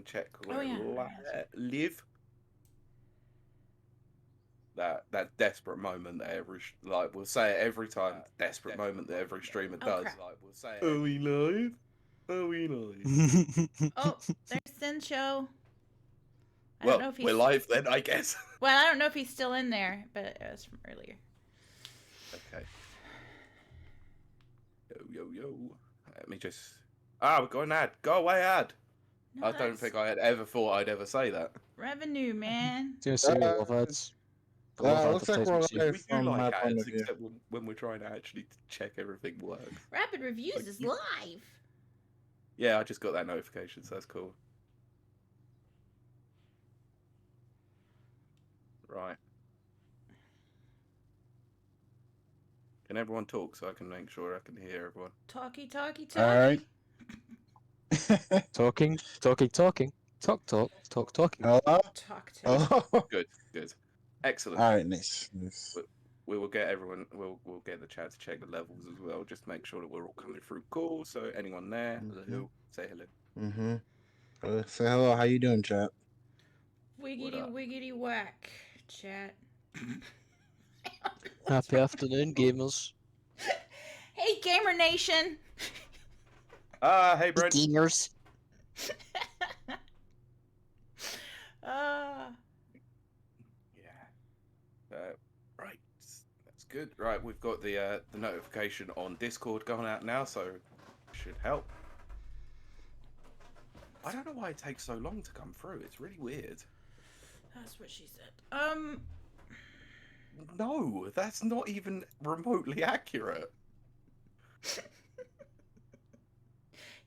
and check where live. That desperate moment that we'll say it every time. Desperate moment that every streamer does. Crap. Like we'll say it. Are we live? Are we live? Oh, there's Sincho. I Well, don't know if we're live then, I guess. Well, I don't know if he's still in there, but it was from earlier. Okay. Yo. Let me just. We've got an ad. Go away, ad. No, I don't think I had ever thought I'd ever say that. Revenue, man. Just say we love ads. Looks like we're We live do from my like point ads, of view. except when we're trying to actually check everything works. Rapid Reviews is live. Yeah, I just got that notification, so that's cool. Right. Can everyone talk so I can make sure I can hear everyone? Talkie. All right. Talking. Talking. Hello? Talk to. Oh. Good. Excellent. All right, nice. We will get everyone. We'll get the chat to check the levels as well. Just make sure that we're all coming through cool. So anyone there, hello, say hello. Say hello. How you doing, chat? Wiggity whack, chat. Happy afternoon, gamers. Hey, Gamer Nation. Hey, Brent. Gamers. Right. That's good. Right, we've got the notification on Discord going out now, so it should help. I don't know why it takes so long to come through. It's really weird. That's what she said. No, that's not even remotely accurate.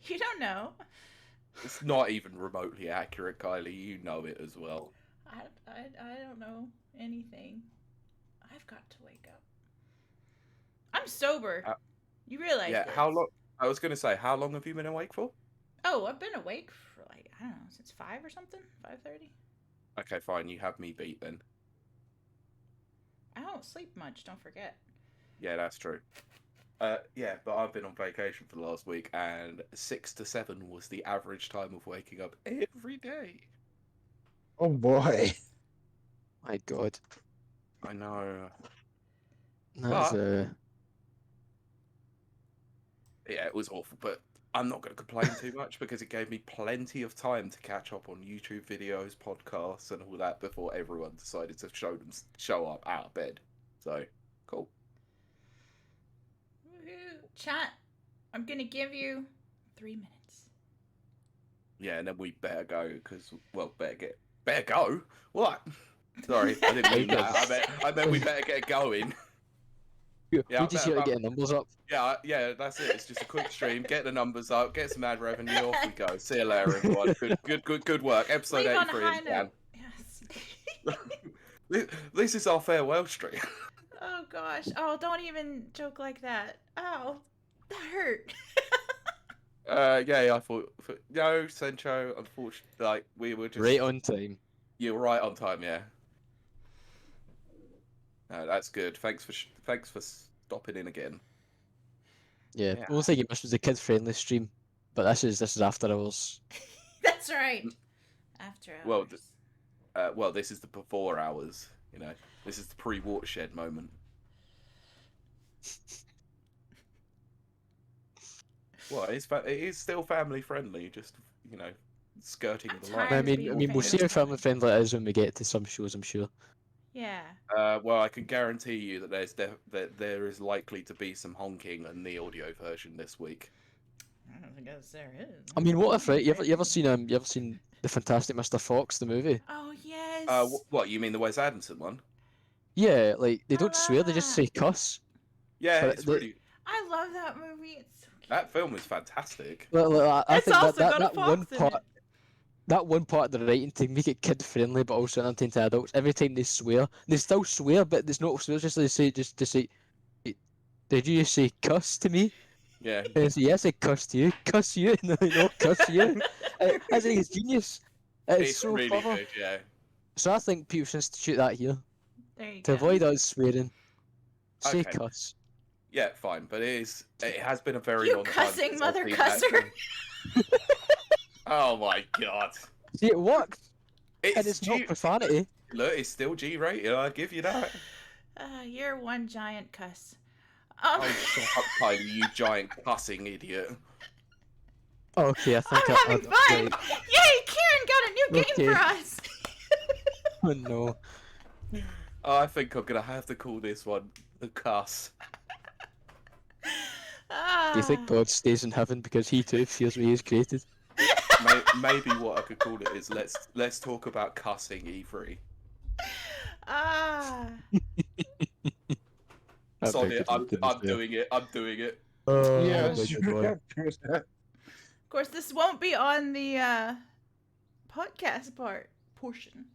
You don't know. It's not even remotely accurate, Kylie. You know it as well. I don't know anything. I've got to wake up. I'm sober. You realize? Yeah. this. How long? I was gonna say, how long have you been awake for? Oh, I've been awake for like, I don't know, since 5 or something. 5:30. Okay, fine. You have me beat then. I don't sleep much. Don't forget. Yeah, that's true. Yeah, but I've been on vacation for the last week, and 6 to 7 was the average time of waking up every day. Oh boy. My God. I know. That's Yeah, it was awful, but I'm not going to complain too much because it gave me plenty of time to catch up on YouTube videos, podcasts, and all that before everyone decided to show up out of bed. So, cool. Woohoo. Chat, I'm going to give you 3 minutes. Yeah, and then we better go because, well, better go? What? Sorry, I didn't mean that. I meant we better get going. Yeah, we just here to get the numbers up. Yeah, that's it. It's just a quick stream. Get the numbers up. Get some ad revenue. Off we go. See you later, everyone. Good work. Episode 83 in Jan. Yes. This is our farewell stream. Oh gosh. Oh, don't even joke like that. Ow, that hurt. Yeah. I thought no, Sencho. Unfortunately, like we were just right on time. You were right on time. Yeah. No, that's good. Thanks for stopping in again. Yeah. The only thing you missed was a kid-friendly stream, but this is after hours. That's right. After hours. Well, this is the before hours. You know, this is the pre-watershed moment. Well, it is still family friendly. Just skirting the line. I mean, we'll see how family friendly it is when we get to some shows, I'm sure. Yeah. Well, I can guarantee you that there is likely to be some honking in the audio version this week. I don't think there is. I mean, what if, right? You ever seen the Fantastic Mr. Fox, the movie? Oh yes. What you mean the Wes Anderson one? Yeah, like they don't swear; they just say cuss. Yeah, it's really. I love that movie. It's so cute. That film is fantastic. I think also that got a fox in it. That one part of the writing to make it kid friendly, but also entertaining to adults. Every time they swear, they still swear, but there's no swears. Just they say, to say, did you just say cuss to me? Yeah. And I say, yes, I cussed you. Cuss you. No, cuss you. I think it's genius. It's so really clever. good, yeah. So I think people should institute that here. There you to go. avoid us swearing. Say Okay. cuss. Yeah, fine, but it has been a very You long time. cussing since I've mother seen that cusser. film. Oh my god. See, it works, and It's it's not profanity. Look, it's still G-rated. I'll give you that. You're one giant cuss. Oh, shut up, Kylie, you giant cussing idiot. Okay, I think I'm having fun! right. Yay! Ciaran got a new game Okay. for us! Oh no. Oh, I think I'm gonna have to call this one the Cuss. Do you think God stays in heaven because he too fears what he has created? Maybe what I could call it is let's talk about cussing E3. Ah. Sorry, I'm doing it. I'm doing it. Yeah, my sure. God. Of course, this won't be on the podcast portion.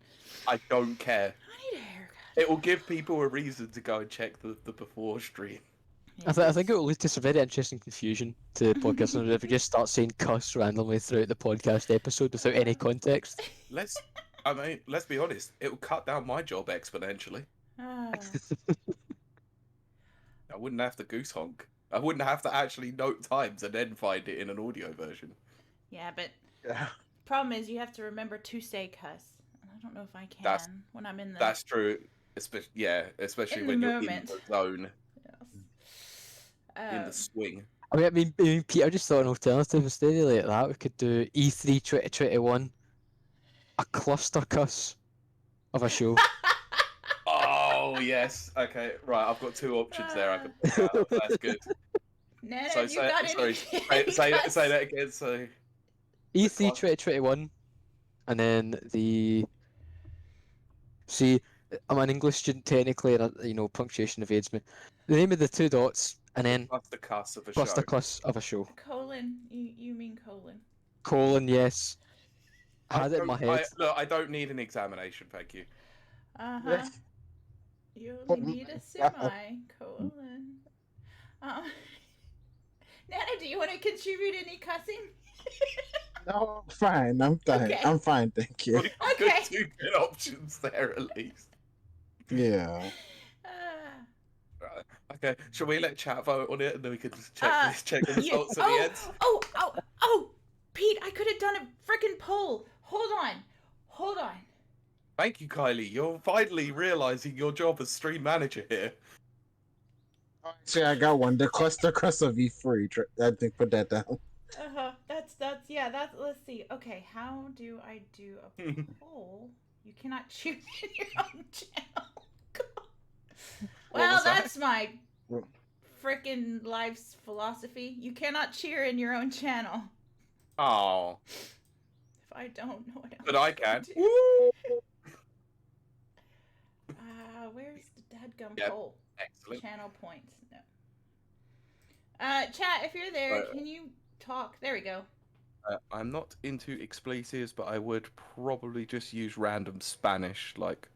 I don't care. I need a haircut. It will give people a reason to go and check the before stream. I think it will lead to some very interesting confusion to podcast listeners if we just start saying cuss randomly throughout the podcast episode without any context. Let's be honest. It will cut down my job exponentially. Ah. I wouldn't have to goose honk. I wouldn't have to actually note times and then find it in an audio version. Yeah, but Yeah. problem is you have to remember to say cuss. And I don't know if I can when I'm in the. That's true. Especially In when the you're moment. in the zone, Yes. in the swing. I mean, Pete, I just thought an alternative instead of like that. We could do E3 2021, a cluster cuss of a show. Oh yes. Okay. Right. I've got two options there. I can pick out. That's good. Nana, So have you got sorry. any Say cuss? that again. So E3 2021, and then the. See, I'm an English student technically, and punctuation evades me. The name of the two dots, and then plus the cuss of a plus show. the cuss of a show. Colon. You mean colon. Colon, yes. I had it in my head. Look, I don't need an examination. Thank you. Uh-huh. You only need a semicolon. Nana, do you want to contribute any cussing? No, fine. I'm fine. Okay. I'm fine, thank you. Okay. Two good options there at least. Yeah. Right. Okay. Shall we let chat vote on it and then we can check the results at the end? Oh, Pete, I could have done a freaking poll. Hold on. Thank you, Kylie. You're finally realizing your job as stream manager here. Actually, I got one. The cluster cuss of E3. I think put that down. That's let's see. Okay, how do I do a poll? You cannot choose in your own channel. Well, that's my freaking life's philosophy. You cannot cheer in your own channel. Oh. If I don't know what else But I can. to do. Where's the dadgum poll? Excellent. Channel points. No. Chat, if you're there, can you talk? There we go. I'm not into expletives, but I would probably just use random Spanish. Like,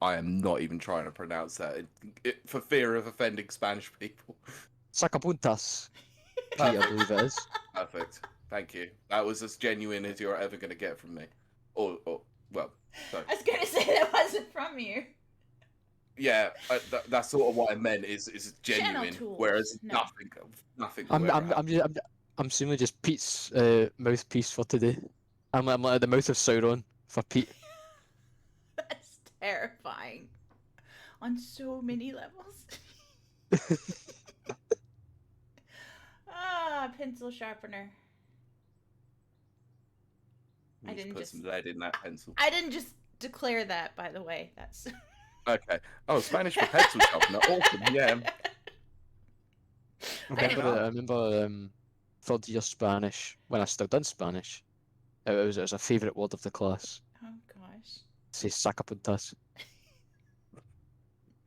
I am not even trying to pronounce that for fear of offending Spanish people. Sacapuntas. Pete, I believe it is. Perfect. Thank you. That was as genuine as you're ever going to get from me. Well, so. I was gonna say that wasn't from you. Yeah, that's sort of what I meant. Is genuine, whereas No. nothing. I'm simply just Pete's mouthpiece for today. I'm like the mouth of Sauron for Pete. That's terrifying. On so many levels. Pencil sharpener. I didn't put some lead in that pencil. I didn't just declare that, by the way. That's okay. Oh, Spanish for pencil sharpener. Awesome. Yeah. I remember third year Spanish when I still done Spanish. It was a favourite word of the class. Oh gosh. Say sacapuntas.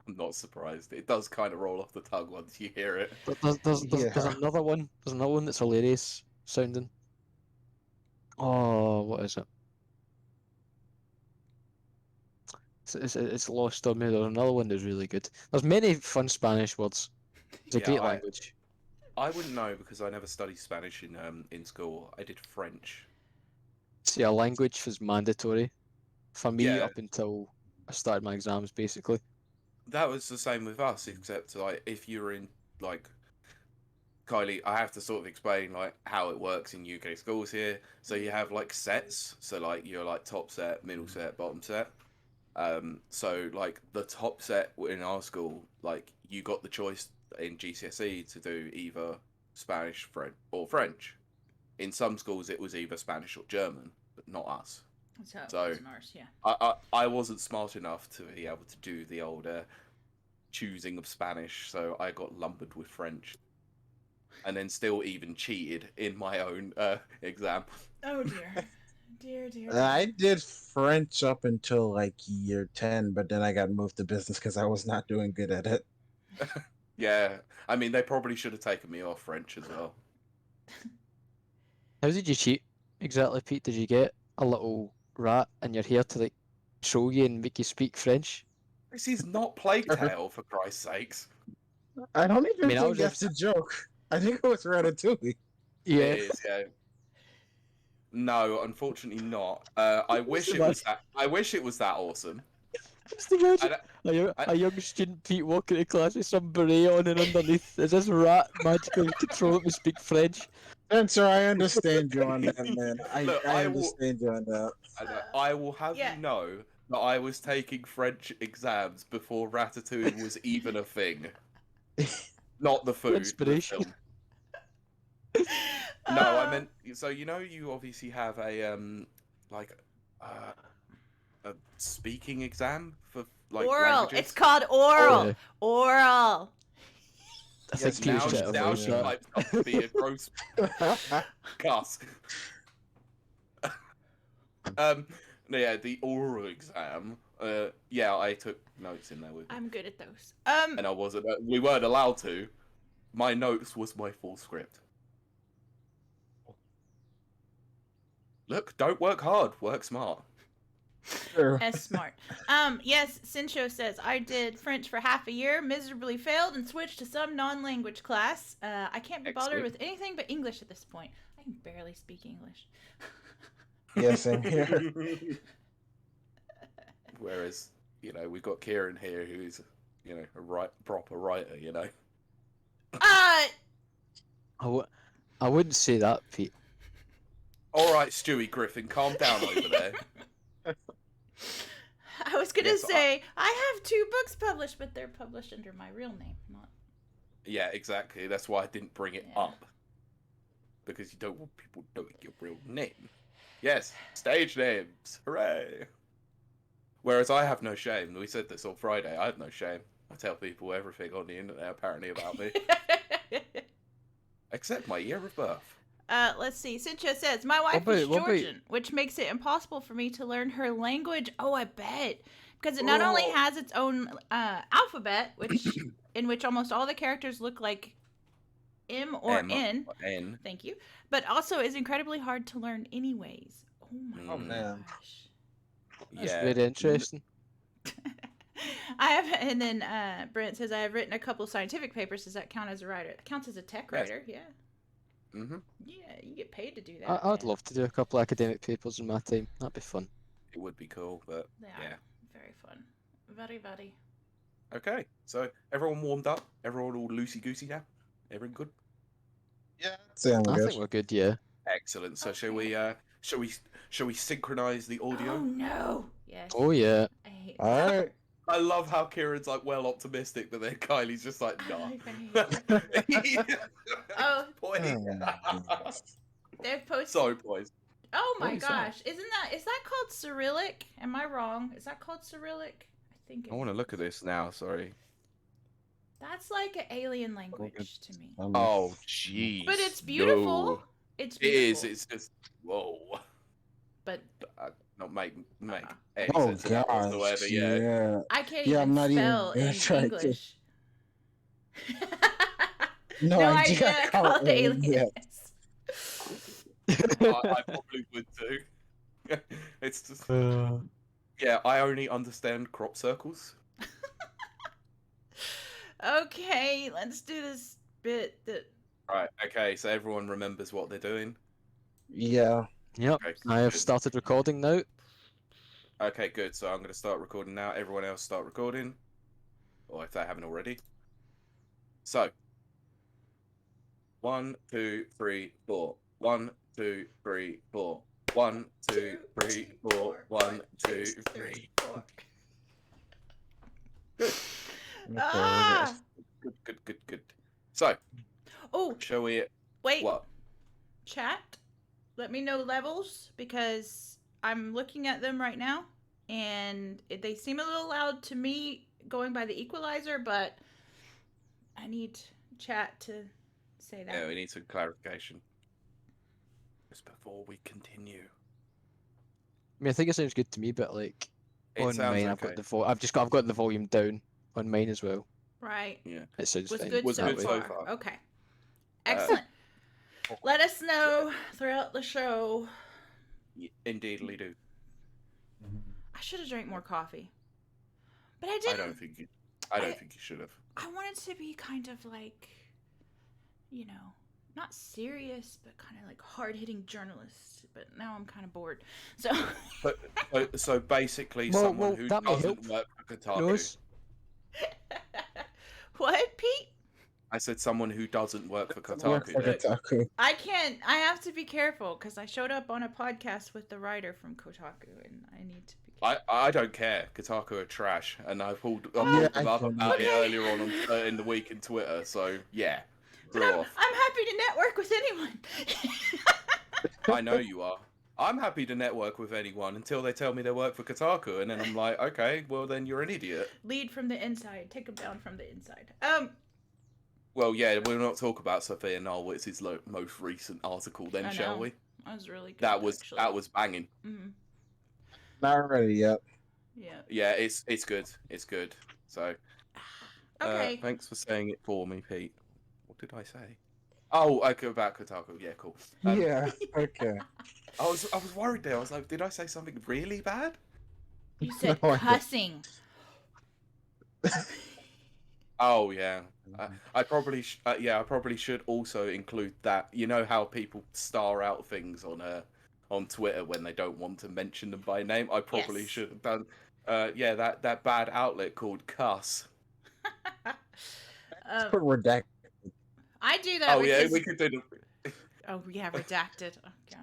I'm not surprised. It does kind of roll off the tongue once you hear it. There's another one. There's another one that's hilarious sounding. Oh, what is it? It's lost on me. There's another one that's really good. There's many fun Spanish words. It's a great language. I wouldn't know because I never studied Spanish in school. I did French. See, a language was mandatory for me Yeah. up until I started my exams, basically. That was the same with us, except like if you were in like Kylie, I have to sort of explain like how it works in UK schools here. So you have like sets. So like you're like top set, middle set, bottom set. So like the top set in our school, like you got the choice in GCSE to do either Spanish, French, or French. In some schools, it was either Spanish or German, but not us. That's how it So was in ours, yeah. I wasn't smart enough to be able to do the old choosing of Spanish, so I got lumbered with French, and then still even cheated in my own exam. Oh dear. Dear. I did French up until like year 10, but then I got moved to business because I was not doing good at it. Yeah, I mean they probably should have taken me off French as well. How did you cheat exactly, Pete? Did you get a little rat in your hair to like show you and make you speak French? This is not Plague Tale, for Christ's sakes. I don't even mean, I think was that's a joke. I think it was Ratatouille. Yeah. It is, yeah. No, unfortunately not. I wish it was that. I wish it was that awesome. Just imagine I- a young student Pete walking to class with some beret on, and underneath is this rat magically controlling me speak French. Spencer, I understand you on that, man. Look, I I will- understand you on that. I will have yeah. you know that I was taking French exams before Ratatouille was even a thing. Not the food. The Inspiration. film. No, I meant so you know you obviously have a like a speaking exam for like oral. languages. It's called oral. Yeah. Oral. I Yes, think Pete's now, trying to now avoid she that. pipes up to be a gross cuss. No, yeah, the oral exam. Yeah, I took notes in there with me. I'm good at those. And I wasn't. We weren't allowed to. My notes was my full script. Look, don't work hard, work smart. Sure. S smart. Yes, Sincho says I did French for half a year, miserably failed, and switched to some non-language class. I can't be bothered Excellent. with anything but English at this point. I can barely speak English. Yes, same here. Whereas, you know, we've got Ciaran here, who's, you know, a proper writer. You know. I wouldn't say that, Pete. All right, Stewie Griffin, calm down over there. I was gonna Yes, say I have 2 books published, but they're published under my real name, not. Yeah, exactly. That's why I didn't bring it Yeah. up. Because you don't want people knowing your real name. Yes, stage names. Hooray! Whereas I have no shame. We said this on Friday. I have no shame. I tell people everything on the internet apparently about me. Except my year of birth. Let's see. Sincha says, my wife is Georgian, which makes it impossible for me to learn her language. Oh, I bet. Because it not only has its own alphabet, which in which almost all the characters look like M or N. N. Thank you. But also is incredibly hard to learn anyways. Oh my man. gosh. That's Yeah. very interesting. I have, and then Brent says, I have written a couple scientific papers. Does that count as a writer? It counts as a tech writer, yeah. Mm-hmm. Yeah, you get paid to do that. I'd love to do a couple of academic papers in my time. That'd be fun. It would be cool, but yeah. Very fun. Very, very. Okay, so everyone warmed up. Everyone all loosey goosey now. Everyone good? Yeah, Sam, I good. think we're good, yeah. Excellent. So Okay. shall we synchronize the audio? Oh no! Yes. Oh yeah. I hate All that. right. I love how Kieran's like well optimistic, but then Kylie's just like nah. I hate that. Oh, they've posted. So boys. Oh my What is that? gosh! Is that called Cyrillic? Am I wrong? Is that called Cyrillic? I think. I want to look at this now. Sorry. That's like an alien language to me. Oh jeez. But it's beautiful. No. It's It beautiful. is. It's just whoa. But Not make any Oh sense of that gosh. whatsoever. Yeah. Yeah. I can't Yeah, even I'm not even spell in trying to- English. No idea I how called it is, aliens. yeah. I probably would too. It's just yeah. I only understand crop circles. Okay, let's do this bit that. Right. Okay. So everyone remembers what they're doing. Yeah. Yep. Okay, I have good. started recording now. Okay, good. So I'm going to start recording now. Everyone else start recording. Or if they haven't already. So. 1, 2, 3, 4. 1, 2, 3, 4. 1, 2, 3, 4. 1, 2, 3. Good. Ah! Good. So, Oh, shall we? wait. What? Chat, let me know levels because I'm looking at them right now and they seem a little loud to me going by the equalizer, but I need chat to say that. Yeah, we need some clarification. Just before we continue. I mean, I think it sounds good to me, but like It on sounds mine, I've okay. got I've got the volume down on mine as well. Right. Yeah. It sounds Was fine good, Was so, that good way. so far. Okay. Excellent. Let us know throughout the show. Indeedly do. I should have drank more coffee. But I didn't. I don't think you should have. I wanted to be kind of like, you know, not serious, but kind of like hard-hitting journalist. But now I'm kind of bored. So basically, Well, someone who that may doesn't help. work for Kotaku. Knows? What, Pete? I said someone who doesn't work for Work Kotaku. for Kotaku. I can't. I have to be careful because I showed up on a podcast with the writer from Kotaku, and I need to be careful. I don't care. Kotaku are trash, and I pulled Yeah, them up I about it okay. earlier on in the week in Twitter. So yeah, But screw off. I'm happy to network with anyone. I know you are. I'm happy to network with anyone until they tell me they work for Kotaku, and then I'm like, okay, well then you're an idiot. Lead from the inside. Take them down from the inside. Well, yeah, we'll not talk about Sophia Nolwitz's most recent article then, I shall know. we? That was really good. That was actually. banging. Mm-hmm. Not ready yet. Yeah. Yeah, it's good. It's good. So, Okay. thanks for saying it for me, Pete. What did I say? Oh, okay, about Kotaku. Yeah, cool. Yeah. Okay. I was worried there. I was like, did I say something really bad? You said No, I didn't. cussing. Oh yeah. I probably I probably should also include that. You know how people star out things on Twitter when they don't want to mention them by name. I probably Yes. should have done. Yeah, that bad outlet called Cuss. Put redact. I do that. Oh yeah, because... we could do the. Oh yeah, redacted. Oh gosh.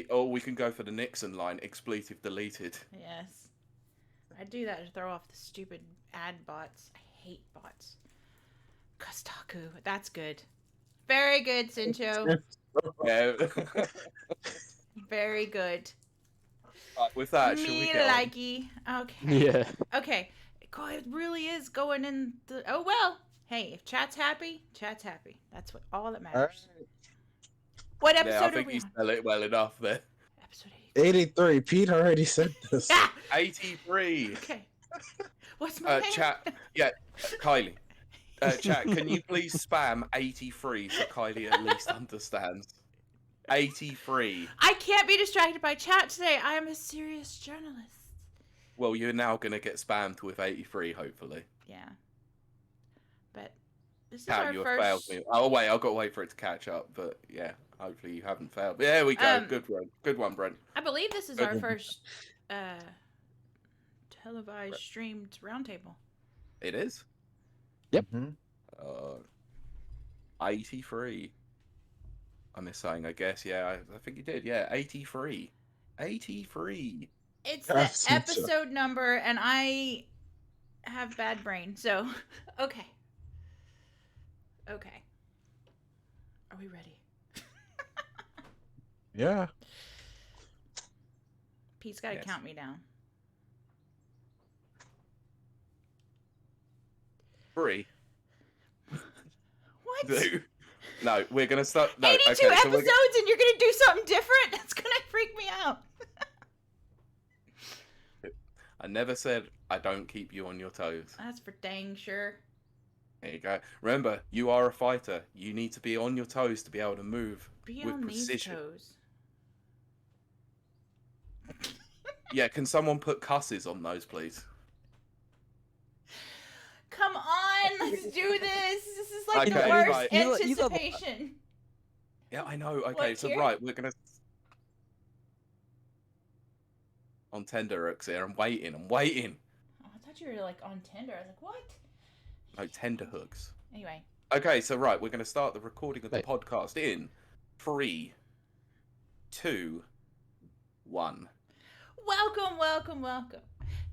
Or we can go for the Nixon line, expletive deleted. Yes. I do that to throw off the stupid ad bots. I hate bots. Kotaku. That's good. Very good, Sincho. Yeah. Very good. With that, should we Me get on? likey. Okay. Yeah. Okay. It really is going in the... Oh, well. Hey, if chat's happy, chat's happy. That's all that matters. What episode Yeah, I are think we you on? spell it well enough there. Episode 83. Pete already said this. Ah! 83. Okay. What's my name? Chat. Yeah, Kylie. Chat, can you please spam 83 so Kylie at least understands? 83. I can't be distracted by chat today. I am a serious journalist. Well, you're now going to get spammed with 83, hopefully. Yeah. But this is Cat, our you have failed first... me. Oh, wait, I've got to wait for it to catch up, but yeah, hopefully you haven't failed. There we go. Good one, Brent. I believe this is our first televised streamed roundtable. It is? Yep. Mm-hmm. 83. I missed something, I guess. Yeah, I think you did. Yeah, 83. 83. It's the episode number, and I have bad brain, so... Okay. Okay. Are we ready? Yeah. Pete's got to Yes. count me down. 3. What? 2. No, we're going to start... No, 82 okay, episodes so and you're going to do something different? That's going to freak me out. I never said I don't keep you on your toes. That's for dang sure. There you go. Remember, you are a fighter. You need to be on your toes to be able to move Be with on precision. these toes. Yeah, can someone put cusses on those, please? Come on, let's do this. This is like the Okay, worst right. anticipation. Yeah, I know. Okay, What, so here? right, we're gonna on tender hooks here. I'm waiting. Oh, I thought you were like on Tinder. I was like, what? No tender hooks. Anyway, Okay, so right, we're going to start the recording of the Right. podcast in 3, 2, 1. Welcome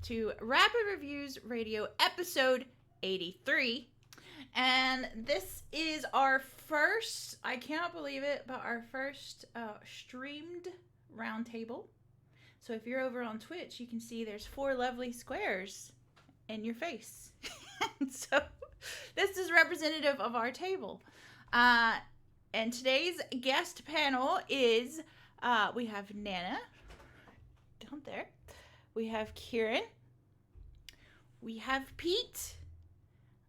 to Rapid Reviews Radio episode 83. And this is our first, I cannot believe it, but our first streamed roundtable. So if you're over on Twitch, you can see there's 4 lovely squares in your face. So this is representative of our table. And today's guest panel is, we have Nana down there. We have Ciaran. We have Pete.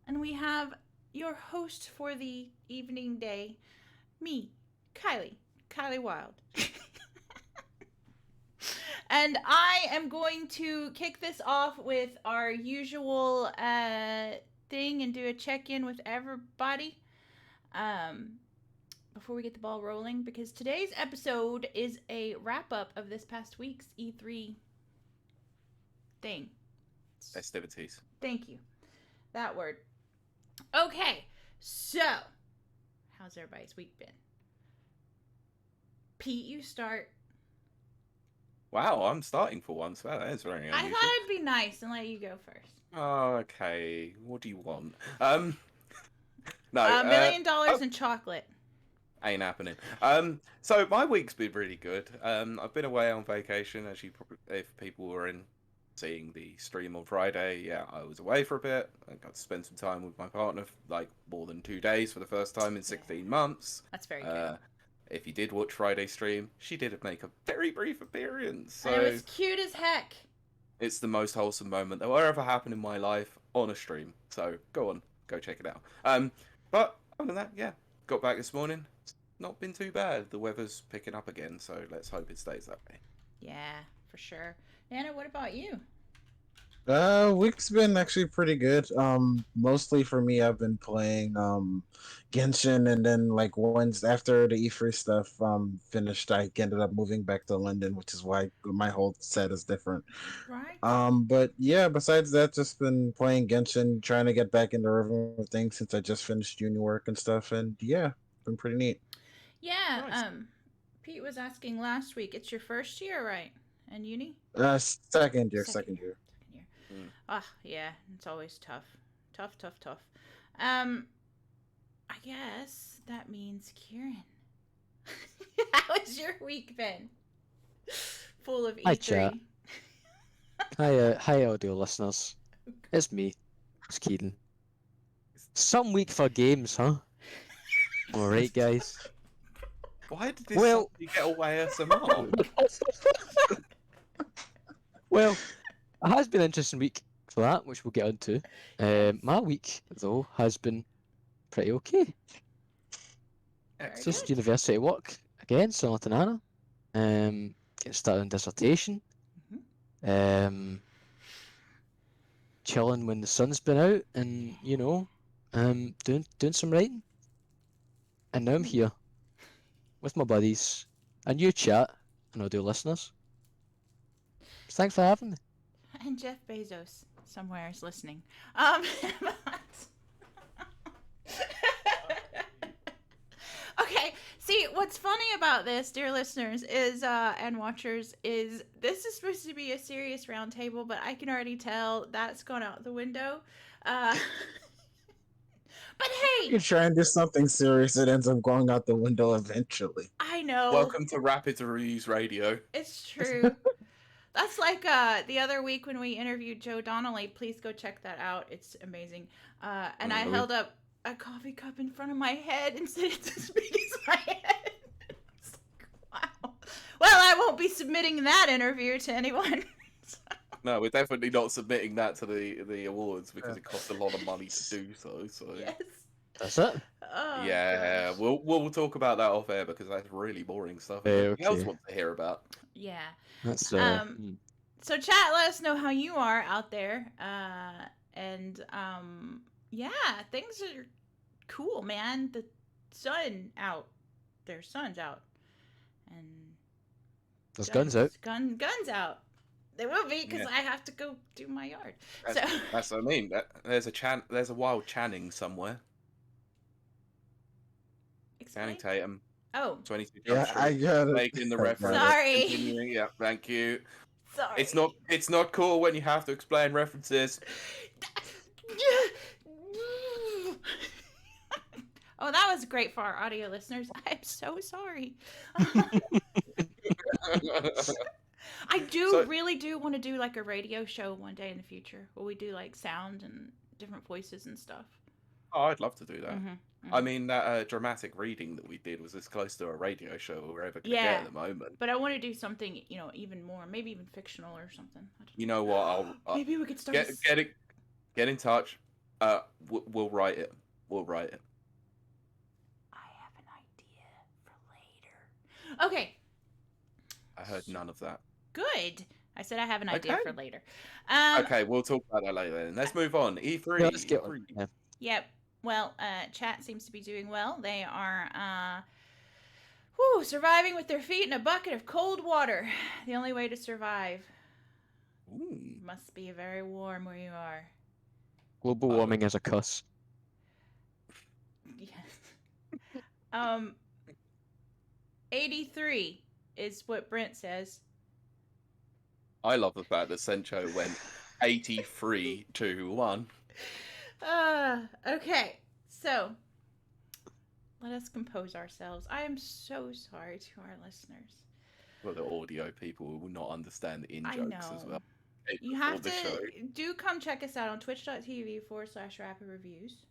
And we have your host for the evening day, me, Kylie Wild. And I am going to kick this off with our usual thing and do a check-in with everybody before we get the ball rolling, because today's episode is a wrap-up of this past week's E3 thing. Festivities. Thank you. That word. Okay, so how's everybody's week been? Pete, you start. Wow, I'm starting for once. Wow, that is very unusual. I thought I'd be nice and let you go first. Okay, what do you want? No, $1 million in chocolate. Ain't happening. So my week's been really good. I've been away on vacation, as you probably, if people were seeing the stream on Friday. Yeah, I was away for a bit. I got to spend some time with my partner, like more than 2 days for the first time in 16 months. That's very good. If you did watch Friday's stream, she did make a very brief appearance. So and it was cute as heck. It's the most wholesome moment that will ever happen in my life on a stream. So go check it out. But other than that, yeah, got back this morning. It's not been too bad. The weather's picking up again, so let's hope it stays that way. Yeah, for sure. Nana, what about you? Week's been actually pretty good. Mostly for me, I've been playing Genshin, and then like once after the E3 stuff finished, I ended up moving back to London, which is why my whole set is different. Right. But yeah, besides that, just been playing Genshin, trying to get back in the rhythm of things since I just finished uni work and stuff, and yeah, been pretty neat. Yeah. Nice. Pete was asking last week. It's your first year, right? In uni? Second year. Yeah, it's always tough. Tough. I guess that means Ciaran. How has your week been? Full of E3. Hi, chat. Hi, audio listeners. It's me. It's Ciaran. Some week for games, huh? Alright, guys. Why did this Well- suddenly get away ASMR? Well, it has been an interesting week for that, which we'll get onto. My week, though, has been pretty okay. Very Just good. university work again, similar to Nana. Getting started on dissertation. Chilling when the sun's been out, and doing some writing. And now I'm here with my buddies and you, chat and audio listeners. Thanks for having me. And Jeff Bezos somewhere is listening. Okay, see, what's funny about this, dear listeners, is and watchers, is this is supposed to be a serious roundtable, but I can already tell that's gone out the window. But You hey, try and do something serious, it ends up going out the window eventually. I know. Welcome to Rapid Reviews Radio. It's true. That's like the other week when we interviewed Joe Donnelly. Please go check that out. It's amazing. And I held up a coffee cup in front of my head and said it's as big as my head. It's like, wow. Well, I won't be submitting that interview to anyone. No, we're definitely not submitting that to the awards because it costs a lot of money to do so. So Yes. That's it. Oh, yeah, gosh. we'll talk about that off air because that's really boring stuff. Okay. Anything else want to hear about? Yeah. That's So chat, let us know how you are out there. Yeah, things are cool, man. The sun's out. And There's guns out. Guns out. They will be because Yeah. I have to go do my yard. That's what I mean. There's a wild Channing somewhere. Explain. Tatum. Oh. 22 Yeah, Jump I Street. got it. Making the I got it. reference. Sorry. Continuing. Yeah, thank you. Sorry. It's not cool when you have to explain references. Oh, that was great for our audio listeners. I'm so sorry. I really do want to do like a radio show one day in the future where we do like sound and different voices and stuff. Oh, I'd love to do that. Mm-hmm, mm-hmm. I mean, that dramatic reading that we did was as close to a radio show we're ever going to get at the moment. But I want to do something, even more, maybe even fictional or something. You know what? Maybe we could start. Get in touch. We'll write it. We'll write it. I have an idea for later. Okay. I heard none of that. Good. I said I have an idea for later. Okay, we'll talk about that later then. Let's move on. E3. Yeah, let's get on. E3. Yeah. Yep. Well, chat seems to be doing well. They are surviving with their feet in a bucket of cold water. The only way to survive. Ooh. Must be very warm where you are. Global warming is a cuss. Yes. 83 is what Brent says. I love the fact that Sencho went 83 to 1. Okay. So, let us compose ourselves. I am so sorry to our listeners. Well, the audio people will not understand the in-jokes as well. You have to do come check us out on twitch.tv/rapid reviews.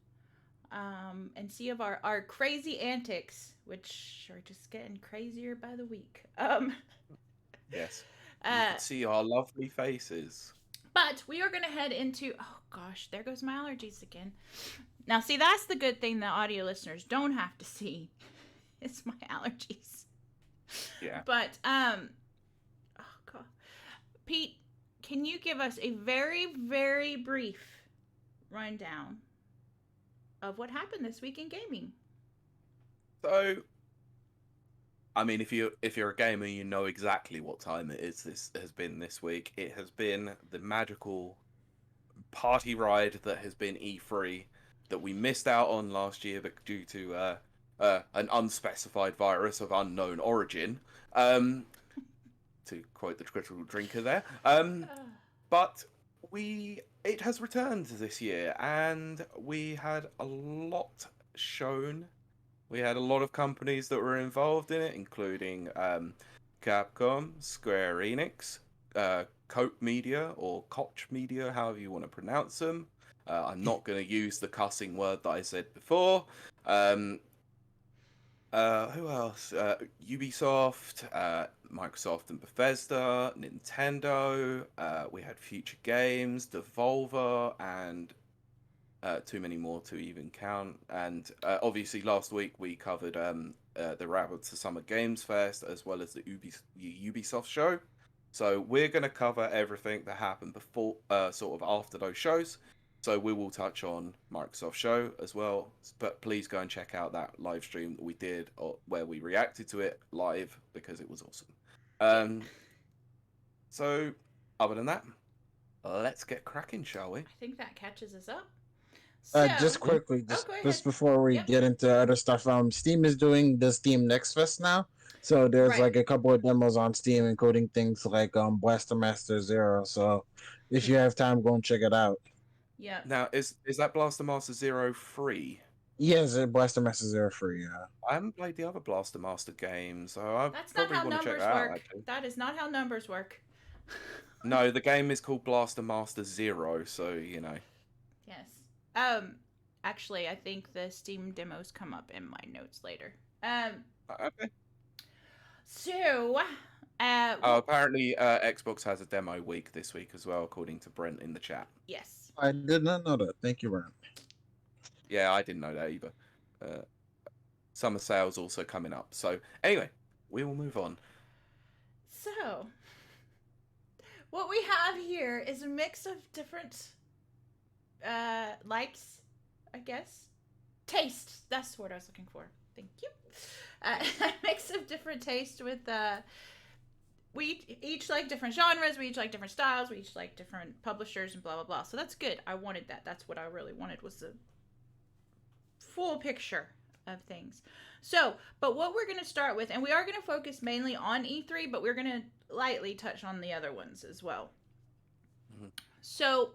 And see of our crazy antics, which are just getting crazier by the week. Yes. You can see our lovely faces. But we are going to head into... Oh, gosh. There goes my allergies again. Now, see, that's the good thing the audio listeners don't have to see. It's my allergies. Yeah. But, oh, God. Pete, can you give us a very, very brief rundown of what happened this week in gaming? So... I mean, if you're a gamer, you know exactly what time it is. This has been this week. It has been the magical party ride that has been E3 that we missed out on last year, but due to an unspecified virus of unknown origin. To quote the critical drinker there. But it has returned this year, and we had a lot shown. We had a lot of companies that were involved in it, including Capcom, Square Enix, Cope Media, or Koch Media, however you want to pronounce them. I'm not going to use the cussing word that I said before. Who else? Ubisoft, Microsoft and Bethesda, Nintendo. We had Future Games, Devolver, and... too many more to even count. And obviously last week we covered the Rapid to Summer Games Fest as well as the Ubisoft show. So we're going to cover everything that happened before, sort of after those shows. So we will touch on Microsoft show as well. But please go and check out that live stream that we did where we reacted to it live because it was awesome. So other than that, let's get cracking, shall we? I think that catches us up. So, just quickly, just before we get into other stuff, Steam is doing the Steam Next Fest now. So there's like a couple of demos on Steam, including things like Blaster Master Zero. So if you have time, go and check it out. Yeah. Now, is that Blaster Master Zero free? Yes, Blaster Master Zero free. Yeah. I haven't played the other Blaster Master games, so I That's not probably how want to check numbers that work. out. Actually. That is not how numbers work. No, the game is called Blaster Master Zero, so you know. Yes. Actually, I think the Steam demos come up in my notes later. Okay. So, apparently Xbox has a demo week this week as well, according to Brent in the chat. Yes. I did not know that. Thank you, Brent. Yeah, I didn't know that either. Summer sales also coming up. So anyway, we will move on. So, what we have here is a mix of different likes, I guess. Taste. That's the word I was looking for. Thank you. A mix of different tastes with we each like different genres, we each like different styles, we each like different publishers and blah blah blah. So that's good. I wanted that. That's what I really wanted, was the full picture of things. So, but what we're going to start with, and we are going to focus mainly on E3, but we're going to lightly touch on the other ones as well. Mhm. So,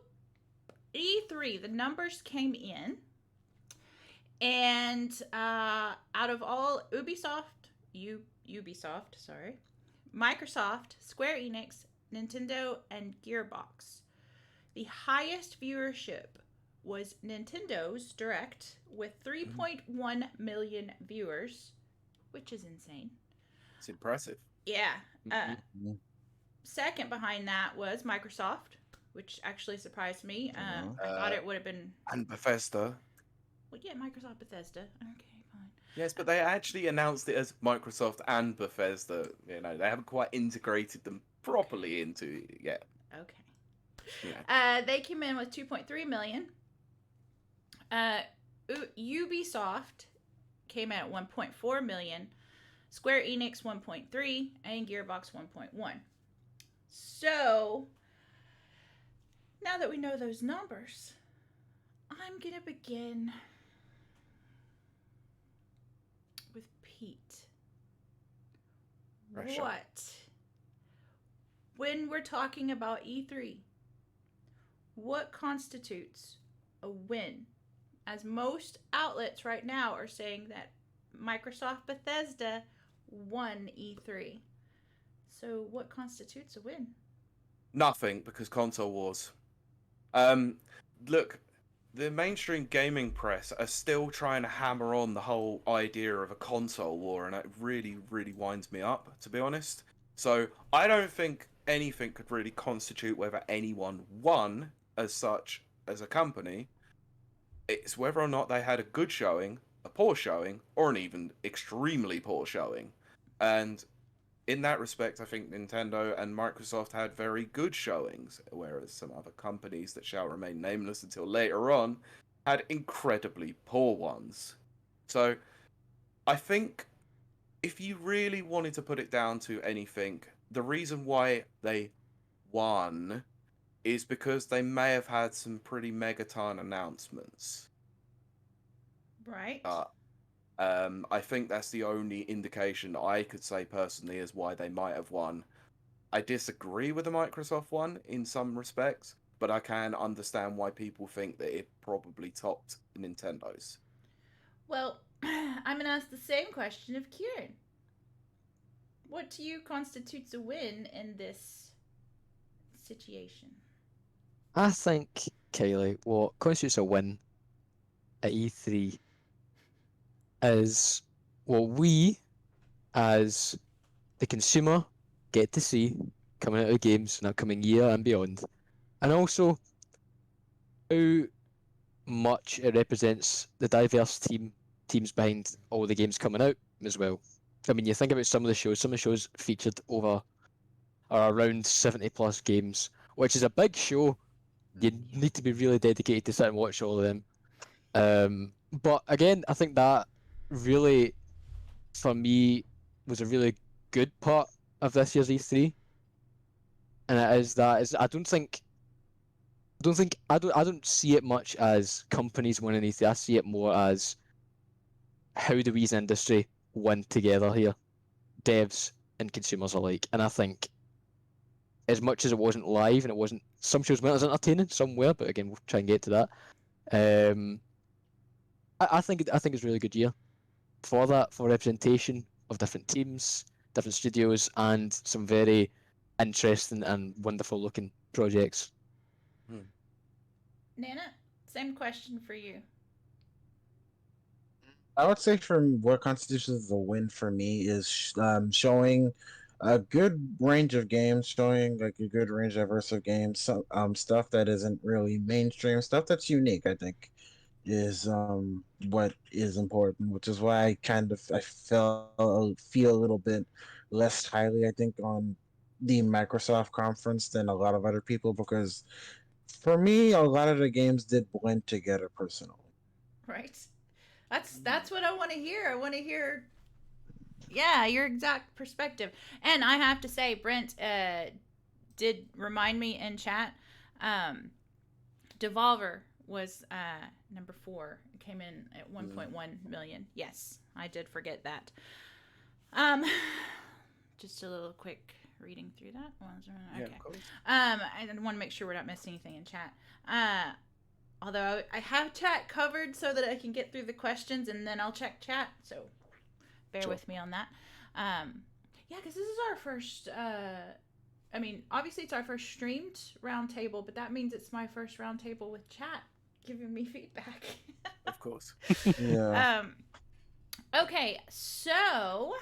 E3, the numbers came in, and out of all Ubisoft, sorry, Microsoft, Square Enix, Nintendo, and Gearbox, the highest viewership was Nintendo's Direct with 3.1 million viewers, which is insane. It's impressive. Yeah. Mhm. Second behind that was Microsoft, which actually surprised me. I thought it would have been. And Bethesda. Well, yeah, Microsoft, Bethesda. Okay, fine. Yes, but they actually announced it as Microsoft and Bethesda. You know, they haven't quite integrated them properly into it yet. Okay. Yeah. They came in with 2.3 million. Ubisoft came in at 1.4 million. Square Enix 1.3 and Gearbox 1.1. So, now that we know those numbers, I'm going to begin with Pete. Pressure. What? When we're talking about E3, what constitutes a win? As most outlets right now are saying that Microsoft Bethesda won E3. So, what constitutes a win? Nothing, because console wars. Look, the mainstream gaming press are still trying to hammer on the whole idea of a console war, and it really, really winds me up, to be honest. So I don't think anything could really constitute whether anyone won as such as a company. It's whether or not they had a good showing, a poor showing, or an even extremely poor showing. And in that respect, I think Nintendo and Microsoft had very good showings, whereas some other companies that shall remain nameless until later on had incredibly poor ones. So I think if you really wanted to put it down to anything, the reason why they won is because they may have had some pretty megaton announcements. Right? I think that's the only indication I could say personally as why they might have won. I disagree with the Microsoft one in some respects, but I can understand why people think that it probably topped Nintendo's. Well, I'm going to ask the same question of Ciaran. What to you constitutes a win in this situation? I think, Kylie, what constitutes a win at E3 is what we, as the consumer, get to see coming out of the games in the upcoming year and beyond. And also how much it represents the diverse teams behind all the games coming out as well. I mean, you think about some of the shows featured over or around 70 plus games, which is a big show. You need to be really dedicated to sit and watch all of them. But again, I think that really, for me, was a really good part of this year's E3, and it is that is I don't see it much as companies winning E3. I see it more as how do we as an industry win together here, devs and consumers alike. And I think as much as it wasn't live and it wasn't, some shows weren't as entertaining, some were, but again we'll try and get to that. I think it's a really good year for that, for representation of different teams, different studios, and some very interesting and wonderful looking projects. Nana, same question for you. I would say from what constitutes the win for me is showing a good range of games, showing like a good range diverse of games, some stuff that isn't really mainstream, stuff that's unique. I think is what is important, which is why I feel a little bit less highly, I think, on the Microsoft conference than a lot of other people, because for me a lot of the games did blend together personally. Right? That's what I want to hear. I want to hear, yeah, your exact perspective. And I have to say, Brent did remind me in chat, Devolver was number 4. It came in at 1.1 million. Yes, I did forget that. Just a little quick reading through that. Yeah, Okay. of course. I want to make sure we're not missing anything in chat. Although I have chat covered so that I can get through the questions and then I'll check chat. So bear with me on that. Yeah, because this is our first. I mean, obviously it's our first streamed roundtable, but that means it's my first roundtable with chat giving me feedback. Of course. Yeah. Okay, so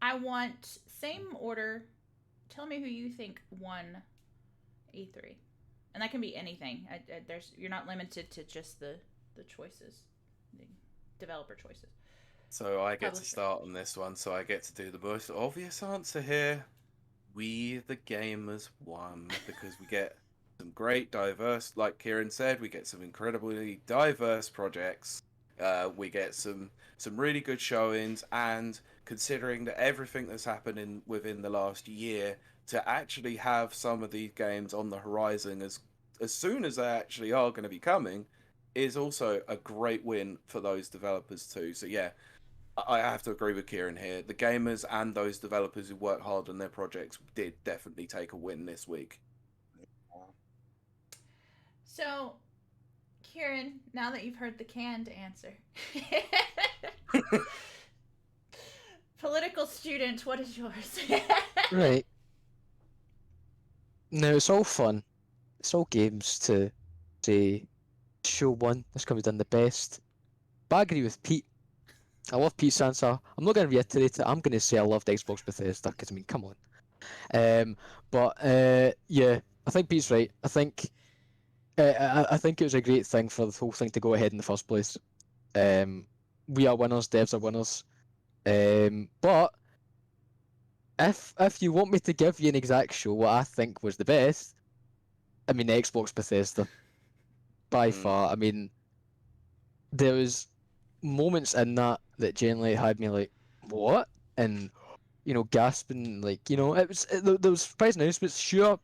I want same order. Tell me who you think won E3, and that can be anything. You're not limited to just the choices, the developer choices. So I get to Publisher. start on this one, so I get to do the most obvious answer here. We, the gamers, won because we get some great diverse, like Ciaran said, we get some incredibly diverse projects. We get some really good showings, and considering that everything that's happened within the last year, to actually have some of these games on the horizon as soon as they actually are going to be coming, is also a great win for those developers too. So yeah, I have to agree with Ciaran here. The gamers and those developers who work hard on their projects did definitely take a win this week. So, Ciaran, now that you've heard the canned answer, political student, what is yours? Right. Now, it's all fun. It's all games to say show one. This company's done the best. But I agree with Pete. I love Pete's answer. I'm not going to reiterate it. I'm going to say I loved Xbox Bethesda because, I mean, come on. Yeah, I think Pete's right. I think I think it was a great thing for the whole thing to go ahead in the first place. We are winners, devs are winners. But if you want me to give you an exact show, what I think was the best, I mean, Xbox Bethesda by far. I mean, there was moments in that genuinely had me like, what? And gasping, like, there was surprise announcements. Sure,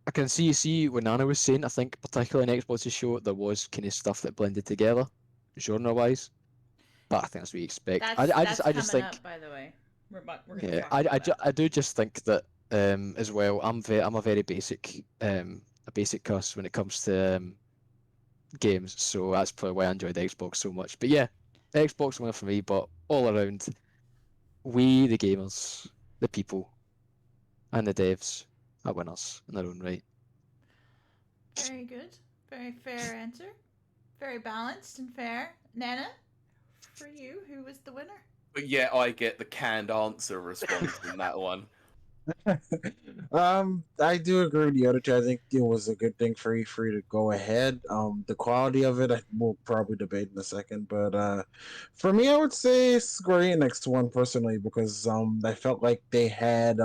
I can see when Anna was saying, I think particularly in Xbox's show, there was kind of stuff that blended together, genre-wise. But I think that's what you expect. That's I just coming think, up, by the way. We're going to yeah, talk about that. I do just think that as well. I'm a very basic a basic cuss when it comes to games, so that's probably why I enjoyed Xbox so much. But yeah, Xbox winner for me. But all around, we the gamers, the people, and the devs are winners in their own right. Very good. Very fair answer. Very balanced and fair. Nana, for you, who was the winner? But yeah, I get the canned answer response in that one. I do agree with the other two. I think it was a good thing for E3 to go ahead. The quality of it, we'll probably debate in a second. But for me, I would say Square Enix one personally because I felt like they had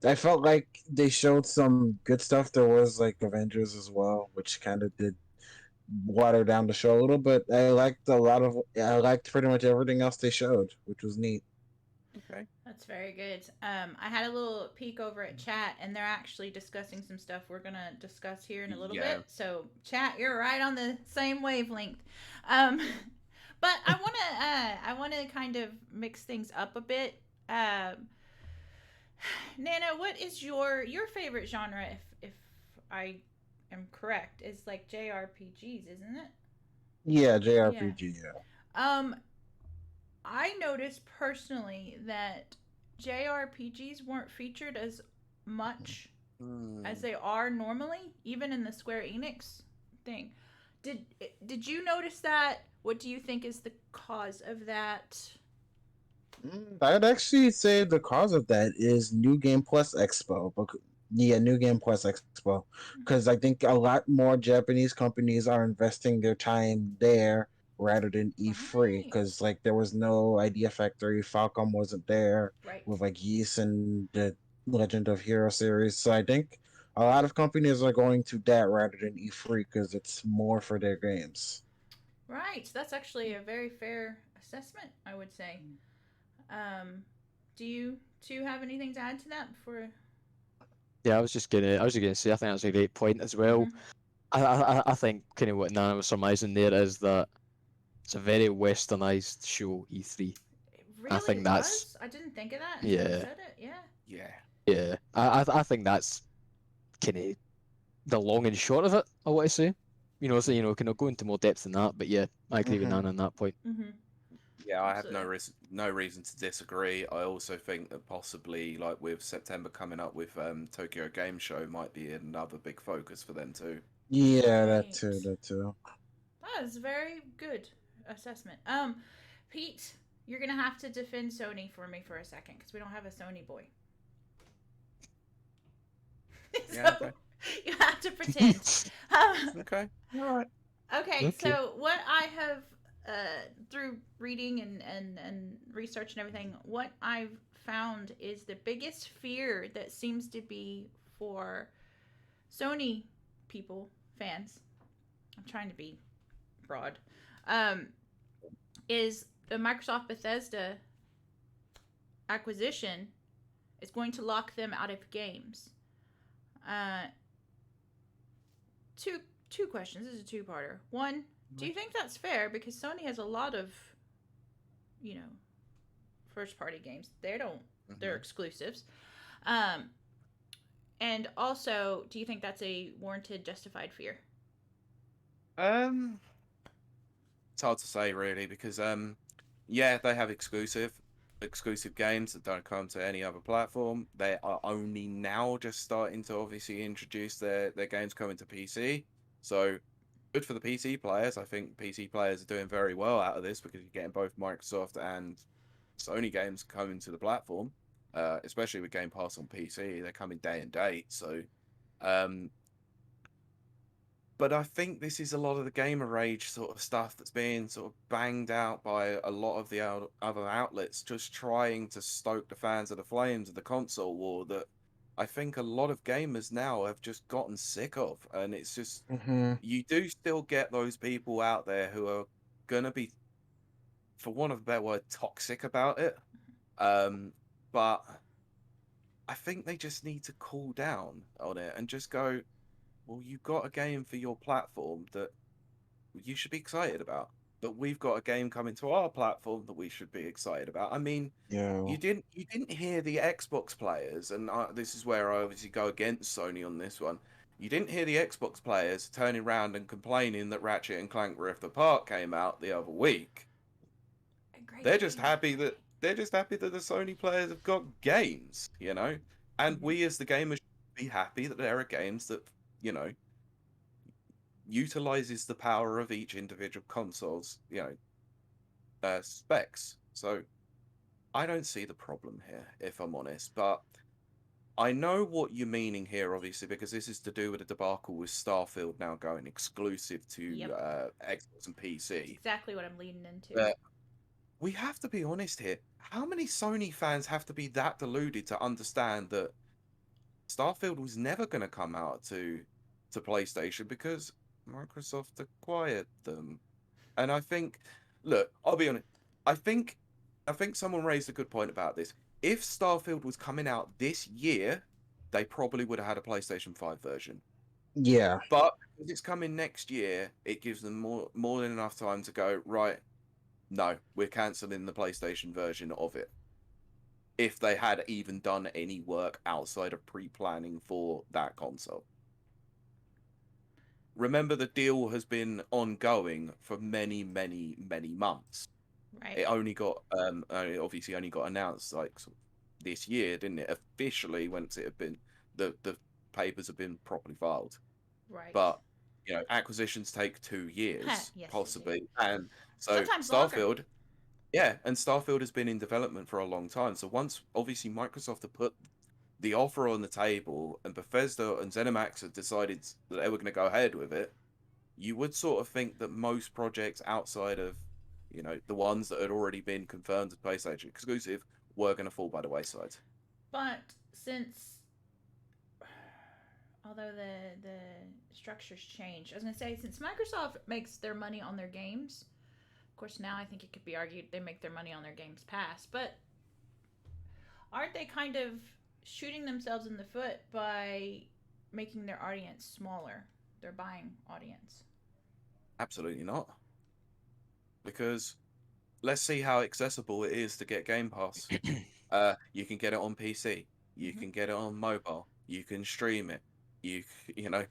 I felt like they showed some good stuff. There was like Avengers as well, which kind of did water down the show a little, but I liked pretty much everything else they showed, which was neat. Okay. That's very good. I had a little peek over at chat, and they're actually discussing some stuff we're gonna discuss here in a little bit. So, chat, you're right on the same wavelength. But I wanna kind of mix things up a bit. Nana, what is your favorite genre? If I am correct, is like JRPGs, isn't it? Yeah, JRPG. Yeah. I noticed personally that JRPGs weren't featured as much as they are normally, even in the Square Enix thing. Did you notice that? What do you think is the cause of that? I'd actually say the cause of that is New Game Plus Expo. Yeah, New Game Plus Expo. Because I think a lot more Japanese companies are investing their time there rather than E3. Right. Because like there was no Idea Factory, Falcom wasn't there Right. with like Ys and the Legend of Hero series. So I think a lot of companies are going to that rather than E3 because it's more for their games. Right. That's actually a very fair assessment, I would say. Do you two have anything to add to that before? Yeah, I was just gonna say I think that's a great point as well. I think kind of what Nana was surmising there is that it's a very westernized show, E3. It I really think that's was. I didn't think of that until you yeah, said it. Yeah. Yeah. yeah. I think that's kind of the long and short of it. I want to say, so kind of go into more depth than that. But yeah, I agree with Mm-hmm. Nana on that point. Mm-hmm. Yeah, I have Absolutely. no reason to disagree. I also think that possibly, like with September coming up with Tokyo Game Show, might be another big focus for them too. Yeah, that Right. too. That too. That is very good assessment. Pete, you're gonna have to defend Sony for me for a second because we don't have a Sony boy. Yeah. So Okay. you have to pretend. Um, Okay. All right. okay, Okay. so what I have through reading and research and everything, what I've found is the biggest fear that seems to be for Sony people, fans. I'm trying to be broad. Um, is the Microsoft Bethesda acquisition is going to lock them out of games. Uh, two two questions. This is a two-parter. One, do you think that's fair? Because Sony has a lot of, you know, first-party games. They're Mhm. exclusives. Um, and also, do you think that's a warranted, justified fear? Um, it's hard to say really because yeah, they have exclusive games that don't come to any other platform. They are only now just starting to obviously introduce their games coming to PC. So good for the PC players. I think PC players are doing very well out of this because you're getting both Microsoft and Sony games coming to the platform. Especially with Game Pass on PC, they're coming day and date. So um but I think this is a lot of the gamer rage sort of stuff that's being sort of banged out by a lot of the other outlets, just trying to stoke the fans of the flames of the console war that I think a lot of gamers now have just gotten sick of. And it's just, Mm-hmm. you do still get those people out there who are going to be, for want of a better word, toxic about it. But I think they just need to cool down on it and just go, well, you've got a game for your platform that you should be excited about. But we've got a game coming to our platform that we should be excited about. I mean, Yeah. you didn't hear the Xbox players, and this is where I obviously go against Sony on this one. You didn't hear the Xbox players turning around and complaining that Ratchet and Clank Rift Apart came out the other week. A great They're just game. happy that the Sony players have got games, and Mm-hmm. we as the gamers should be happy that there are games that you know utilizes the power of each individual console's specs. So I don't see the problem here, if I'm honest. But I know what you're meaning here, obviously, because this is to do with a debacle with Starfield now going exclusive to Yep. Xbox and That's PC. exactly what I'm leading into. But we have to be honest here. How many Sony fans have to be that deluded to understand that Starfield was never going to come out to PlayStation because Microsoft acquired them? And I think, look, I'll be honest. I think, I think someone raised a good point about this. If Starfield was coming out this year, they probably would have had a PlayStation 5 version. Yeah. But because it's coming next year, it gives them more than enough time to go, right, no, we're cancelling the PlayStation version of it. If they had even done any work outside of pre-planning for that console. Remember, the deal has been ongoing for many, many, many months. Right. It obviously only got announced like sort of this year, didn't it? Officially, once it had been the papers have been properly filed. Right. But acquisitions take 2 years Yes, they do. possibly, and so Sometimes longer. Starfield has been in development for a long time. So once obviously Microsoft have put the offer on the table, and Bethesda and ZeniMax have decided that they were going to go ahead with it, you would sort of think that most projects outside of, the ones that had already been confirmed as PlayStation exclusive were going to fall by the wayside. But since, although the structures change, I was gonna say since Microsoft makes their money on their games, of course now I think it could be argued they make their money on their games past, but aren't they kind of shooting themselves in the foot by making their audience smaller? their buying audience. Absolutely not. Because let's see how accessible it is to get Game Pass. You can get it on PC. You can get it on mobile. You can stream it. You know,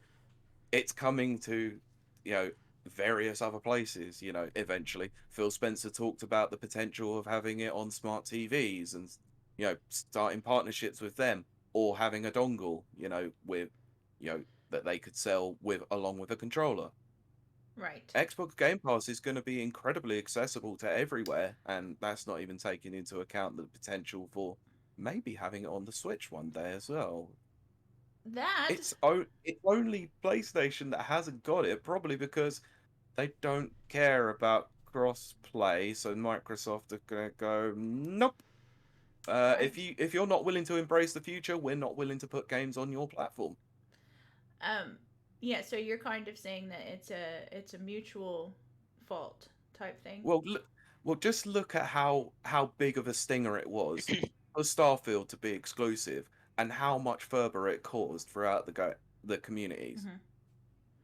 it's coming to, you know, various other places, you know, eventually. Phil Spencer talked about the potential of having it on smart TVs and, you know, starting partnerships with them or having a dongle, you know, with, you know, that they could sell with along with a controller. Right. Xbox Game Pass is going to be incredibly accessible to everywhere, and that's not even taking into account the potential for maybe having it on the Switch one day as well. That It's only PlayStation that hasn't got it, probably because they don't care about cross play. So Microsoft are gonna go, nope. right. If you're not willing to embrace the future, we're not willing to put games on your platform. Yeah, so you're kind of saying that it's a mutual fault type thing. Well, just look at how big of a stinger it was for Starfield to be exclusive, and how much further it caused throughout the communities. Mm-hmm.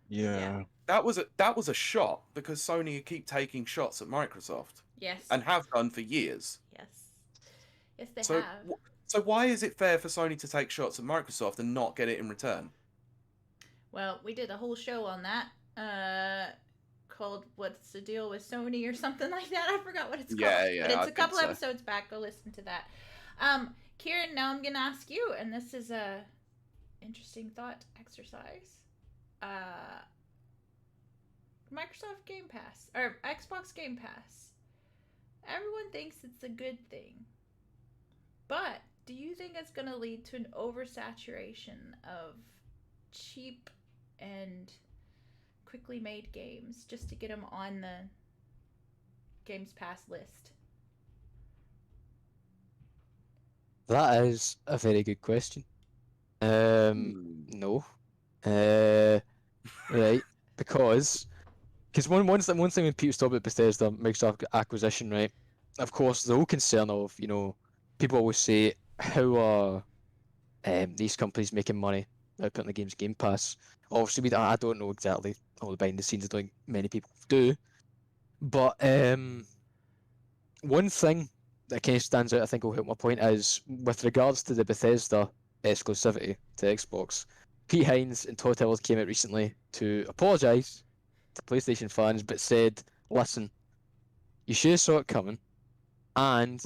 Yeah. That was a shot because Sony keep taking shots at Microsoft Yes. and have done for years. Yes. Yes, they So have. so why is it fair for Sony to take shots at Microsoft and not get it in return? Well, we did a whole show on that. Called "What's the Deal with Sony" or something like that. I forgot what it's called. Yeah, But it's I a think couple so. episodes back. Go listen to that. Ciaran, now I'm gonna ask you, and this is a interesting thought exercise. Microsoft Game Pass or Xbox Game Pass. Everyone thinks it's a good thing. But do you think it's going to lead to an oversaturation of cheap and quickly made games just to get them on the Games Pass list? That is a very good question. No. Right, because one thing when Pete was talking about Bethesda Microsoft acquisition, right? Of course, the whole concern of, you know, people always say, how are these companies making money by putting the games Game Pass? Obviously, I don't know exactly all the behind the scenes. I don't think many people do, but one thing that kind of stands out, I think will help my point, is with regards to the Bethesda exclusivity to Xbox. Pete Hines and Todd Howard came out recently to apologise to PlayStation fans, but said, listen, you should have saw it coming, and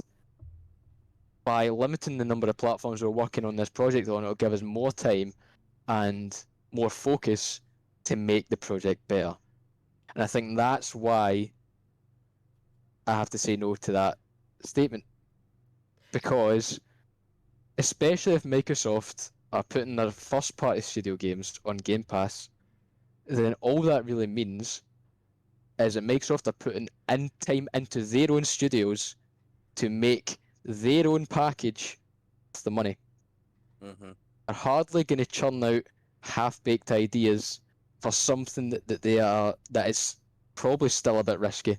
by limiting the number of platforms we're working on this project on, it'll give us more time and more focus to make the project better. And I think that's why I have to say no to that statement. Because, especially if Microsoft are putting their first party studio games on Game Pass, then all that really means is that Microsoft are putting in time into their own studios to make their own package with the money. Mm-hmm. They're hardly going to churn out half-baked ideas for something that is probably still a bit risky.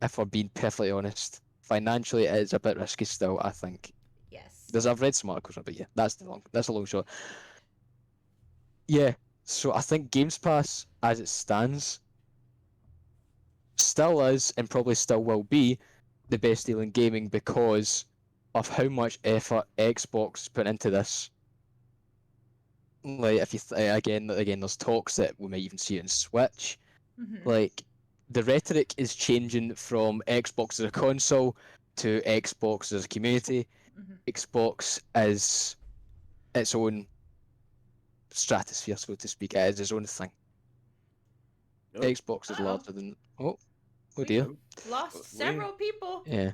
If we're being perfectly honest, financially it is a bit risky still. I think. Yes. I've read some articles on it, but yeah, that's a long shot. Yeah, so I think Games Pass, as it stands, still is and probably still will be the best deal in gaming because of how much effort Xbox put into this. Like, if you again, there's talks that we might even see it in Switch. Mm-hmm. Like, the rhetoric is changing from Xbox as a console to Xbox as a community. Mm-hmm. Xbox is its own stratosphere, so to speak. It is its own thing. Oh, Xbox is larger than. Oh dear. Lost several people. Yeah.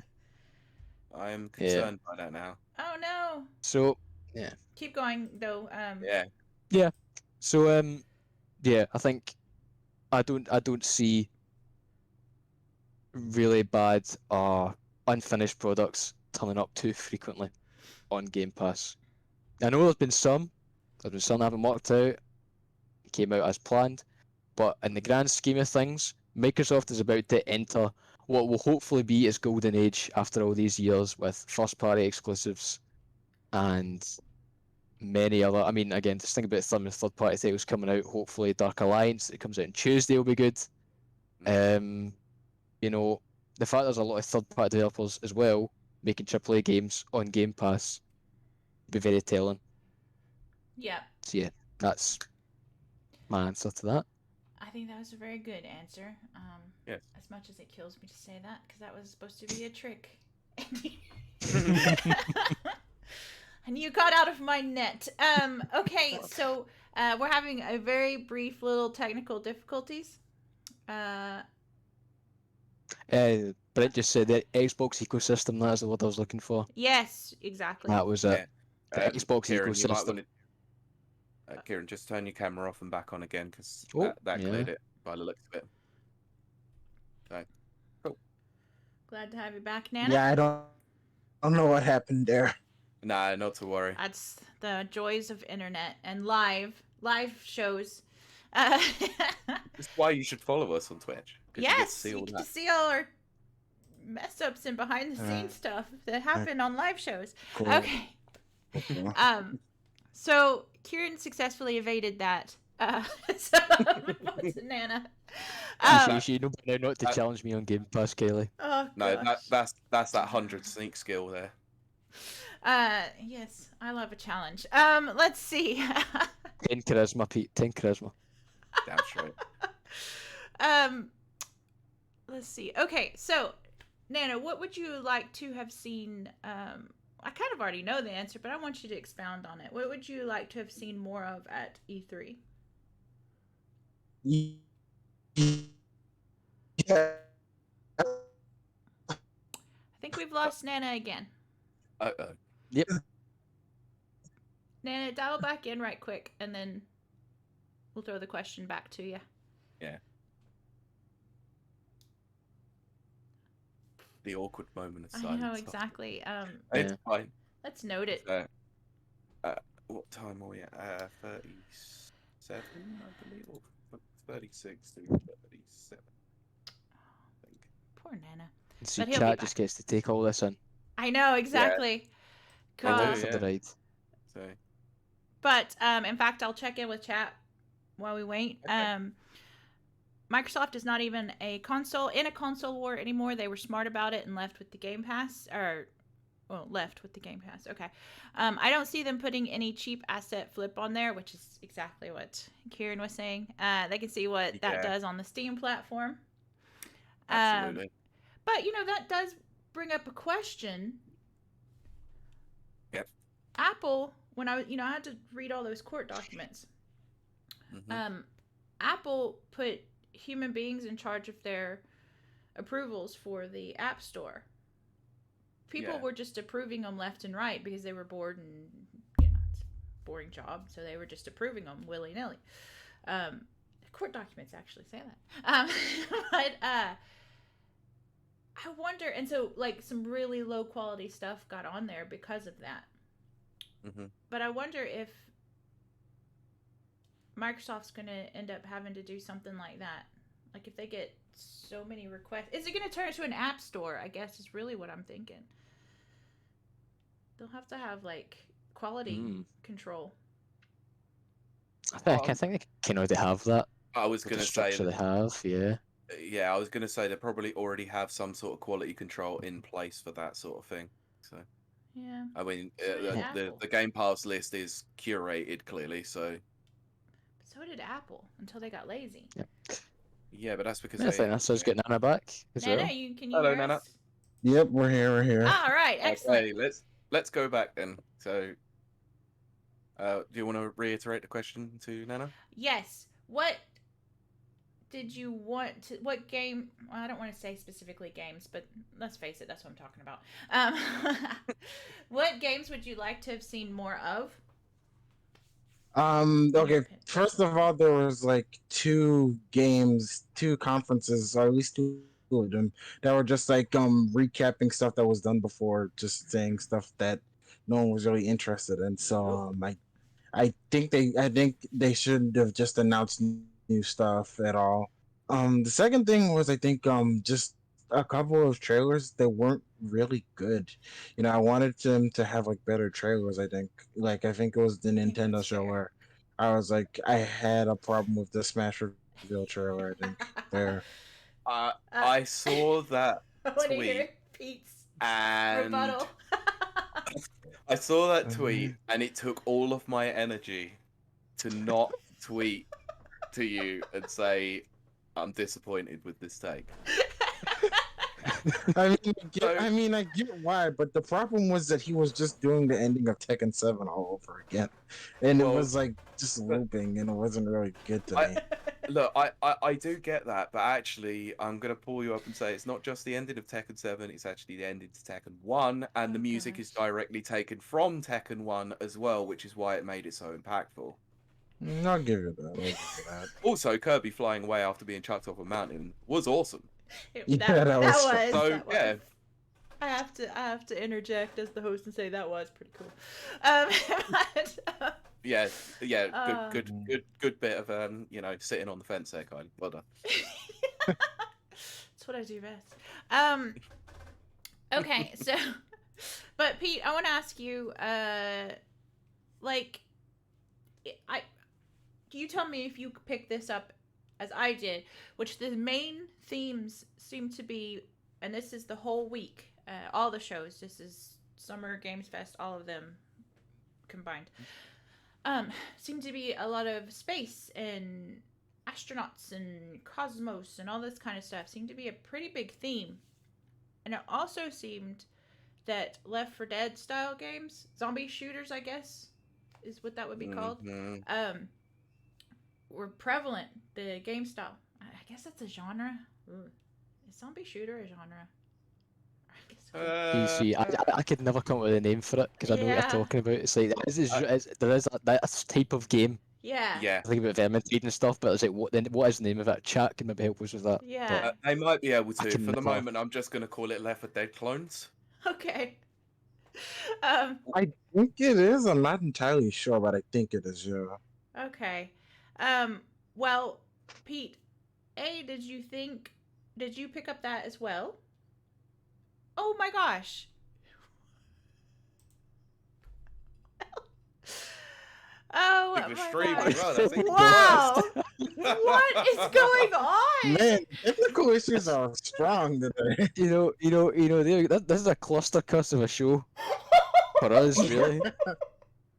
I am concerned by that now. Oh no. So yeah. Keep going though. Yeah. Yeah. So yeah, I think I don't see really bad unfinished products turning up too frequently on Game Pass. I know there's been some that haven't worked out, came out as planned, but in the grand scheme of things, Microsoft is about to enter what will hopefully be its golden age after all these years with first party exclusives and many other. I mean, again, just think about some of the third-party titles coming out. Hopefully, Dark Alliance that comes out on Tuesday will be good. You know, the fact there's a lot of third-party developers as well making AAA games on Game Pass would be very telling. Yeah. So yeah, that's my answer to that. I think that was a very good answer. Yes. As much as it kills me to say that, because that was supposed to be a trick. And you got out of my net. Okay, so we're having a very brief little technical difficulties. Brent just said the Xbox ecosystem. That's the word I was looking for. Yes, exactly. That was it. The Xbox Ciaran, you might ecosystem. want to, Ciaran, just turn your camera off and back on again, because Oh, that yeah. cleared it by the looks of it. So, cool. Glad to have you back, Nana. Yeah, I don't know what happened there. Nah, not to worry. That's the joys of internet and live shows. That's why you should follow us on Twitch. 'Cause Yes, you you get get to to see see all our mess ups and behind the scenes stuff that happen on live shows. Cool. Okay. Cool. So Ciaran successfully evaded that. So what's Nana? You know by now not to challenge me on Game Pass, Kiley. Oh No, gosh. that's that 100 sneak skill there. Yes, I love a challenge. Let's see. 10 charisma, Pete. 10 charisma. Damn straight. Let's see. Okay, so Nana, what would you like to have seen? I kind of already know the answer, but I want you to expound on it. What would you like to have seen more of at E3? Yeah. I think we've lost Nana again. Yep. Nana, dial back in right quick, and then we'll throw the question back to you. Yeah. The awkward moment of I silence. know exactly. It's fine. Let's note it. What time are we at? 37, I believe, or 36 to 37. I think. Poor Nana. So But he'll be chat back. just gets to take all this in. I know exactly. I know, For God. the ride. So But in fact, I'll check in with chat while we wait. Okay. Microsoft is not even a console war anymore. They were smart about it and left with the Game Pass, left with the Game Pass. Okay. I don't see them putting any cheap asset flip on there, which is exactly what Ciaran was saying. They can see what that does on the Steam platform. absolutely. But that does bring up a question. Yep. Apple, when I had to read all those court documents. Mhm. Apple put human beings in charge of their approvals for the App Store. People were just approving them left and right because they were bored and it's a boring job, so they were just approving them willy-nilly. Court documents actually say that. But I wonder, and so like some really low quality stuff got on there because of that. Mhm. But I wonder if Microsoft's going to end up having to do something like that. Like if they get so many requests, is it going to turn into an app store? I guess is really what I'm thinking. They'll have to have like quality control. I think they can already have that. I was With going the to say structure they that, have, yeah. yeah, I was going to say they probably already have some sort of quality control in place for that sort of thing. So Yeah. I mean, So did Apple. the Game Pass list is curated clearly, so. So did Apple until they got lazy. Yeah. Yeah, but that's because I think that's us getting Nana back as Nana, well. can you Hello, hear Nana. us? Yep, we're here. All right, excellent. Okay, let's go back then. So, do you want to reiterate the question to Nana? Yes. What did you want to? What game? Well, I don't want to say specifically games, but let's face it, that's what I'm talking about. What games would you like to have seen more of? Okay, first of all, there was like two conferences, or at least two of them, that were just like recapping stuff that was done before, just saying stuff that no one was really interested in. So I think they should have just announced new stuff at all. The second thing was I think just a couple of trailers that weren't really good. You know, I wanted them to have like better trailers. I think it was the I think Nintendo that's show fair. where I was like, I had a problem with the Smash reveal trailer. I think there. I saw that I want to hear tweet Pete's and rebuttal. I saw that Mhm. tweet and it took all of my energy to not tweet to you and say I'm disappointed with this take. So I get why, but the problem was that he was just doing the ending of Tekken 7 all over again, and it well, was like just but looping, and it wasn't really good to I me. look, I do get that, but actually, I'm gonna pull you up and say it's not just the ending of Tekken 7, it's actually the ending to Tekken 1, and the Oh music is gosh. directly taken from Tekken 1 as well, which is why it made it so impactful. I'll give you that. I'll give you that. Also, Kirby flying away after being chucked off a mountain was awwn. Yeah, that was fun. So, yeah. I have to interject as the host and say that was pretty cool. But, Yeah, uh, good bit of sitting on the fence there, Kylie. Well done. that's what I do best. Okay, so, but Pete, I want to ask you, like, you tell me if you pick this up as I did, which the main themes seem to be, and this is the whole week, all the shows. This is Summer Games Fest, all of them combined. Seem to be a lot of space and astronauts and cosmos and all this kind of stuff. Seemed to be a pretty big theme, and it also seemed that Left 4 Dead style games, zombie shooters, I guess, is what that would be called, Mhm. were prevalent. The game style, I guess that's a genre. Ooh. Is zombie shooter a genre? I guess it could. I could never come up with a name for it because I know what you're Yeah, talking about. It's like there is that type of game. yeah, Yeah, I think about Vermintide and stuff, but it's like what is the name of it? Chat can maybe help us with that. yeah. But they might be able I to. can For the never. moment, I'm just going to call it Left 4 Dead clones. Okay. Um. I think it is. I'm not entirely sure, but I think it is. Yeah. Okay. Well, Pete, did you think? Did you pick up that as well? Oh my gosh. Oh I think the my stream gosh. as well. That's even Wow. worse. What is going on? Man, technical issues are strong today. This is a cluster cuss of a show for us, really.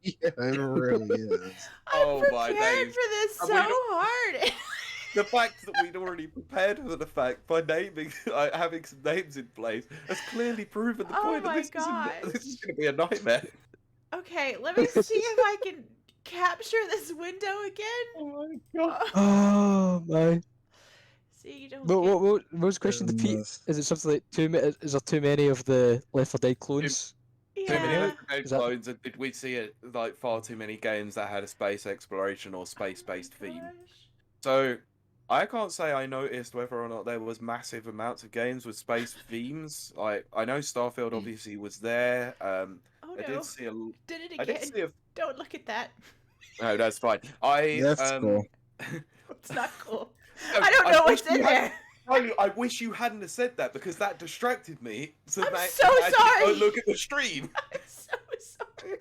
Yeah, it really is. I'm Oh my prepared days. for this And so we don't- hard. The fact that we'd already prepared for the fact by naming, having some names in place, has clearly proven the Oh point my that this is gosh. going to be a nightmare. Okay, let me see if I can capture this window again. Oh my god. Oh my. See, you don't What, get. what was the question to Pete? Goodness. Is it something like is there too many of the Left 4 Dead clones? Too many Yeah. Left 4 Dead Is that clones, and did we see it like far too many games that had a space exploration or Oh space-based my theme? gosh. So I can't say I noticed whether or not there was massive amounts of games with space themes. Like I know Starfield obviously was there. Oh I no. did see a. Did it I did again. see a. Don't look at that. No, that's fine. I That's cool. It's not cool. I don't know wish what's in you had- there. Riley, I wish you hadn't have said that because that distracted me. So I'm that so actually sorry. Go look at the stream. I'm so sorry.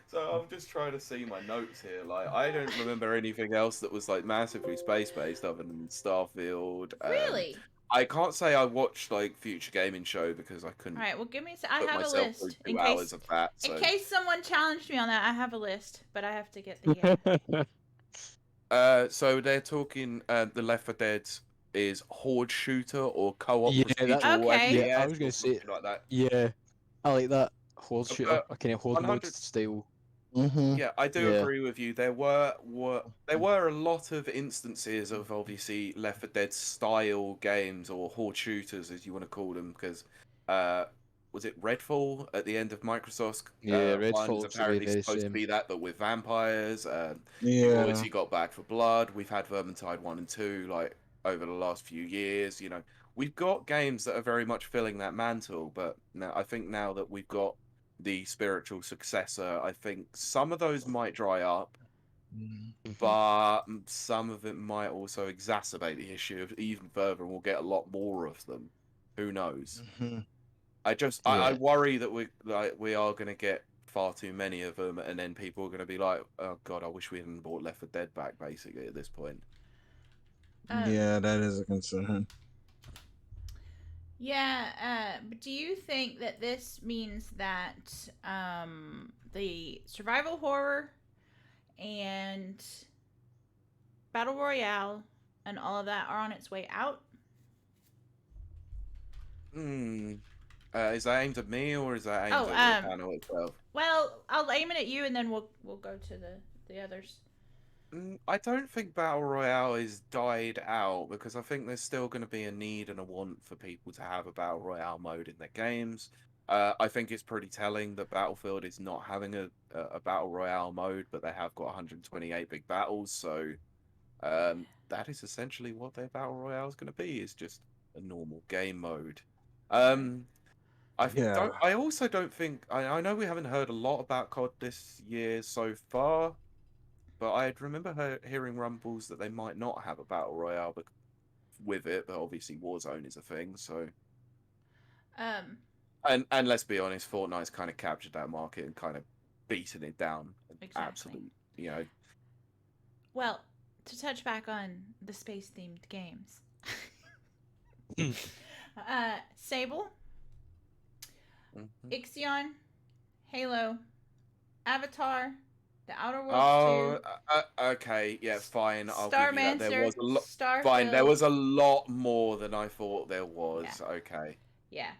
So I'm just trying to see my notes here. Like I don't remember anything else that was like massively space based other than Starfield. Really? I can't say I watched like Future Gaming Show because I couldn't All right. Well, give me. I put have a myself through list 2 in hours case. of that. So. In case someone challenged me on that, I have a list, but I have to get the. So they're talking. The Left 4 Dead is horde shooter or co-op Yeah, procedural Okay. yeah, I FPS was gonna or say something like that. yeah. I like that horde shooter, But a kind of horde mode 100 style. Mm-hmm. Yeah, I do Yeah. agree with you. There were a lot of instances of obviously Left 4 Dead style games or horde shooters, as you want to call them, because was it Redfall at the end of Microsoft's Yeah, one is Redfall's the apparently very supposed to same. be that, but with vampires. You've Yeah. obviously got Back for Blood. We've had Vermintide 1 and 2 like over the last few years. We've got games that are very much filling that mantle, but now I think now that we've got the spiritual successor, I think some of those might dry up. but some of it might also exacerbate the issue even further, and we'll get a lot more of them. Who knows? Mhm. I Yeah. worry that we are going to get far too many of them, and then people are going to be like, "Oh God, I wish we hadn't brought Left 4 Dead back." Basically, at this point. Yeah, that is a concern. Yeah, but do you think that this means that the survival horror and battle royale and all of that are on its way out? Hmm. Is that aimed at me or is that aimed Oh, at the panel itself? well, I'll aim it at you, and then we'll go to the others. I don't think Battle Royale is died out because I think there's still going to be a need and a want for people to have a Battle Royale mode in their games. I think it's pretty telling that Battlefield is not having a Battle Royale mode, but they have got 128 big battles. So that is essentially what their Battle Royale is going to be, is just a normal game mode. Um, Yeah. I also don't think I know we haven't heard a lot about COD this year so far, but I remember hearing rumbles that they might not have a battle royale with it, but obviously Warzone is a thing. So, Um, and let's be honest, Fortnite's kind of captured that market and kind of beaten it down. exactly. Absolute, you know. Well, to touch back on the space themed games, Sable, Mhm. Ixion, Halo, Avatar, The Outer Worlds Oh, 2, okay, yeah, fine. I'll give you that. There Starmancer, was a lot. Fine, there Starfield. was a lot more than I thought there Yeah, was. Okay. yeah.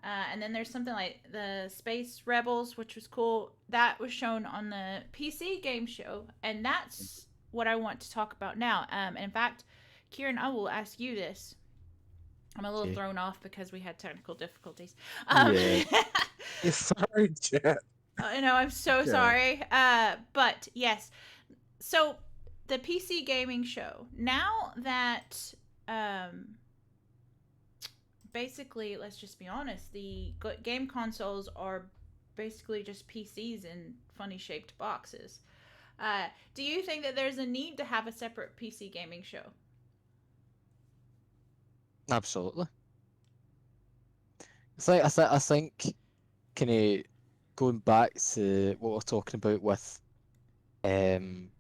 And then there's something like the Space Rebels, which was cool. That was shown on the PC game show, and that's what I want to talk about now. And in fact, Ciaran, I will ask you this. I'm a little Okay. thrown off because we had technical difficulties. Yeah. Yeah, sorry, chat. I know, I'm so Okay. sorry. But yes, so the PC gaming show. Now that basically, let's just be honest, the game consoles are basically just PCs in funny shaped boxes. Do you think that there's a need to have a separate PC gaming show? Absolutely. I think kind of going back to what we're talking about with um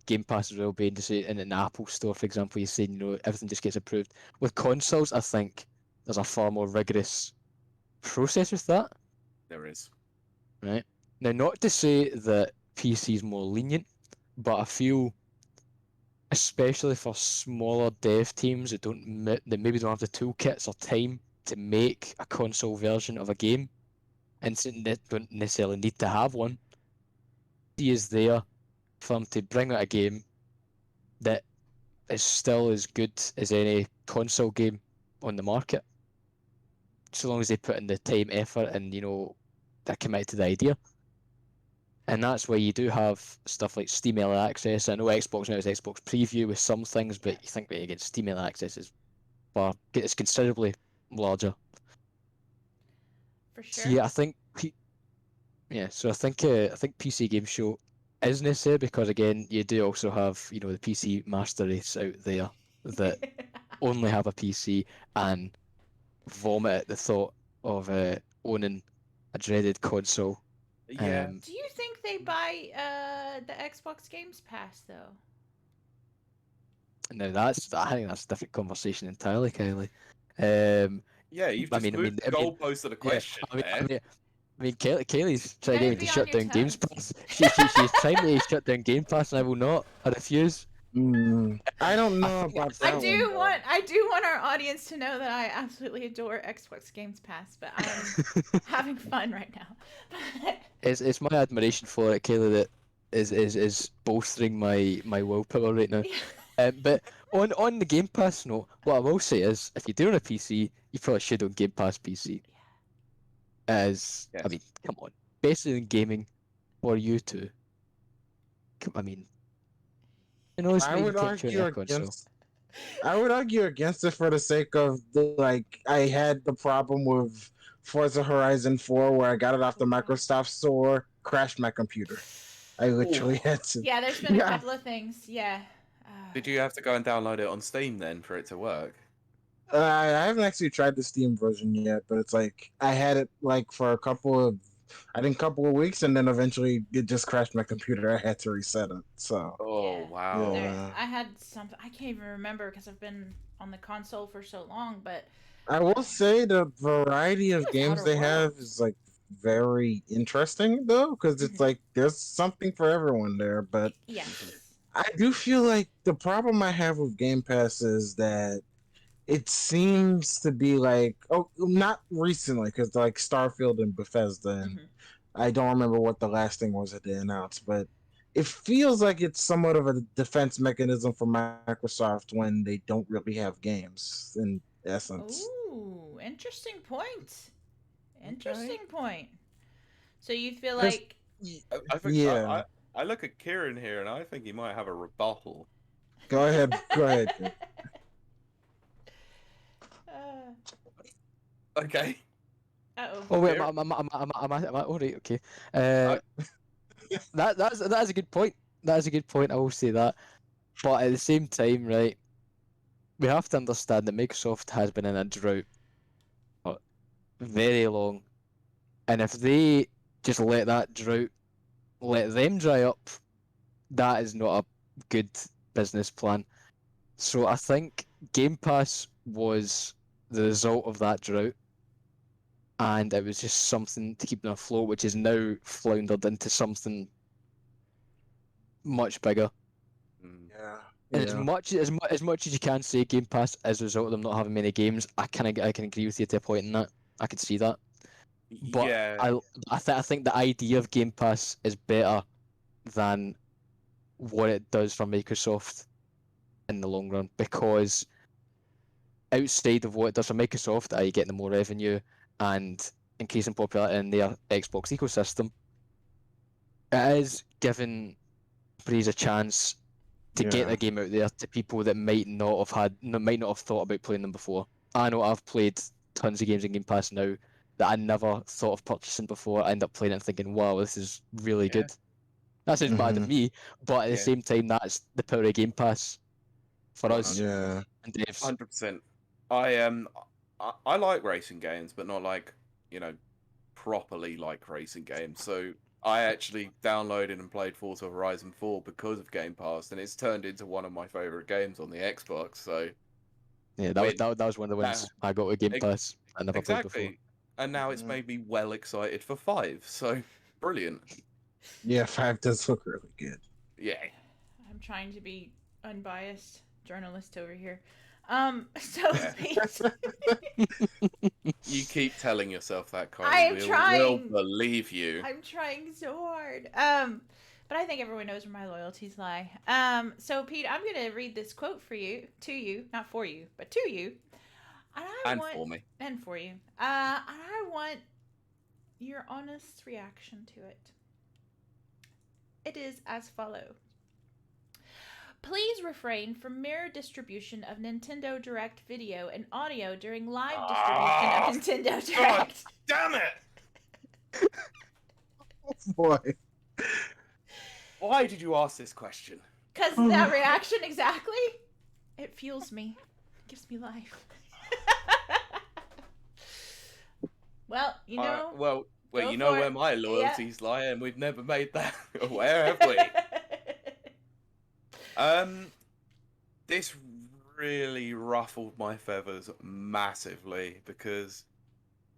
Game Pass as well being to say in an Apple store, for example, you're saying, everything just gets approved. With consoles, I think there's a far more rigorous process with that, There is. right? Now, not to say that PC is more lenient, but I feel, especially for smaller dev teams that maybe don't have the toolkits or time to make a console version of a game, and that don't necessarily need to have one, he is there for them to bring out a game that is still as good as any console game on the market, so long as they put in the time, effort, and they're committed to the idea. And that's why you do have stuff like Steam Early Access. I know Xbox now is Xbox Preview with some things, but you think that again, Steam Early Access is it's considerably larger. For So sure. yeah, I think PC Game Show is necessary because again, you do also have the PC master race out there that only have a PC and vomit at the thought of owning a dreaded console. Yeah. Do you think they buy the Xbox Games Pass though? Now I think that's a different conversation entirely, Kylie. Yeah, you've I just mean, moved the goalpost of the yeah. question I mean, I there. mean, I mean, Kaylee's trying to Gotta get me to be on shut your down Games toes. Pass. She's trying to shut down Game Pass, and I will not. I refuse. I don't I know think about I that one do though. want our audience to know that I absolutely adore Xbox Games Pass, but I'm having fun right now. it's my admiration for it, Kaylee, that is bolstering my willpower right now. But on the Game Pass note, what I will say is, if you're doing a PC, you probably should own Game Pass PC. I Yes. mean, come on, better than gaming for you two. I mean, it's I not even would kept you on argue a console. against. I would argue against it for the sake of I had the problem with Forza Horizon 4 where I got it off the Oh, yeah. Microsoft store, crashed my computer. I literally Ooh. had to. Yeah, there's been a Yeah, couple of things. Yeah. Did you have to go and download it on Steam then for it to work? I haven't actually tried the Steam version yet, but it's like I had it like for I think, couple of weeks, and then eventually it just crashed my computer. I had to reset it. So Oh, Yeah. wow. There, yeah, I had something. I can't even remember because I've been on the console for so long. But I will say the variety it of was games Outer they have Worlds. is like very interesting though, because it's Mhm. like there's something for everyone there. But Mhm. Yes. I do feel like the problem I have with Game Pass is that it seems to be like, oh, not recently, because like Starfield and Bethesda, and Hmm. I don't remember what the last thing was that they announced, but it feels like it's somewhat of a defense mechanism for Microsoft when they don't really have games in essence. Ooh, interesting point. Okay. Interesting point. So you feel Because like I think yeah, I look at Kieran here and I think he might have a rebuttal. go ahead, go ahead. uh Okay. oh. Oh wait, Kieran? am I? All right, okay. Uh, I, that's a good point. That is a good point. I will say that. But at the same time, right, we have to understand that Microsoft has been in a drought for very long, and if they just let that drought let them dry up, that is not a good business plan. So I think Game Pass was the result of that drought, and it was just something to keep them afloat, which is now floundered into something much bigger. mm, Yeah, And as yeah, much as much as you can say Game Pass as a result of them not having many games, I can agree with you to a point in that. I can see that. But yeah. I think the idea of Game Pass is better than what it does for Microsoft in the long run, because outside of what it does for Microsoft, i.e. getting more revenue and increasing popularity in their Xbox ecosystem, it is giving Breeze a chance to get yeah. the game out there to people that might not have thought about playing them before. I know I've played tons of games in Game Pass now that I never thought of purchasing before. I end up playing it and thinking, wow, this is really Yeah. good. That sounds bad of Hmm. me, but at the Yeah. same time, that's the power of Game Pass for us 100. Yeah. and devs. 100%. I like racing games, but not like, you know, properly like racing games. So I actually downloaded and played Forza Horizon 4 because of Game Pass, and it's turned into one of my favorite games on the Xbox. So Yeah, win. that was one of the Nah, ones I got with Game e- Pass. I never played before. exactly. And now it's made me well excited for 5. So brilliant. Yeah, 5 does look really good. Yeah. I'm trying to be unbiased journalist over here. So Yeah. Pete, You keep telling yourself that, I Kylie. am We'll trying. believe you. I'm trying so hard. But I think everyone knows where my loyalties lie. So Pete, I'm gonna read this quote for you, to you, not for you, but to you. And I And want, for me. and for you. And I want your honest reaction to it. It is as follows. Please refrain from mirror distribution of Nintendo Direct video and audio during live distribution of Ah, Nintendo God Direct. damn it! Boy. Why did you ask this question? Because that reaction exactly, it fuels me. It gives me life. Well, you know, Well, go you know for where it. my Yeah. loyalties lie, and we've never made that aware, have we? Um, this really ruffled my feathers massively because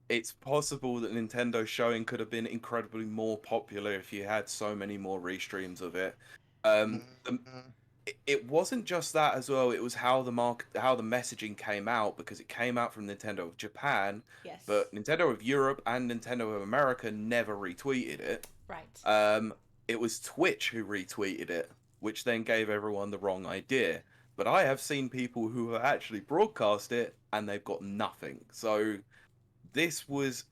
it's possible that Nintendo showing could have been incredibly more popular if you had so many more restreams of it. The it wasn't just that as well. It was how the messaging came out, because it came out from Nintendo of Japan, Yes. but Nintendo of Europe and Nintendo of America never retweeted it. Right. Um, it was Twitch who retweeted it, which then gave everyone the wrong idea. But I have seen people who have actually broadcast it and they've got nothing. So this was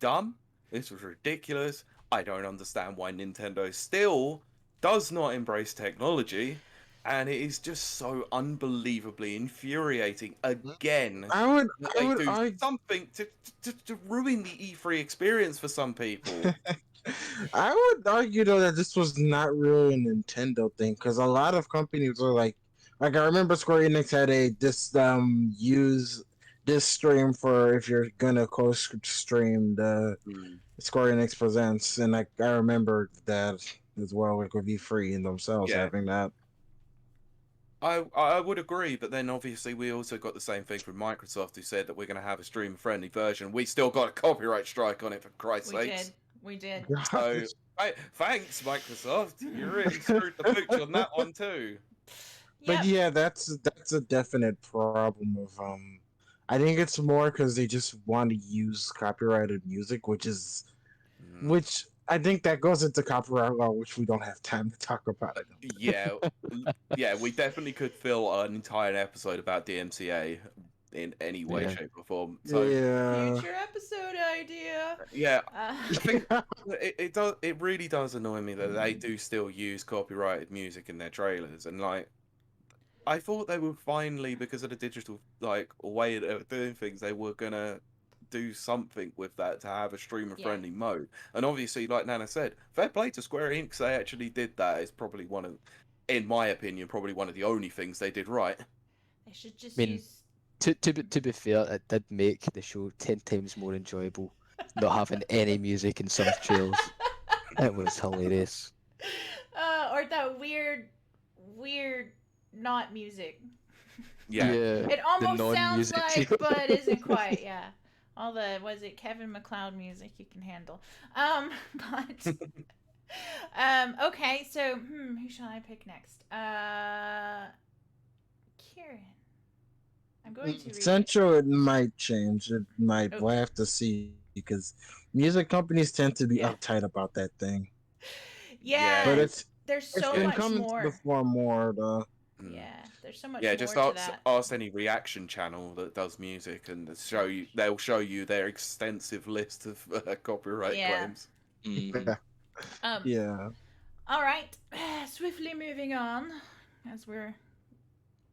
dumb. This was ridiculous. I don't understand why Nintendo still does not embrace technology, and it is just so unbelievably infuriating again that I they would do argue. something to ruin the E3 experience for some people. I would argue though that this was not really a Nintendo thing because a lot of companies are like I remember Square Enix had a this use this stream for if you're gonna stream the Hmm. Square Enix presents, and I remember that as well. It would be free in themselves Yeah, having that. I would agree, but then obviously we also got the same thing from Microsoft, who said that we're going to have a stream-friendly version. We still got a copyright strike on it, for Christ's We sakes. did. We did. So, thanks, Microsoft. You really screwed the pooch on that one too. But Yep. yeah, that's a definite problem of I think it's more because they just want to use copyrighted music, Mm. which I think that goes into copyright law, which we don't have time to talk about. Yeah, yeah, we definitely could fill an entire episode about DMCA in any way, Yeah. shape, or form. So, Yeah. Future episode idea. yeah, Uh, I think it does. It really does annoy me that they do still use copyrighted music in their trailers, and like I thought they would finally, because of the digital like way of doing things, they were gonna do something with that to have a streamer friendly mode. And obviously, like Nana said, fair play to Square Enix, they actually did that. It's probably one of, in my opinion, probably one of the only things they did right. they should just I mean, use. to be fair, it did make the show 10 times more enjoyable, not having any music in some trailers. It was hilarious. Or that weird, not music. Yeah. It the almost sounds non-music. like, but isn't quite. Yeah. All the was it Kevin MacLeod music you can handle. But okay. So who shall I pick next? Kieran. I'm going to read. Central, it might change. It might. Oh. We'll have to see because music companies tend to be Yeah. uptight about that thing. Yeah. But there's it's so been much coming more. before more though. Yeah, there's so much Yeah, more just to ask, that. ask any reaction channel that does music, and they'll show you their extensive list of copyright claims. Mhm. Yeah. All right, swiftly moving on as we're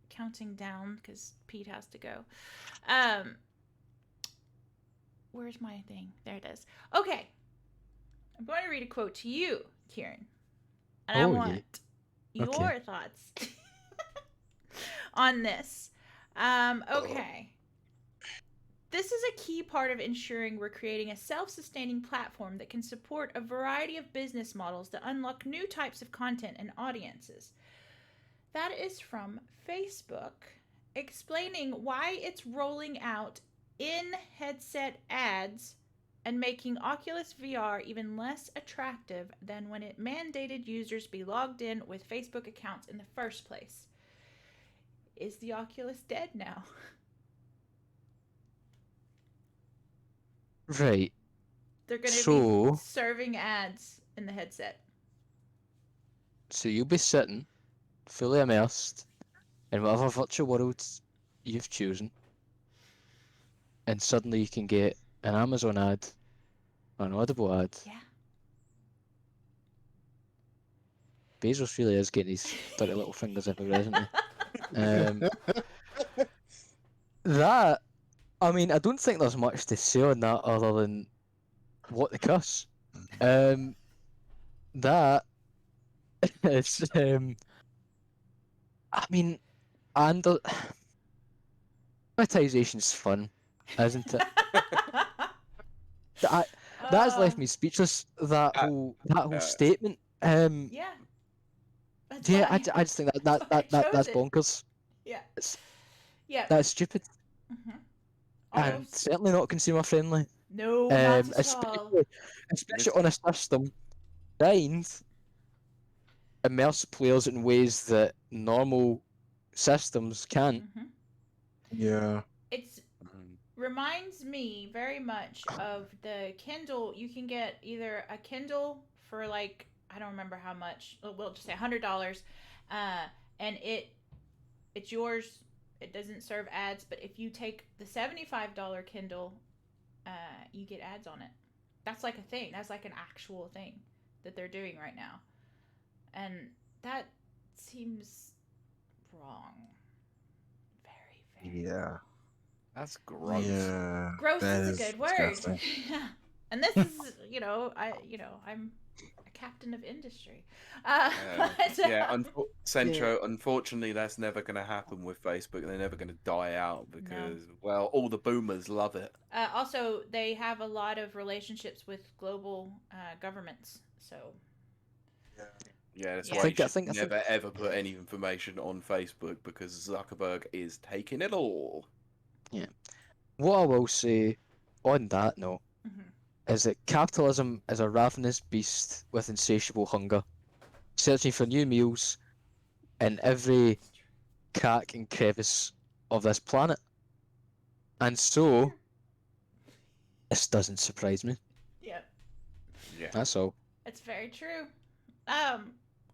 counting down because Pete has to go. Where's my thing? There it is. Okay, I'm going to read a quote to you, Ciaran, and I want your thoughts on this. Okay. This is a key part of ensuring we're creating a self-sustaining platform that can support a variety of business models that unlock new types of content and audiences. That is from Facebook, explaining why it's rolling out in-headset ads and making Oculus VR even less attractive than when it mandated users be logged in with Facebook accounts in the first place. Is the Oculus dead now? Right. They're going to be serving ads in the headset. So you'll be sitting, fully immersed, in whatever virtual world you've chosen, and suddenly you can get an Amazon ad, or an Audible ad. Yeah. Bezos really is getting his dirty little fingers everywhere, isn't he? That, I mean, I don't think there's much to say on that other than what the cuss. That is, I mean, and monetization's fun, isn't it? That's left me speechless. That whole statement. Yeah. I just think that's bonkers. Yeah. Yeah. That's stupid. Mm-hmm. And certainly not consumer friendly. No, not at all. Especially on a system designed to immerse players in ways that normal systems can't. Mm-hmm. Yeah. It's reminds me very much of the Kindle. You can get either a Kindle for like, I don't remember how much. We'll just say $100, and it's yours. It doesn't serve ads, but if you take the $75 Kindle, you get ads on it. That's like a thing. That's like an actual thing that they're doing right now, and that seems wrong. Very, very. Yeah. That's gross. Yeah. Gross is a good word. Disgusting. And this is, I'm a captain of industry. Centro, unfortunately, that's never going to happen with Facebook. They're never going to die out because, well, all the boomers love it. Also, they have a lot of relationships with global governments, so. Yeah, that's why you should never ever put any information on Facebook because Zuckerberg is taking it all. Yeah. What I will say on that note is that capitalism is a ravenous beast with insatiable hunger, searching for new meals in every crack and crevice of this planet. And so, this doesn't surprise me. Yep. Yeah. That's all. It's very true.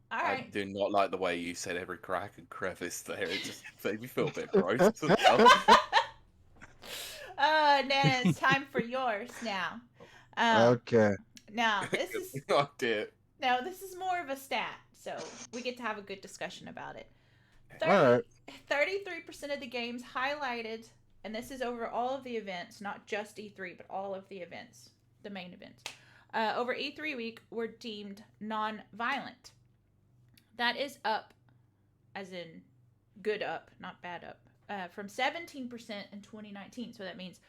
All right. I do not like the way you said every crack and crevice there. It just made me feel a bit gross. Nana, it's time for yours now. Okay. Now this is. Oh dear. Now this is more of a stat, so we get to have a good discussion about it. 33% of the games highlighted, and this is over all of the events, not just E3, but all of the events, the main events, over E3 week were deemed non-violent. That is up, as in good up, not bad up, from 17% in 2019. So that means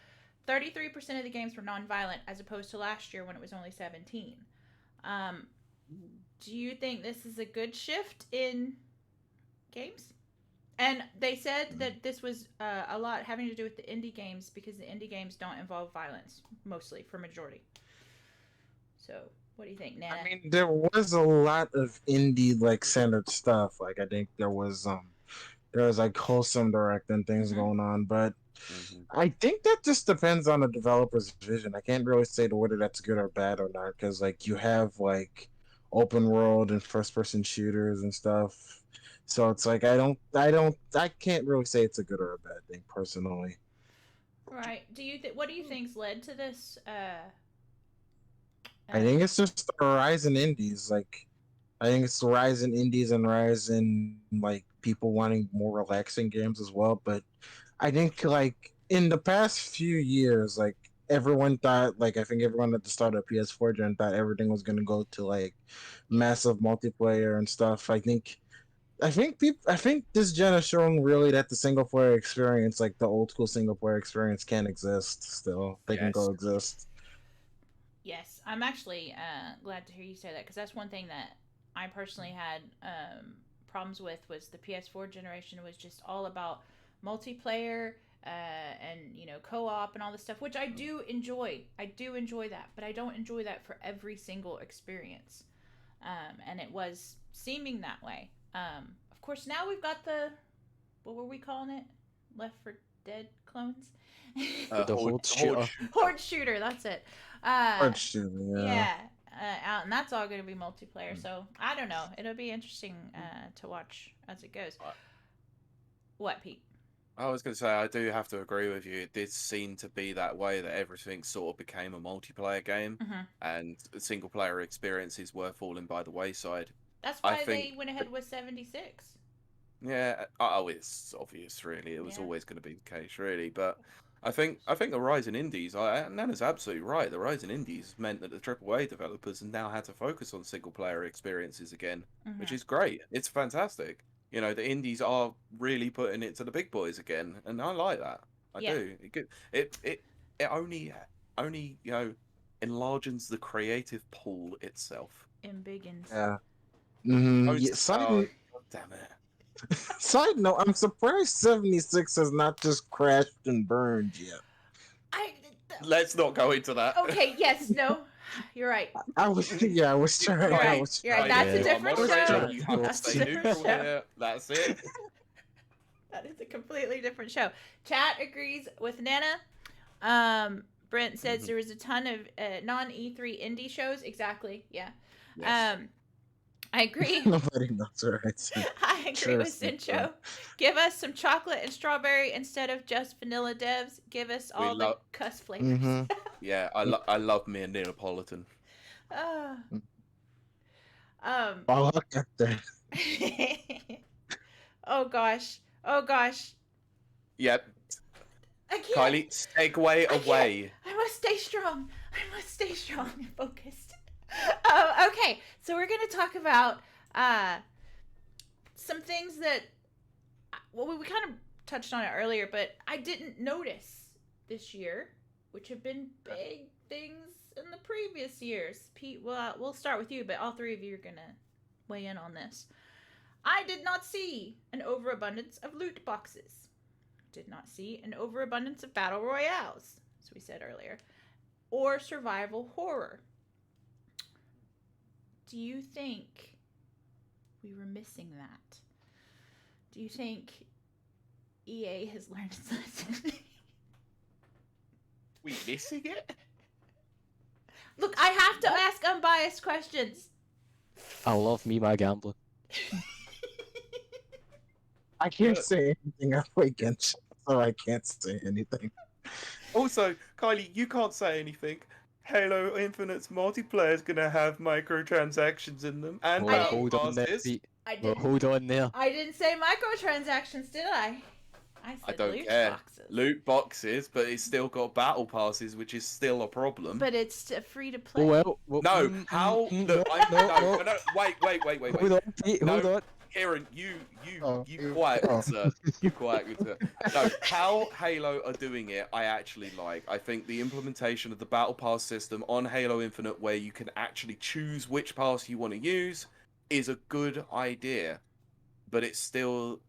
33% of the games were non-violent, as opposed to last year when it was only 17. Do you think this is a good shift in games? And they said that this was a lot having to do with the indie games because the indie games don't involve violence, mostly, for majority. So, what do you think, Nana? I mean, there was a lot of indie like centered stuff. Like I think there was like wholesome direct and things going on, but I think that just depends on the developer's vision. I can't really say whether that's good or bad or not because like you have like open world and first person shooters and stuff. So it's like I can't really say it's a good or a bad thing personally. Right. What do you think's led to this? I think it's just the rise in indies. Like, I think it's the rise in indies and rise in like people wanting more relaxing games as well. But I think like in the past few years, like everyone thought, like I think everyone at the start of PS4 gen thought everything was gonna go to like massive multiplayer and stuff. I think this gen has shown really that the single player experience, like the old school single player experience, can exist still. They can coexist. Yes, I'm actually glad to hear you say that because that's one thing that I personally had problems with was the PS4 generation was just all about multiplayer and co-op and all this stuff, which I do enjoy. I do enjoy that, but I don't enjoy that for every single experience. And it was seeming that way. Of course, now we've got what were we calling it? Left 4 Dead clones? The Horde shooter, that's it. Horde shooter, yeah. Out, and that's all going to be multiplayer. So I don't know. It'll be interesting to watch as it goes. What, Pete? I was going to say, I do have to agree with you. It did seem to be that way, that everything sort of became a multiplayer game, and single player experiences were falling by the wayside. That's why they went ahead with 76. Yeah, it's obvious, really. It was always going to be the case, really. But I think the rise in indies, Nana's absolutely right. The rise in indies meant that the AAA developers now had to focus on single player experiences again, which is great. It's fantastic. The indies are really putting it to the big boys again, and I like that. I do. It only enlarges the creative pool itself. Embiggens. Yeah. Damn it. Side note, I'm surprised 76 has not just crashed and burned yet. Let's not go into that. Okay, yes, no. You're right. I was trying. You're right. That's a different show. You have to stay neutral here. That's it. That is a completely different show. Chat agrees with Nana. Brent says there was a ton of non-E3 indie shows. Exactly. Yeah. Yes. I agree. Nobody knows what I said. I agree with Sincho. Give us some chocolate and strawberry instead of just vanilla devs. Give us all the Cuss flavors. Yeah, I love me a Neapolitan. Look at that. Oh gosh. Yep. Kylie, segue away. I must stay strong. I must Stay strong and focused. Okay, so we're going to talk about some things that, well, we kind of touched on it earlier, but I didn't notice this year, which have been big things in the previous years. Pete, we'll start with you, but all three of you are going to weigh in on this. I did not see an overabundance of loot boxes. Did not see an overabundance of battle royales, as we said earlier, or survival horror. Do you think we were missing that? Do you think EA has learned its lesson? We missing it? Look, I have to ask unbiased questions. I love me my gambling. I can't say anything against, so I can't say anything. Also, Kylie, you can't say anything. Halo Infinite's multiplayer is gonna have microtransactions in them and Well, battle hold on there, passes. Pete. I Well, didn't. hold on there. I didn't say microtransactions, did I? I said I don't loot care. boxes. Loot boxes, but it's still got battle passes, which is still a problem. But it's free to play. Well, No, how? Look, no, wait. Hold on, Pete, hold on. Ciaran, you Oh, quiet, oh. sir. You quiet, good sir. No, how Halo are doing it, I actually like. I think the implementation of the Battle Pass system on Halo Infinite, where you can actually choose which pass you want to use, is a good idea. But it's still,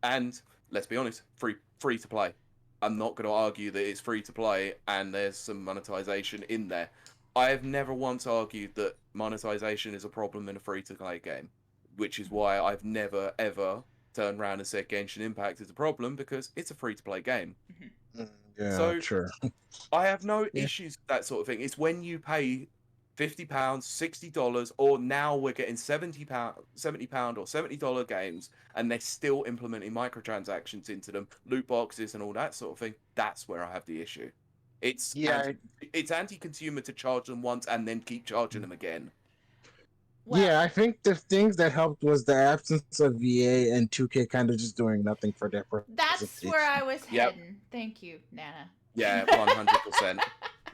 and let's be honest, free to play. I'm not going to argue that it's free to play and there's some monetization in there. I have never once argued that monetization is a problem in a free to play game, which is why I've never ever turned around and said Genshin Impact is a problem, because it's a free to play game. Yeah, So- sure. I have no Yeah. issues with that sort of thing. It's when you pay £50, $60, or now we're getting £70 or $70 games, and they're still implementing microtransactions into them, loot boxes and all that sort of thing. That's where I have the issue. It's Yeah, it's anti-consumer to charge them once and then keep charging them again. Well, yeah, I think the things that helped was the absence of VA and 2K kind of just doing nothing for their that's where I was Yep. heading. Thank you, Nana. Yeah, 100%.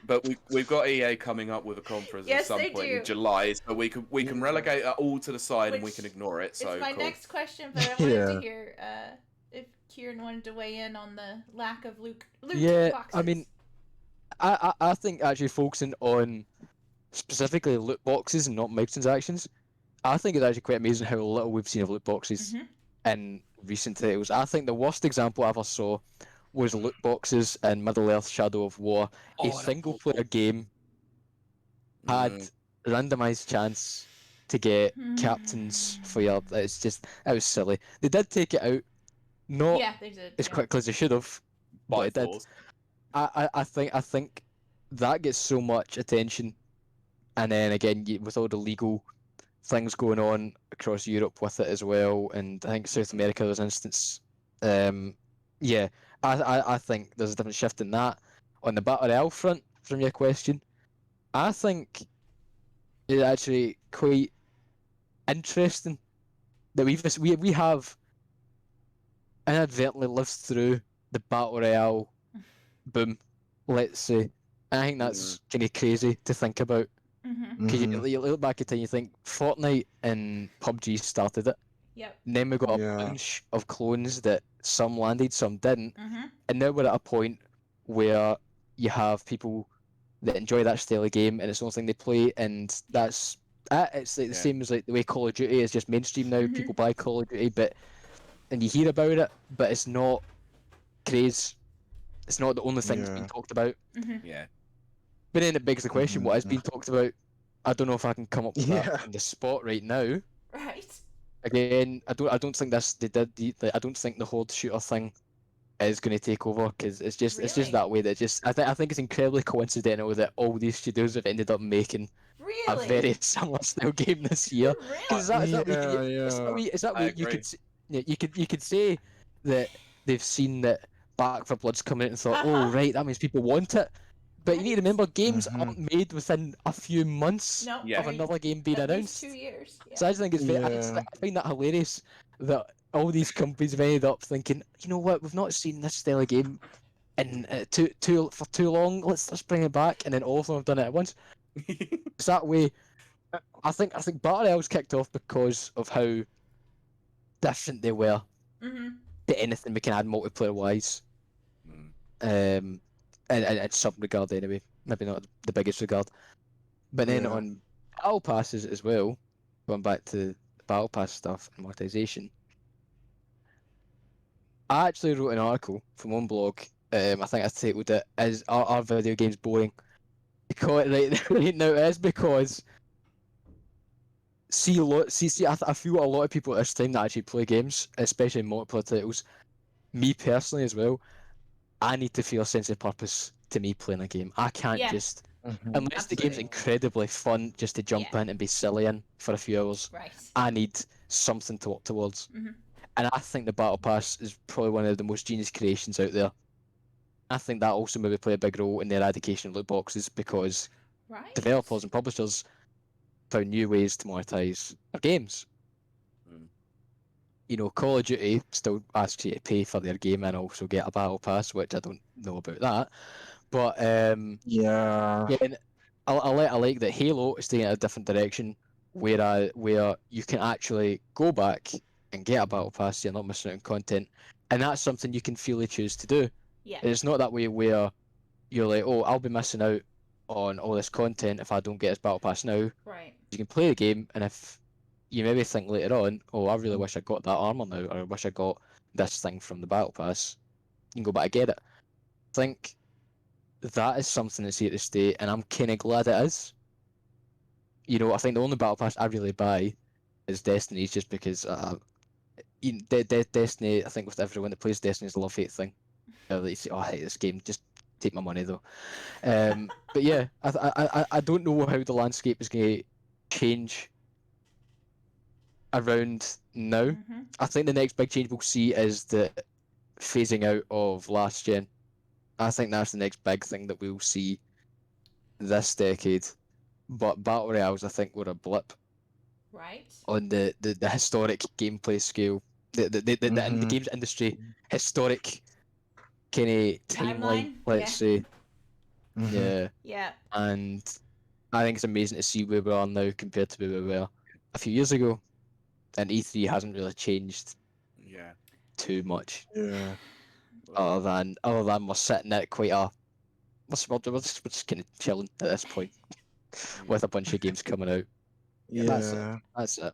But we've got EA coming up with a conference Yes, at some they point do. in July, so we can relegate that all to the side and we Which can ignore it. So It's my cool. next question, but I wanted to Yeah. hear if Ciaran wanted to weigh in on the lack of loot Yeah, boxes. I mean, I think actually focusing on specifically loot boxes and not microtransactions, I think it's actually quite amazing how little we've seen of loot boxes Mhm. in recent titles. I think the worst example I ever saw was loot boxes in Middle-earth: Shadow of War. Oh, A that's single-player awful. game had Mm. randomized chance to get captains for your. It was silly. They did take it out, not Yeah, they did. as yeah. quickly as they should have, but By it did. force. I think that gets so much attention, and then again with all the legal things going on across Europe with it as well, and I think South America there's an instance. Yeah, I think there's a different shift in that. On the Battle Royale front, from your question, I think it's actually quite interesting that we have inadvertently lived through the Battle Royale boom, let's say. And I think that's kind of crazy to think about. Mhm. Because Mhm. you look back at it and you think Fortnite and PUBG started it. Yep. And then we got Yeah. a bunch of clones that some landed, some didn't. Mhm. And now we're at a point where you have people that enjoy that style of game and it's the only thing they play, and it's like the Yeah. same as like the way Call of Duty is just mainstream now. Mhm. People buy Call of Duty, and you hear about it, but it's not craze. It's not the only thing that's being Yeah. talked about. Mhm. Yeah. But then it begs the question: what is being talked about? I don't know if I can come up with Yeah. that on the spot right now. Right. Again, I don't think I don't think the horde shooter thing is going to take over, because it's just Really? that way. That just I think it's incredibly coincidental that all these studios have ended up making a Really. very similar style game this year. Really. Because is that way? Yeah. Is that I way you agree. could you could say that they've seen that Back for Blood's coming out and thought, oh Uh-huh. right, that means people want it. But you need to Right. remember, games Mhm. aren't made within a few months No. Yeah. of another game being At announced. least 2 years. Yeah. So I just think it's very, Yeah. I find that hilarious that all these companies have ended up thinking, you know what, we've not seen this style of game in for too long. Let's bring it back, and then all of them have done it at once. It's that way. I think Battle Royales kicked off because of how different they were Mm-hmm. to anything we can add multiplayer wise. Mm. In some regard anyway. Maybe not the biggest regard. But then Yeah. on Battle Passes as well, going back to the Battle Pass stuff and monetization, I actually wrote an article from one blog. I think I titled it "Is Are Video Games Boring?" Because right now it is because I feel a lot of people at this time that actually play games, especially multiplayer titles. Me personally as well, I need to feel a sense of purpose to me playing a game. I can't Yeah. just Mhm. unless the game's Absolutely. incredibly fun just to jump Yeah. in and be silly in for a few hours. Right. I need something to work towards. Mm-hmm. And I think the Battle Pass is probably one of the most genius creations out there. I think that also maybe play a big role in the eradication of loot boxes because Right. developers and publishers found new ways to monetize their games. Mm. You know, Call of Duty still asks you to pay for their game and also get a Battle Pass, which I don't know about that. But Yeah. yeah, and I like that Halo is taking it a different direction, where you can actually go back and get a battle pass, so you're not missing out on content, and that's something you can freely choose to do. Yeah. And it's not that way where you're like, oh, I'll be missing out on all this content if I don't get this battle pass now. Right. You can play the game, and if you maybe think later on, oh, I really wish I got that armor now, or I wish I got this thing from the battle pass, you can go back and get it. I think that is something that's here to stay, and I'm kind of glad it is. You know, I think the only battle pass I really buy is Destiny's, just because Destiny. I think with everyone that plays Destiny is a love-hate thing. They say, "Oh, I hate this game. Just take my money, though." But yeah, I don't know how the landscape is going to change around now. Mm-hmm. I think the next big change we'll see is the phasing out of last gen. I think that's the next big thing that we'll see this decade. But Battle Royales, I think, were a blip Right. on the historic gameplay scale, the Mhm. games industry historic kind of timeline, Timeline. let's say. Mhm. Yeah, Yeah. and I think it's amazing to see where we are now compared to where we were a few years ago. And E3 hasn't really changed Yeah. too much, Yeah. Well, other than we're sitting at quite a we're just kind of chilling at this point with a bunch of games coming out. That's it. Yeah. That's it.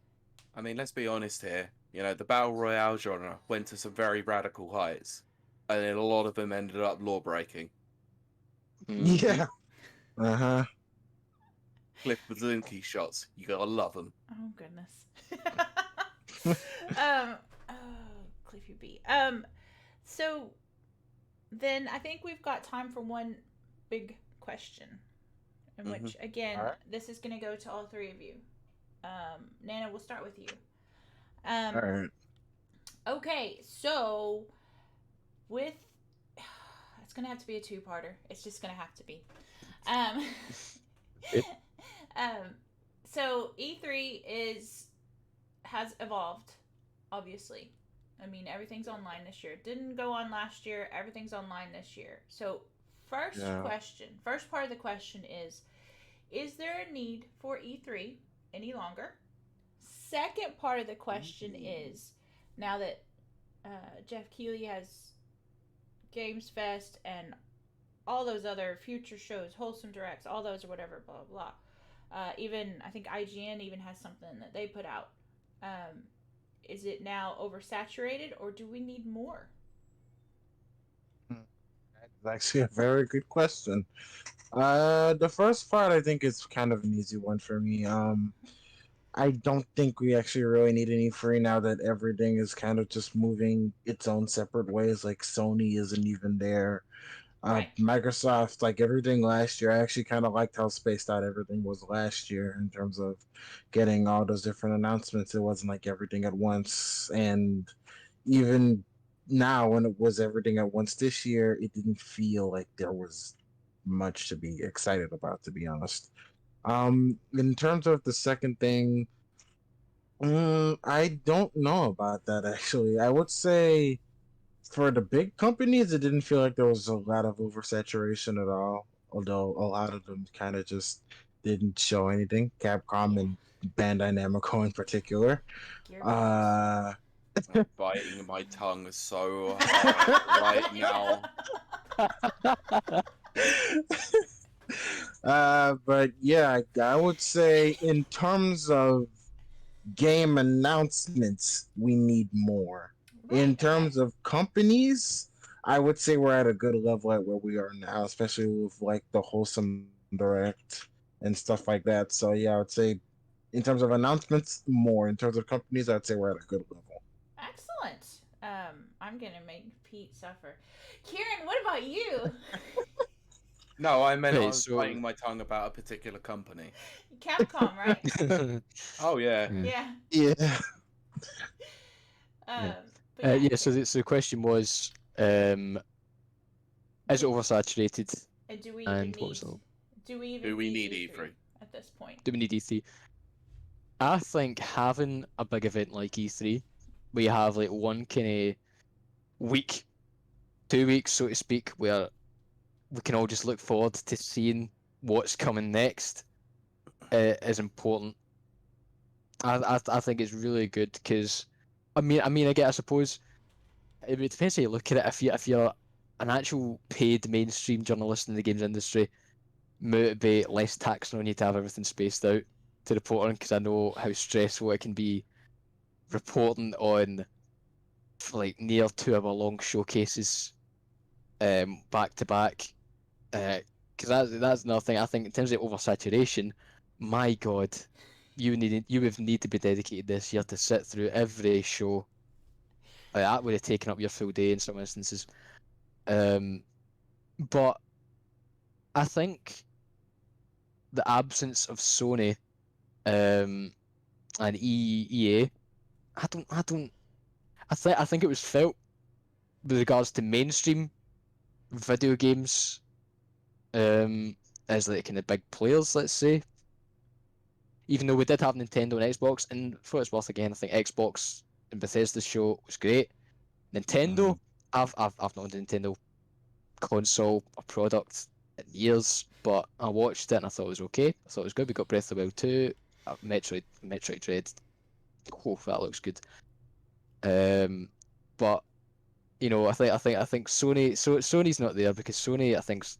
I mean, let's be honest here. You know, the battle royale genre went to some very radical heights, and then a lot of them ended up law breaking. Mhm. Yeah. Uh-huh. Cliff Bazooki shots, you gotta love them. Oh goodness. oh, Cliffy B. So then I think we've got time for one big question, in which again, Alright. this is going to go to all three of you. Nana, we'll start with you. All right. Okay, so with it's gonna have to be a two-parter. It's just gonna have to be. Um, Yep. so E3 has evolved, obviously. I mean, everything's online this year. Didn't go on last year. Everything's online this year. So, first part of the question is there a need for E3 any longer? Second part of the question is, now that Jeff Keighley has Games Fest and all those other future shows, Wholesome Directs, all those or whatever, blah blah blah. Even I think IGN even has something that they put out. Is it now oversaturated, or do we need more? That's actually a very good question. The first part I think is kind of an easy one for me. I don't think we actually really need any free now that everything is kind of just moving its own separate ways. Like Sony isn't even there. Right. Microsoft, like everything last year, I actually kind of liked how spaced out everything was last year in terms of getting all those different announcements. It wasn't like everything at once. And even now, when it was everything at once this year, it didn't feel like there was much to be excited about, to be honest. In terms of the second thing, I don't know about that actually. I would say for the big companies, it didn't feel like there was a lot of oversaturation at all. Although a lot of them kind of just didn't show anything. Capcom and Bandai Namco in particular. Gearbox. I'm biting my tongue so hard right now. But yeah, I would say in terms of game announcements, we need more. In Right, terms of companies, I would say we're at a good level at where we are now, especially with like the wholesome direct and stuff like that. So yeah, I would say in terms of announcements, more. In terms of companies, I'd say we're at a good level. Excellent. I'm gonna make Pete suffer. Ciaran, what about you? No, I meant I Right, was so biting my tongue about a particular company. Capcom, right? Oh yeah. Yeah. Yeah. Um, yeah. but yeah. Yeah. So the question was, is it oversaturated? And do we even And what was need? the Do we even Do we need need E3 E3? at this point? do we need E3? I think having a big event like E3, where you have like one kind of week, 2 weeks, so to speak, where we can all just look forward to seeing what's coming next, is important. I think it's really good because, I suppose it depends how you look at it. If you're an actual paid mainstream journalist in the games industry, might be less taxing on you to have everything spaced out to report on, because I know how stressful it can be reporting on like near 2 hour long showcases back to back. Because that's another thing. I think in terms of oversaturation, my God, you would need to be dedicated this year to sit through every show. That would have taken up your full day in some instances. But I think the absence of Sony and EA, I think it was felt with regards to mainstream video games, as like kind of big players, let's say. Even though we did have Nintendo and Xbox, and for what it's worth, again, I think Xbox and Bethesda's show was great. Nintendo, I've not had a Nintendo console or product in years, but I watched it and I thought it was okay. I thought it was good. We got Breath of the Wild 2, Metroid Dread. Oh, that looks good. But I think Sony's not there because Sony, I think's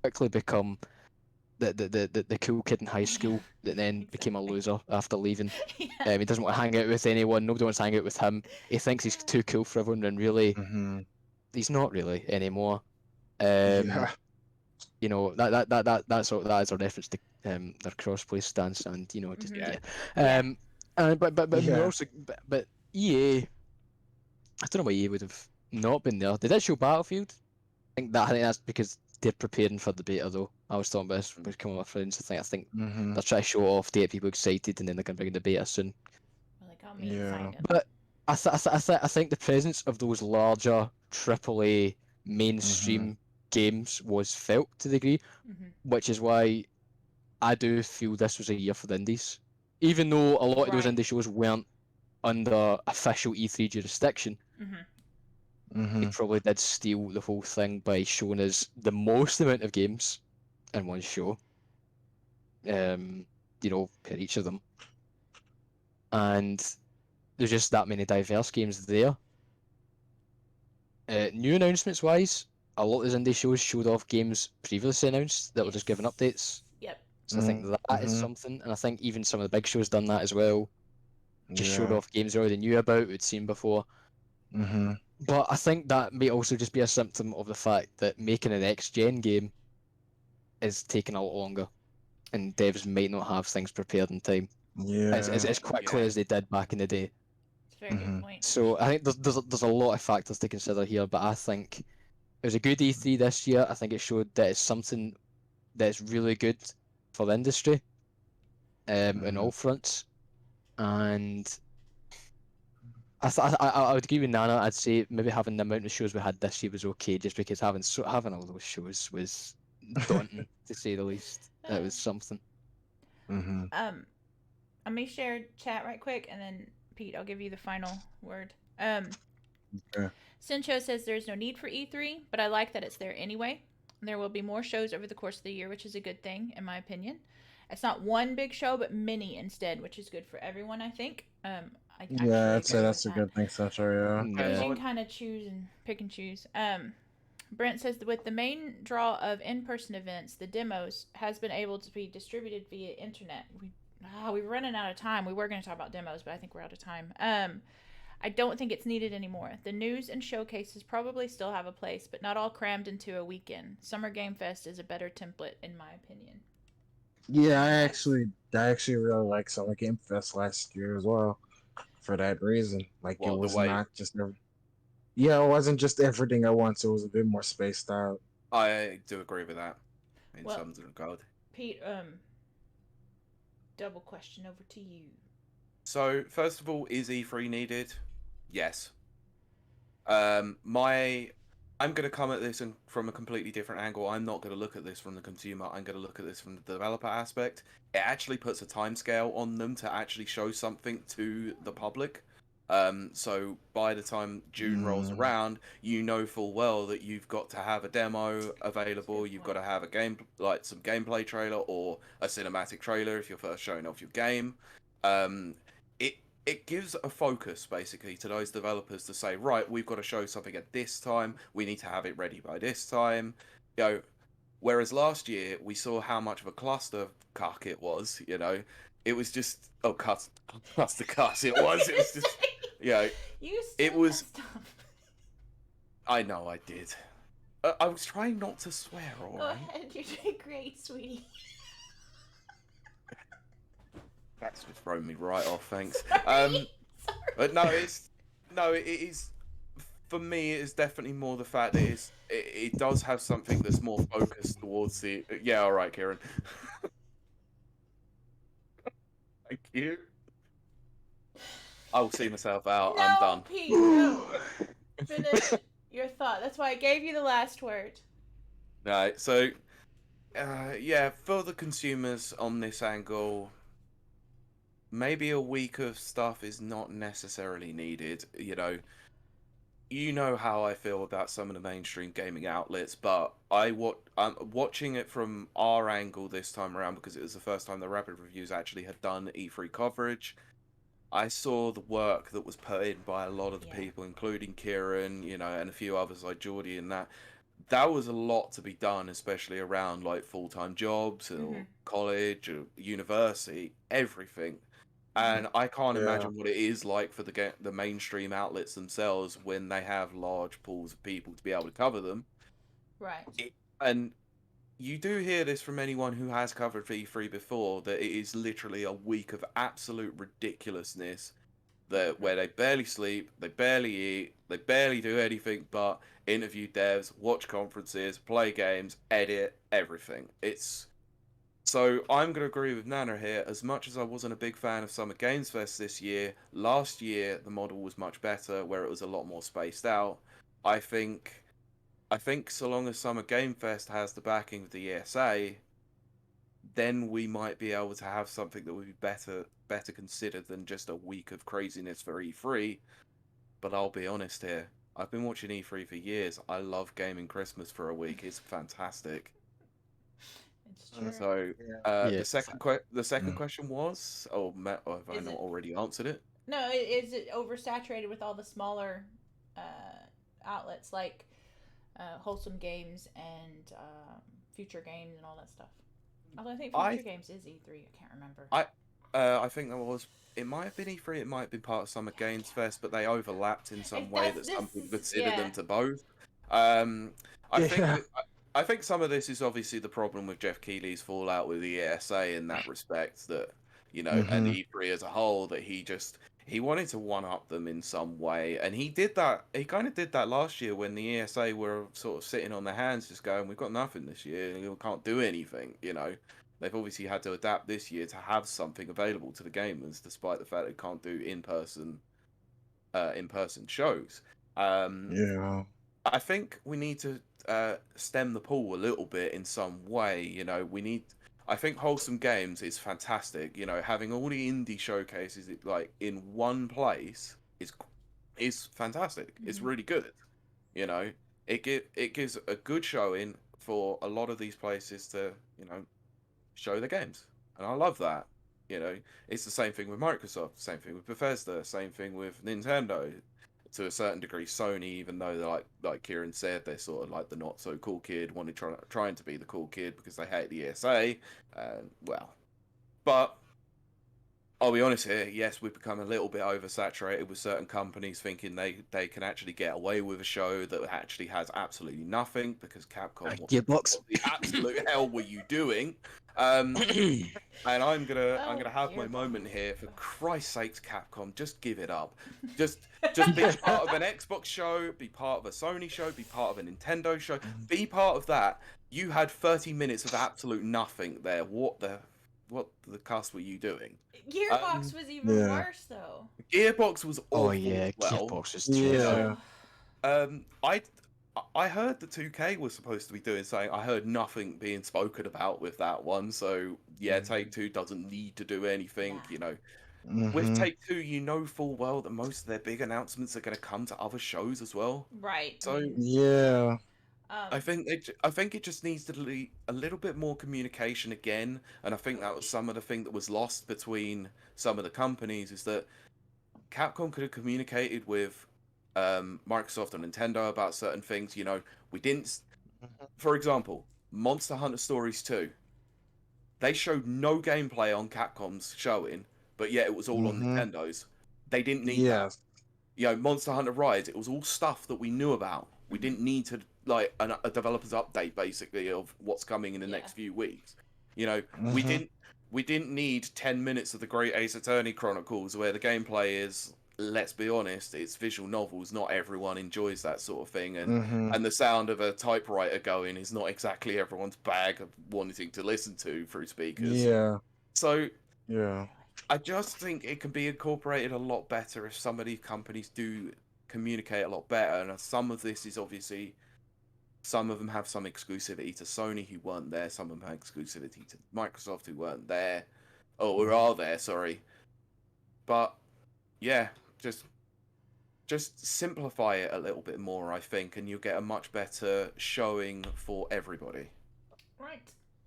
quickly become the cool kid in high school that then became a Exactly. loser after leaving. Yeah. He doesn't want to hang out with anyone. Nobody wants to hang out with him. He thinks he's too cool for everyone, and really, Mm-hmm. he's not really anymore. Yeah. That is a reference to their crossplay stance, and just Mhm. Yeah. yeah. Yeah. But we're Yeah. also but EA, I don't know why EA would have not been there. They did show Battlefield. I think that's because they're preparing for the beta, though. I was talking about this with some of my friends. I think Mm-hmm. they're trying to show off to get people excited, and then they're going to bring in the beta soon. Well, they got me Yeah. excited. But I think the presence of those larger AAA Mm-hmm. mainstream games was felt to the degree, Mhm. which is why I do feel this was a year for the indies. Even though a lot of those Right. indie shows weren't under official E3 jurisdiction, Mhm. Mm-hmm. they probably did steal the whole thing by showing us the most amount of games in one show, per each of them. And there's just that many diverse games there. New announcements wise, a lot of those indie shows showed off games previously announced that were just given updates. Yep. So I think that is Mm-hmm. something, and I think even some of the big shows done that as well. Just showed Yeah. off games they already knew about, we'd seen before. Mm-hmm. But I think that may also just be a symptom of the fact that making an next-gen game is taking a lot longer, and devs might not have things prepared in time Yeah. as quickly Yeah. as they did back in the day. It's a very good Mm-hmm. point. So I think there's a lot of factors to consider here, but I think it was a good E3 this year. I think it showed that it's something that's really good for the industry, on all fronts. And I would agree with Nana. I'd say maybe having the amount of shows we had this year was okay, just because having all those shows was daunting to say the least. It was something. Mm-hmm. Let me share chat right quick, and then Pete, I'll give you the final word. Okay. Sincho says there's no need for E3, but I like that it's there anyway. There will be more shows over the course of the year, which is a good thing, in my opinion. It's not one big show, but many instead, which is good for everyone, I think. I Yeah, actually I'd say agree with that's a that. good thing, Central. Yeah. Because Yeah. you can kind of choose and pick and choose. Brent says that with the main draw of in-person events, the demos has been able to be distributed via internet. We're running out of time. We were going to talk about demos, but I think we're out of time. I don't think it's needed anymore. The news and showcases probably still have a place, but not all crammed into a weekend. Summer Game Fest is a better template, in my opinion. Yeah, I actually really liked Summer Game Fest last year as well. For that reason, like it What the was way not just yeah, it wasn't just everything at once. It was a bit more spaced out. I do agree with that in Well, some regard. Pete, double question over to you. So first of all, is E3 needed? Yes. I'm going to come at this from a completely different angle. I'm not going to look at this from the consumer. I'm going to look at this from the developer aspect. It actually puts a timescale on them to actually show something to the public. So by the time June rolls Mm, around, you know full well that you've got to have a demo available. You've got to have a game, like some gameplay trailer or a cinematic trailer if you're first showing off your game. Um, it gives a focus basically to those developers to say, right, we've got to show something at this time. We need to have it ready by this time. You know, whereas last year we saw how much of a cluster cuck it was. You know, it was just cluster cuss. It was. It was just You it said was. that stuff. I know I did. I was trying not to swear. All Go right. ahead, you're doing great, sweetie. That's just thrown me right off. Thanks. Sorry. But no, it is. For me, it is definitely more the fact that it does have something that's more focused towards the. Yeah, all right, Ciaran. Thank you. I will see myself out. I'm No, done. Pete, no. Finish your thought. That's why I gave you the last word. Right. So, yeah, for the consumers on this angle, maybe a week of stuff is not necessarily needed. You know how I feel about some of the mainstream gaming outlets, but I'm watching it from our angle this time around because it was the first time the Rapid Reviews actually had done E3 coverage. I saw the work that was put in by a lot of the Yeah. people, including Ciaran, and a few others like Geordie and that. That was a lot to be done, especially around like full-time jobs or college or university, everything. And I can't yeah. imagine what it is like for the mainstream outlets themselves when they have large pools of people to be able to cover them. Right. And you do hear this from anyone who has covered V3 before that it is literally a week of absolute ridiculousness where they barely sleep, they barely eat, they barely do anything but interview devs, watch conferences, play games, edit, everything. So I'm going to agree with Nana here. As much as I wasn't a big fan of Summer Games Fest this year, last year the model was much better, where it was a lot more spaced out. I think, I think so long as Summer Game Fest has the backing of the ESA, then we might be able to have something that would be better considered than just a week of craziness for E3. But I'll be honest here. I've been watching E3 for years. I love gaming Christmas for a week. It's fantastic. It's true. So Yeah. the second question was, or have I Is not it- already answered it? No, is it oversaturated with all the smaller outlets like Wholesome Games and Future Games and all that stuff? Although I think Future Games is E3. I can't remember. I think that was. It might have been E3. It might have been part of Summer Games Fest, but they overlapped in some way that some people consider them to both. I think Yeah. that, I think some of this is obviously the problem with Jeff Keighley's fallout with the ESA in that respect. That and Mhm. E3 as a whole, that he wanted to one up them in some way, and he did that. He kind of did that last year when the ESA were sort of sitting on their hands, just going, "We've got nothing this year. We can't do anything." They've obviously had to adapt this year to have something available to the gamers, despite the fact they can't do in person shows. Um, Yeah. I think we need to stem the pool a little bit in some way. I think Wholesome Games is fantastic. Having all the indie showcases like in one place is fantastic. It's really good. It gives a good showing for a lot of these places to show the games. and I love that. It's the same thing with Microsoft, same thing with Bethesda, same thing with Nintendo. To a certain degree, Sony, even though they're like Ciaran said, they're sort of like the not so cool kid, trying to be the cool kid because they hate the ESA. Well, but I'll be honest here. Yes, we've become a little bit oversaturated with certain companies thinking they can actually get away with a show that actually has absolutely nothing because Capcom, Gearbox. what the absolute hell were you doing? And I'm gonna Oh, have my Gearbox. moment here. For Christ's sakes, Capcom, just give it up. Just be part of an Xbox show, be part of a Sony show, be part of a Nintendo show, be part of that. You had 30 minutes of absolute nothing there. What the cuss were you doing? Gearbox was even worse though. Gearbox was awful. Oh yeah, as well. Gearbox is Yeah. I heard the 2K was supposed to be doing something. I heard nothing being spoken about with that one. So yeah, Take-Two doesn't need to do anything. Yeah. With Take-Two, you know full well that most of their big announcements are going to come to other shows as well. Right. So Yeah. I think it just needs to be a little bit more communication again, and I think that was some of the thing that was lost between some of the companies is that Capcom could have communicated with Microsoft and Nintendo about certain things. We didn't. For example, Monster Hunter Stories 2. They showed no gameplay on Capcom's showing, but yet it was all on Nintendo's. They didn't need that. Monster Hunter Rise, it was all stuff that we knew about. We didn't need to like a developer's update basically of what's coming in the next few weeks. We didn't need 10 minutes of the Great Ace Attorney Chronicles where the gameplay is, let's be honest, it's visual novels. Not everyone enjoys that sort of thing, and the sound of a typewriter going is not exactly everyone's bag of wanting to listen to through speakers. Yeah. So Yeah. I just think it can be incorporated a lot better if some of these companies do communicate a lot better. And some of this is obviously, some of them have some exclusivity to Sony who weren't there. Some of them have exclusivity to Microsoft who weren't there, or are there, sorry. But yeah, just simplify it a little bit more, I think, and you'll get a much better showing for everybody. Right.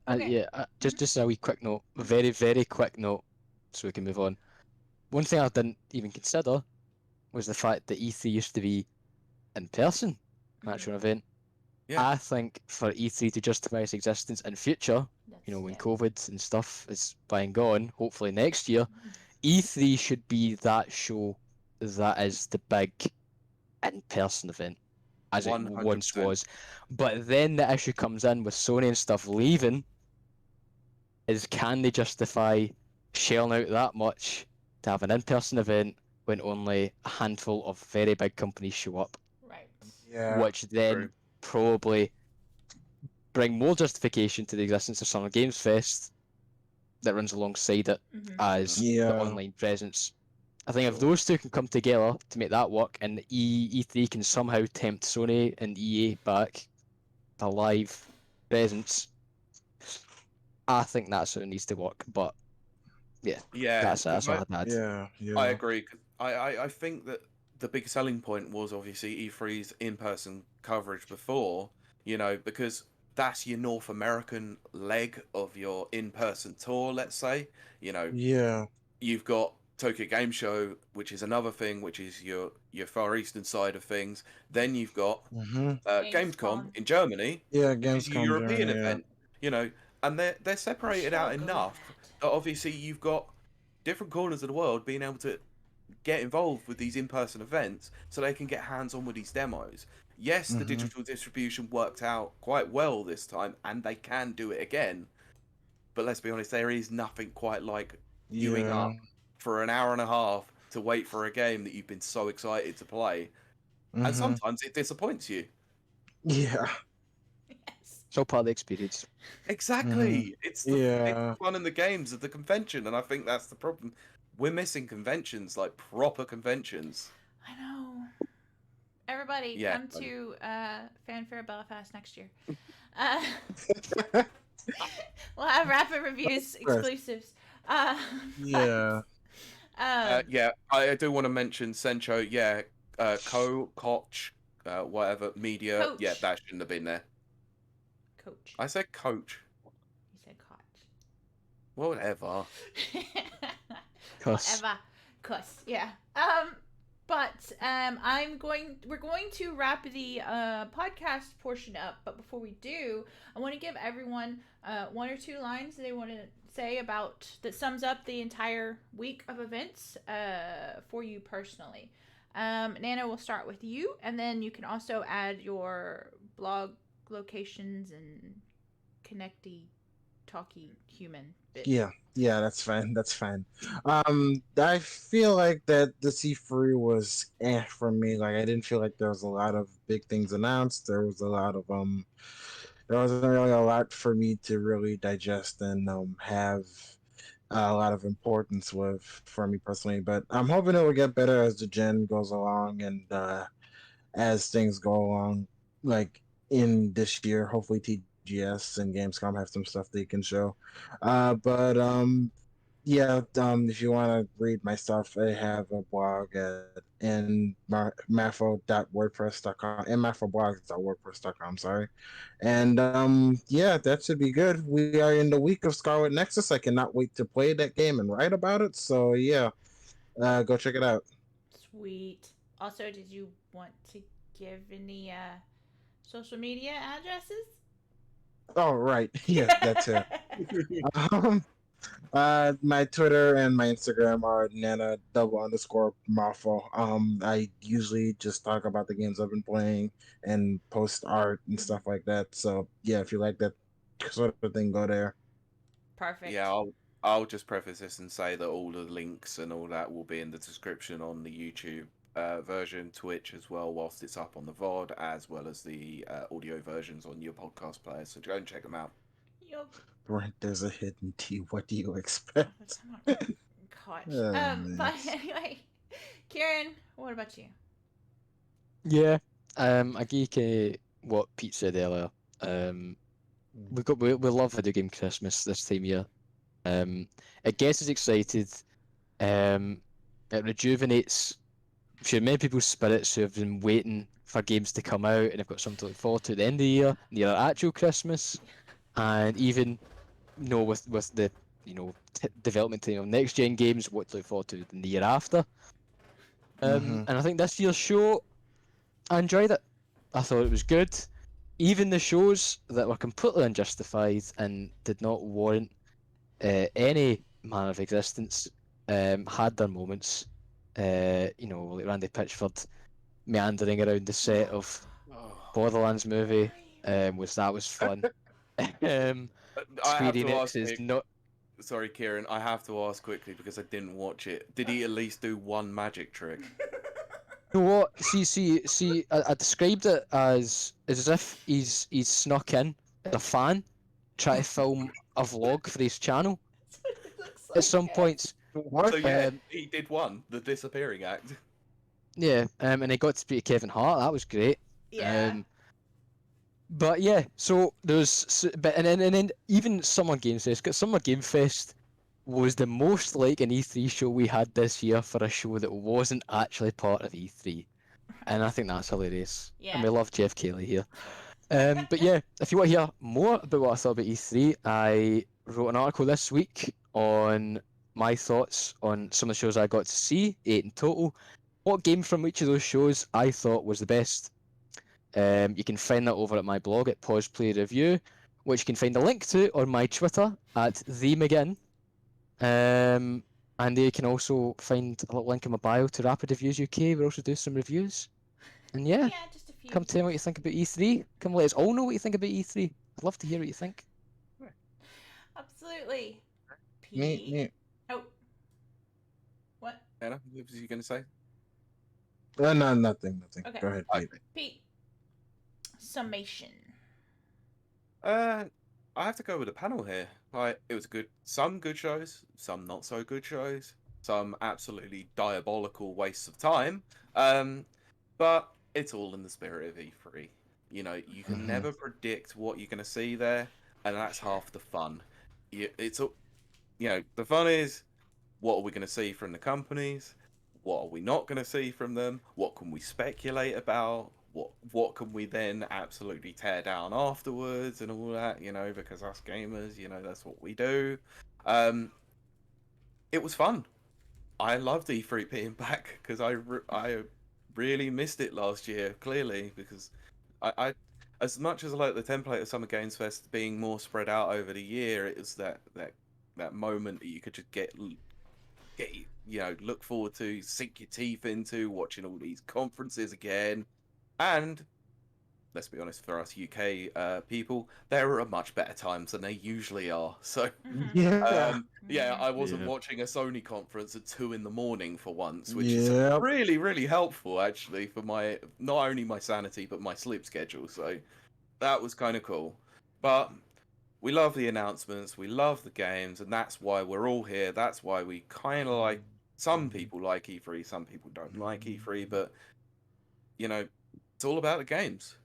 Okay. Yeah, just a wee quick note, very, very quick note, so we can move on. One thing I didn't even consider was the fact that E3 used to be in person, actual event. Yeah. I think for E3 to justify its existence in future, when COVID and stuff is by and gone, hopefully next year, E3 should be that show that is the big in-person event, as it 100%. once was. But then the issue comes in with Sony and stuff leaving, is can they justify shelling out that much to have an in-person event when only a handful of very big companies show up? Right. Yeah. Which then True. probably bring more justification to the existence of Summer Games Fest that runs alongside it as the online presence. I think if those two can come together to make that work, and E3 can somehow tempt Sony and EA back to live presence, I think that's how it needs to work. But yeah, that's all I had. Yeah. I agree. 'Cause I think that the big selling point was obviously E3's in-person coverage before, because that's your North American leg of your in-person tour, let's say. Yeah. You've got Tokyo Game Show, which is another thing, which is your Far Eastern side of things. Then you've got Gamescom in Germany, Yeah, which is your Gamescom European Germany, event. And they're separated out enough that obviously you've got different corners of the world being able to get involved with these in-person events so they can get hands-on with these demos. Yes, the digital distribution worked out quite well this time, and they can do it again. But let's be honest, there is nothing quite like queuing up for an hour and a half to wait for a game that you've been so excited to play. And sometimes it disappoints you. Yeah. It's all part of the experience. Exactly. It's the fun and the games of the convention, and I think that's the problem. We're missing conventions, like proper conventions. I know. Everybody, come to Fanfare Belfast next year. We'll have rapid reviews exclusives. Yeah, I do want to mention Sencho. Yeah, Koch, whatever media. Coach. Yeah, that shouldn't have been there. Coach. I said coach. You said Koch. Whatever. Cuss. Whatever. Cuss. Yeah. We're going to wrap the podcast portion up, but before we do, I want to give everyone one or two lines they want to say about that sums up the entire week of events for you personally. Nana, we'll start with you, and then you can also add your blog locations and connecty, talky human bit. Yeah, that's fine. That's fine. I feel like that the C3 was for me. Like I didn't feel like there was a lot of big things announced. There wasn't really a lot for me to really digest and have a lot of importance with for me personally. But I'm hoping it will get better as the gen goes along and as things go along. Like in this year, hopefully TGS and Gamescom have some stuff they can show. But yeah, if you want to read my stuff, I have a blog at mafo.wordpress.com and mafoblogs.wordpress.com, sorry. And yeah, that should be good. We are in the week of Scarlet Nexus. I cannot wait to play that game and write about it. So yeah, go check it out. Sweet. Also, did you want to give any social media addresses? Oh right, yeah, that's it. Um, my Twitter and my Instagram are Nana double underscore Marfo. I usually just talk about the games I've been playing and post art and stuff like that. So yeah, if you like that sort of thing, go there. Perfect. Yeah, I'll just preface this and say that all the links and all that will be in the description on the YouTube version, Twitch as well, whilst it's up on the VOD, as well as the audio versions on your podcast player. So go and check them out. Yup. Right, there's a hidden T. What do you Oh, expect? gosh. But Nice. anyway, Ciaran, what about you? Yeah. I geek what Pete said earlier. We love video game Christmas this time of year. It gets us excited. It rejuvenates sure many people's spirits who have been waiting for games to come out and have got something to look forward to at the end of the year, near actual Christmas, and even with the development time of next gen games, what to look forward to in the year after. Mm-hmm. And I think this year's show, I enjoyed it. I thought it was good. Even the shows that were completely unjustified and did not warrant any manner of existence had their moments. Like Randy Pitchford meandering around the set of Oh. Borderlands movie was fun. um, I Square have to Enix ask. is not. Sorry, Kieran. I have to ask quickly because I didn't watch it. Did he at least do one magic trick? You know what? See. I described it as if he's snuck in as a fan, try to film a vlog for his channel. That's what it looks At like. some Yeah. points, What? So yeah, Um, he did one, the disappearing act. yeah, and he got to speak to Kevin Hart. That was great. Yeah. But yeah, so but and then even Summer Game Fest. Got Summer Game Fest was the most like an E3 show we had this year for a show that wasn't actually part of E3, and I think that's hilarious. Yeah. And we love Jeff Kelly here. But yeah, if you want to hear more about what I thought about E3, I wrote an article this week on my thoughts on some of the shows I got to see, 8 in total. What game from each of those shows I thought was the best. You can find that over at my blog at Pause Play Review, which you can find a link to on my Twitter at the McGinn. And you can also find a little link in my bio to Rapid Reviews UK. We also do some reviews. And yeah, Yeah, just a few. come tell me what you think about E3. Come let us all know what you think about E3. I'd love to hear what you think. Absolutely. Me, Pete. me. Oh. What? Anna, what was you going to say? No, nothing. Okay. Go ahead, Pete. Pete. Summation. I have to go with the panel here. Like, it was some good shows, some not so good shows, some absolutely diabolical wastes of time. But it's all in the spirit of E3. You can never predict what you're going to see there, and that's half the fun. The fun is, what are we going to see from the companies? What are we not going to see from them? What can we speculate about? What can we then absolutely tear down afterwards and all that? Because us gamers, that's what we do. It was fun. I loved E3 being back because I really missed it last year. Clearly, because I as much as I like the template of Summer Games Fest being more spread out over the year, it was that moment that you could just get look forward to, sink your teeth into, watching all these conferences again, and let's be honest, for us UK people, there are much better times than they usually are. So, Yeah. yeah, I wasn't Yeah. watching a Sony conference at 2 in the morning for once, which is Yep. really, really helpful actually for my not only my sanity but my sleep schedule. So that was kind of cool. But we love the announcements, we love the games, and that's why we're all here. That's why we kind of like. Some people like E3, some people don't like E3, but it's all about the games.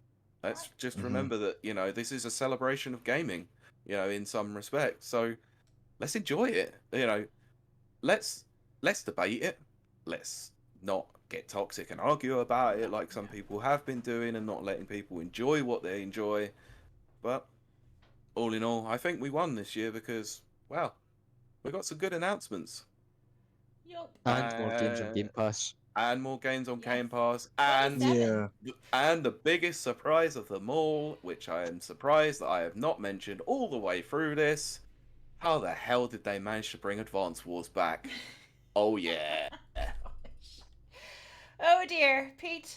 Let's just remember that, this is a celebration of gaming, in some respects. So let's enjoy it. Let's debate it. Let's not get toxic and argue about it like some people have been doing and not letting people enjoy what they enjoy. But all in all, I think we won this year because, wow, we got some good announcements. Yup. And more games on Game Pass. And more games on Yes. Game Pass. 27. And the biggest surprise of them all, which I am surprised that I have not mentioned all the way through this, how the hell did they manage to bring Advance Wars back? Oh yeah. Oh dear, Pete.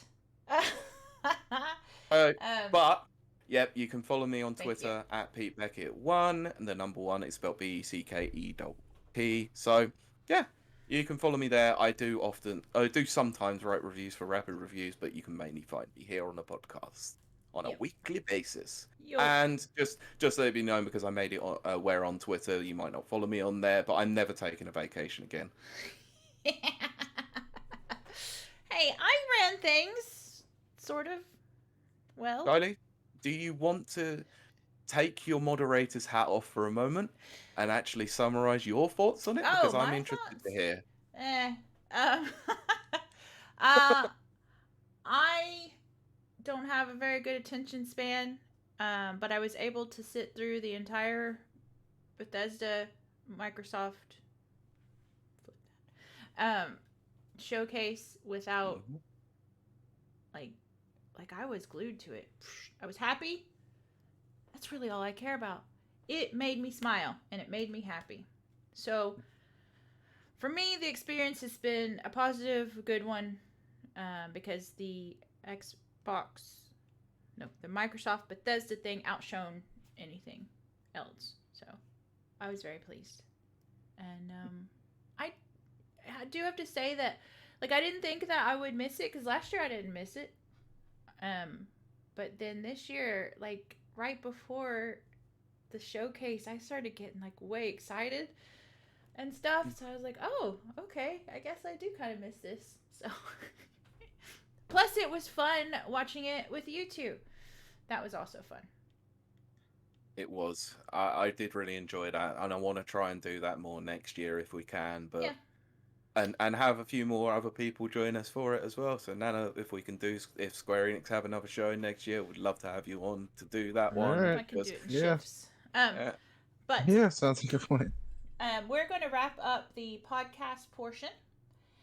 But yep, you can follow me on Thank Twitter at Pete Beckett1, and the number 1 is spelled BECKET. So yeah, you can follow me there. I do sometimes write reviews for Rapid Reviews, but you can mainly find me here on the podcast on a weekly basis. And just let it be known, because I made it aware on Twitter, you might not follow me on there, but I'm never taking a vacation again. Hey, I ran things, sort of. Well, Kylie, do you want to take your moderator's hat off for a moment and actually summarize your thoughts on it? Because I'm interested to hear. I don't have a very good attention span, but I was able to sit through the entire Bethesda Microsoft showcase without like I was glued to it. I was happy. That's really all I care about. It made me smile and it made me happy. So for me, the experience has been a positive, good one, because the Microsoft Bethesda thing outshone anything else. So I was very pleased. And I do have to say that, I didn't think that I would miss it, because last year I didn't miss it. But then this year, right before the showcase, I started getting way excited and stuff. So I was like, oh, okay, I guess I do kind of miss this. So plus it was fun watching it with you two. That was also fun. It was. I did really enjoy that, and I want to try and do that more next year if we can. But yeah. And have a few more other people join us for it as well. So Nana, if Square Enix have another show next year, we'd love to have you on to do that one. Alright. I can do it in shifts. But Yeah, sounds like a point. we're going to wrap up the podcast portion.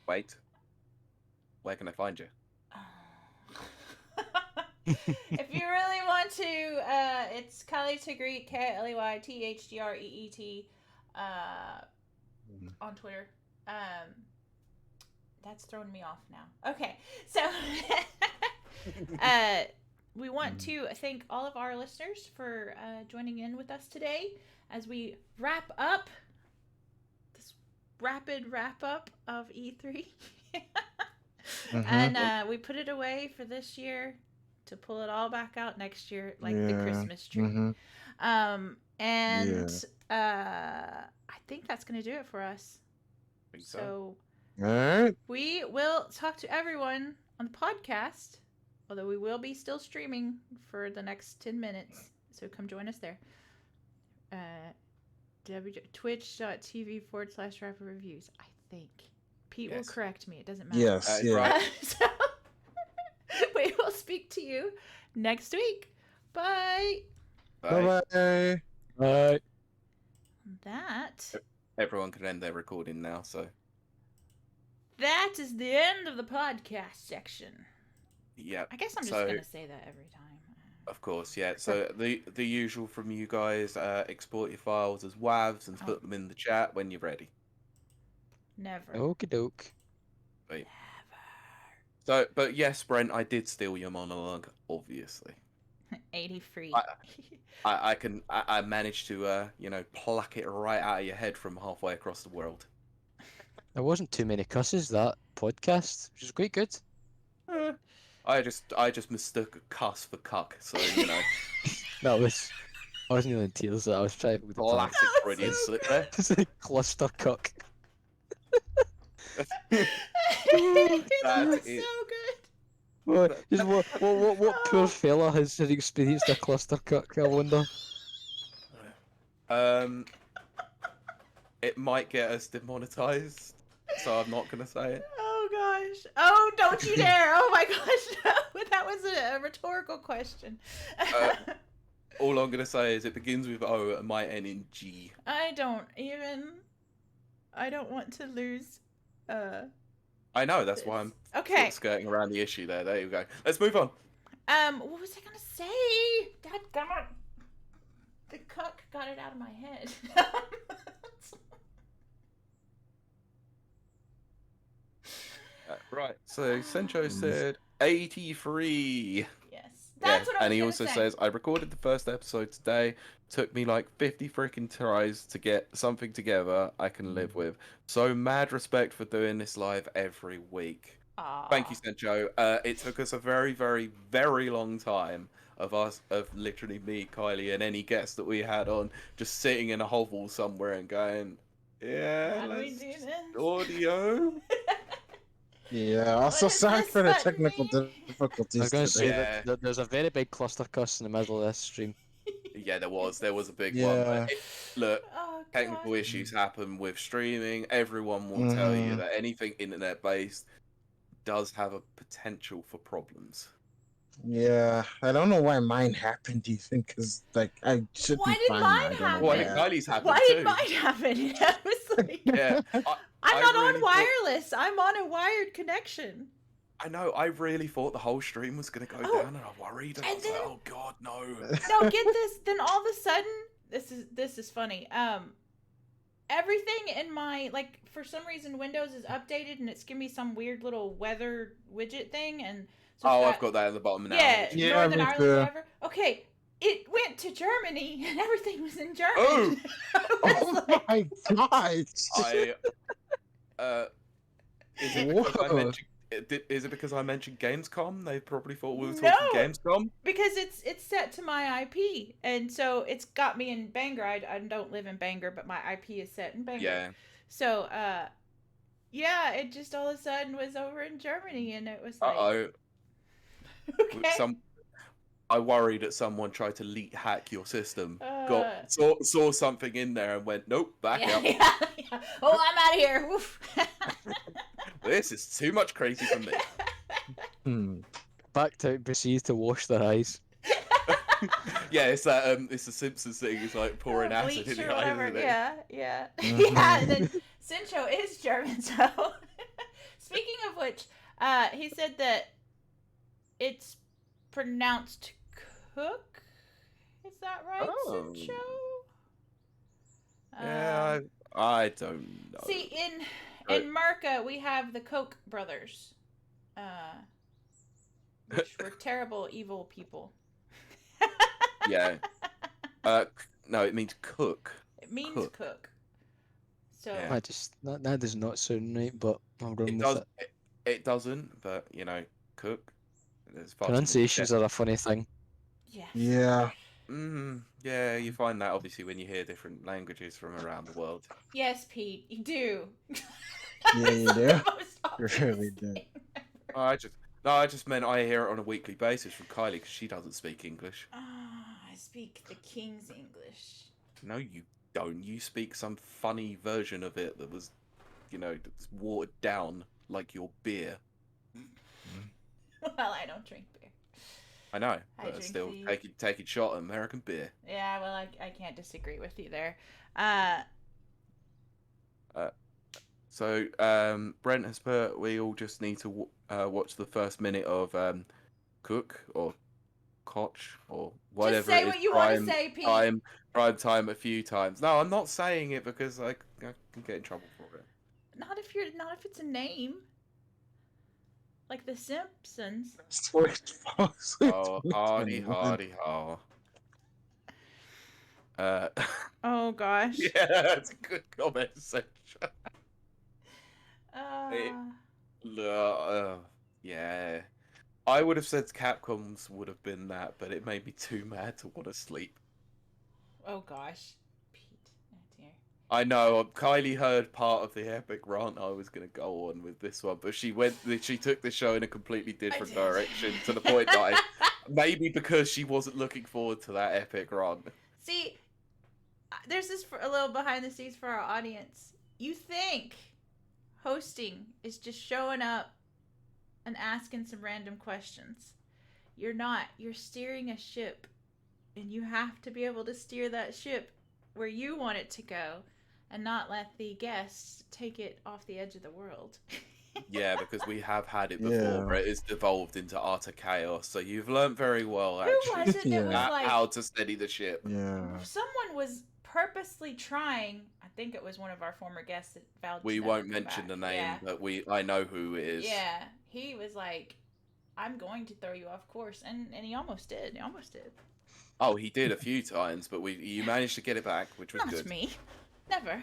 Wait, where can I find you? If you really want to, it's Kylie Tigreet, KLEYTHGREET, on Twitter. That's throwing me off now. Okay, so we want to thank all of our listeners for joining in with us today as we wrap up this rapid wrap up of E3. And we put it away for this year to pull it all back out next year, the Christmas tree. I think that's gonna do it for us. So all right, we will talk to everyone on the podcast, although we will be still streaming for the next 10 minutes. So come join us there. Twitch.tv/rapid reviews. I think Pete will correct me. It doesn't matter. Yes, yeah. Right. So we will speak to you next week. Bye. Bye. Bye. Bye. that Everyone can end their recording now, so. that is the end of the podcast section. Yeah. I guess I'm just gonna say that every time. Of course, yeah. So the usual from you guys, export your files as WAVs and put them in the chat when you're ready. Never. Okie doke. Right. So, but yes, Brent, I did steal your monologue, obviously. 80 free. I managed to, pluck it right out of your head from halfway across the world. There wasn't too many cusses that podcast, which is quite good. I just mistook cuss for cuck, so you know. I wasn't even in tears. I was trying with the pun. Classic Freudian slip there. It's a cluster cuck. That is so good. What poor fella has experienced a cluster cuck? I wonder. It might get us demonetized, so I'm not gonna say it. Oh gosh. Oh, don't you dare. Oh my gosh. No, that was a rhetorical question. All I'm gonna say is it begins with O and might end in G. I don't want to lose. I know, that's why I'm okay. skirting around the issue there. There you go. Let's move on. What was I gonna say? God, the cuck got it out of my head. Right. So Sencho said 83. Yes. That's what I was and he gonna also say. says, I recorded the first episode today. Took me like 50 freaking tries to get something together I can live with. So mad respect for doing this live every week. Aww. Thank you, Sencho. It took us a very, very, very long time of literally me, Kylie, and any guest that we had on just sitting in a hovel somewhere and going, yeah, How do we let's do just this? audio. Yeah, also What is sorry this for the button technical mean? I difficulties was going to today. say that there's a very big cluster cuss in the middle of this stream. Yeah, there was a big one. Yeah. But look, Oh, technical God. issues happen with streaming. Everyone will tell you that anything internet based does have a potential for problems. Yeah, I don't know why mine happened even, because like I should Why be did fine. mine now. I don't happen? know Well, I why. think Kylie's happened Why too. did mine happen? I was like, Yeah, I'm not really on wireless. I'm on a wired connection. I know. I really thought the whole stream was gonna go down, and I worried. And I was like, "Oh God, no!" No, get this. Then all of a sudden, this is funny. Everything in my for some reason Windows is updated and it's giving me some weird little weather widget thing, and so I've got that at the bottom now. Yeah, Yeah, Northern me Ireland, too. whatever. Okay, it went to Germany and everything was in German. Oh, Oh my god! Is it because I mentioned? Is it because I mentioned Gamescom? They probably thought we were talking No. Gamescom. Because it's set to my IP, and so it's got me in Bangor. I don't live in Bangor, but my IP is set in Bangor. Yeah. So, yeah, it just all of a sudden was over in Germany, and it was like, okay. I worried that someone tried to leak hack your system. Saw something in there and went, nope, back up. Yeah. Oh, I'm out of here. Woof. This is too much crazy for me. Back to proceed to wash their eyes. Yeah, it's that it's the Simpsons thing. It's like pouring acid in the eyes. Isn't it? Yeah. Yeah. And then Sincho is German, so speaking of which, he said that it's pronounced cook. Is that right, Sincho? Yeah, I don't know. See, in Marca, we have the Koch brothers, which were terrible, evil people. Yeah. No, it means cook. It means cook. So Yeah. That does not sound right, but I'll run with it. It doesn't, but cook. Pronunciations are a funny thing. yes. Yeah. Yeah, you find that obviously when you hear different languages from around the world. Yes, Pete, you do. Yeah, you do. You really do. I just meant I hear it on a weekly basis from Kylie because she doesn't speak English. I speak the King's English. No, you don't. You speak some funny version of it that was, that's watered down like your beer. Well, I don't drink beer. I know, I but drink still the- taking shot at American beer. Yeah, well, I can't disagree with you there. So Brent has put we all just need to watch the first minute of Cook or Koch or whatever say it is. what you wanna say, Pete. Prime time a few times. No, I'm not saying it because I can get in trouble for it. Not if it's a name. Like The Simpsons. Oh, hardy, hardy, ha. Oh gosh. Yeah, that's a good comment section. Yeah. I would have said Capcom's would have been that, but it made me too mad to want to sleep. Oh gosh. Pete. Oh dear. I know, Kylie heard part of the epic rant I was going to go on with this one, but she took the show in a completely different direction to the point that maybe because she wasn't looking forward to that epic rant. See, there's this for a little behind the scenes for our audience. You think hosting is just showing up and asking some random questions. You're not. You're steering a ship, and you have to be able to steer that ship where you want it to go and not let the guests take it off the edge of the world. Yeah, because we have had it before, Yeah. where it's devolved into utter chaos. So you've learned very well, Who actually, was it that was like how to steady the ship. Yeah. someone was purposely trying. I think it was one of our former guests that vowed. We to never won't come mention back. the name, Yeah. but I know who it is. Yeah, he was like, "I'm going to throw you off course," and he almost did. He almost did. Oh, he did a few times, but you managed to get it back, which was Not good. me. Never.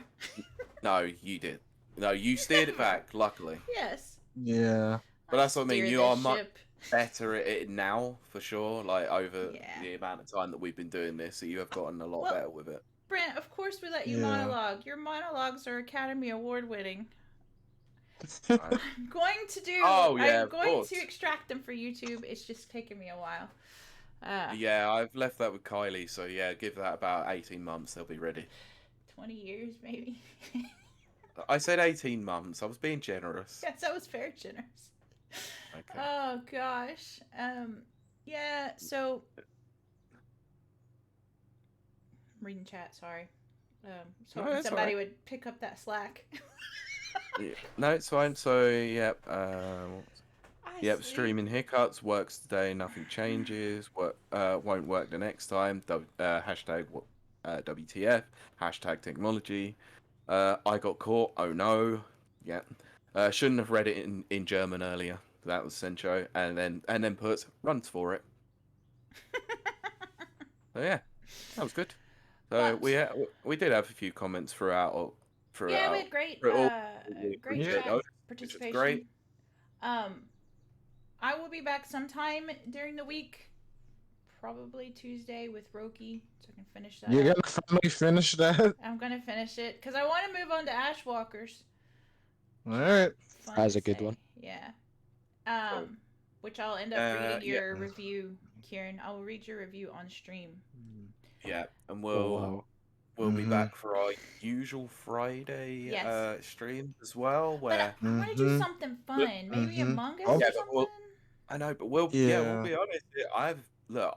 No, you did. No, you steered it back, luckily. Yes. Yeah. But that's what I mean. Steer You this are much ship. better at it now, for sure. Like over Yeah. the amount of time that we've been doing this, so you have gotten a lot Well, better with it. Brent, of course we let you Yeah. monologue. Your monologues are Academy Award winning. Right. I'm going to do. Oh, yeah, I'm of going course. to extract them for YouTube. It's just taking me a while. Yeah, I've left that with Kylie, so yeah, give that about 18 months, they'll be ready. 20 years maybe. I said 18 months. I was being generous. Yes, that was very generous. Okay. Oh gosh. Yeah. So. I'm reading chat. Sorry. So No, that's somebody alright. would pick up that slack. Yeah. No, it's fine. So, yep. I Yep, see. streaming hiccups works today. Nothing changes. Won't work the next time. Hashtag WTF. Hashtag technology. I got caught. Oh no. Yeah. Shouldn't have read it in German earlier. That was Sencho, and then puts runs for it. So yeah, that was good. So But- we did have a few comments throughout. Yeah, we had great, for all- great Yeah. chat Which is participation. great. I will be back sometime during the week, probably Tuesday with Roki, so I can finish that. You're up. gonna finally finish that? I'm gonna finish it because I want to move on to Ashwalkers. Alright. Fun That's to a good say. one. Yeah. Cool. Which I'll end up reading yeah. your review, Ciaran. I will read your review on stream. Yeah, and Oh, we'll be Mhm. back for our usual Friday Yes. stream as well. But Where I want to do something fun, maybe Mhm. Among Us Oh. or Yeah, but something. I know, but we'll Yeah. be honest.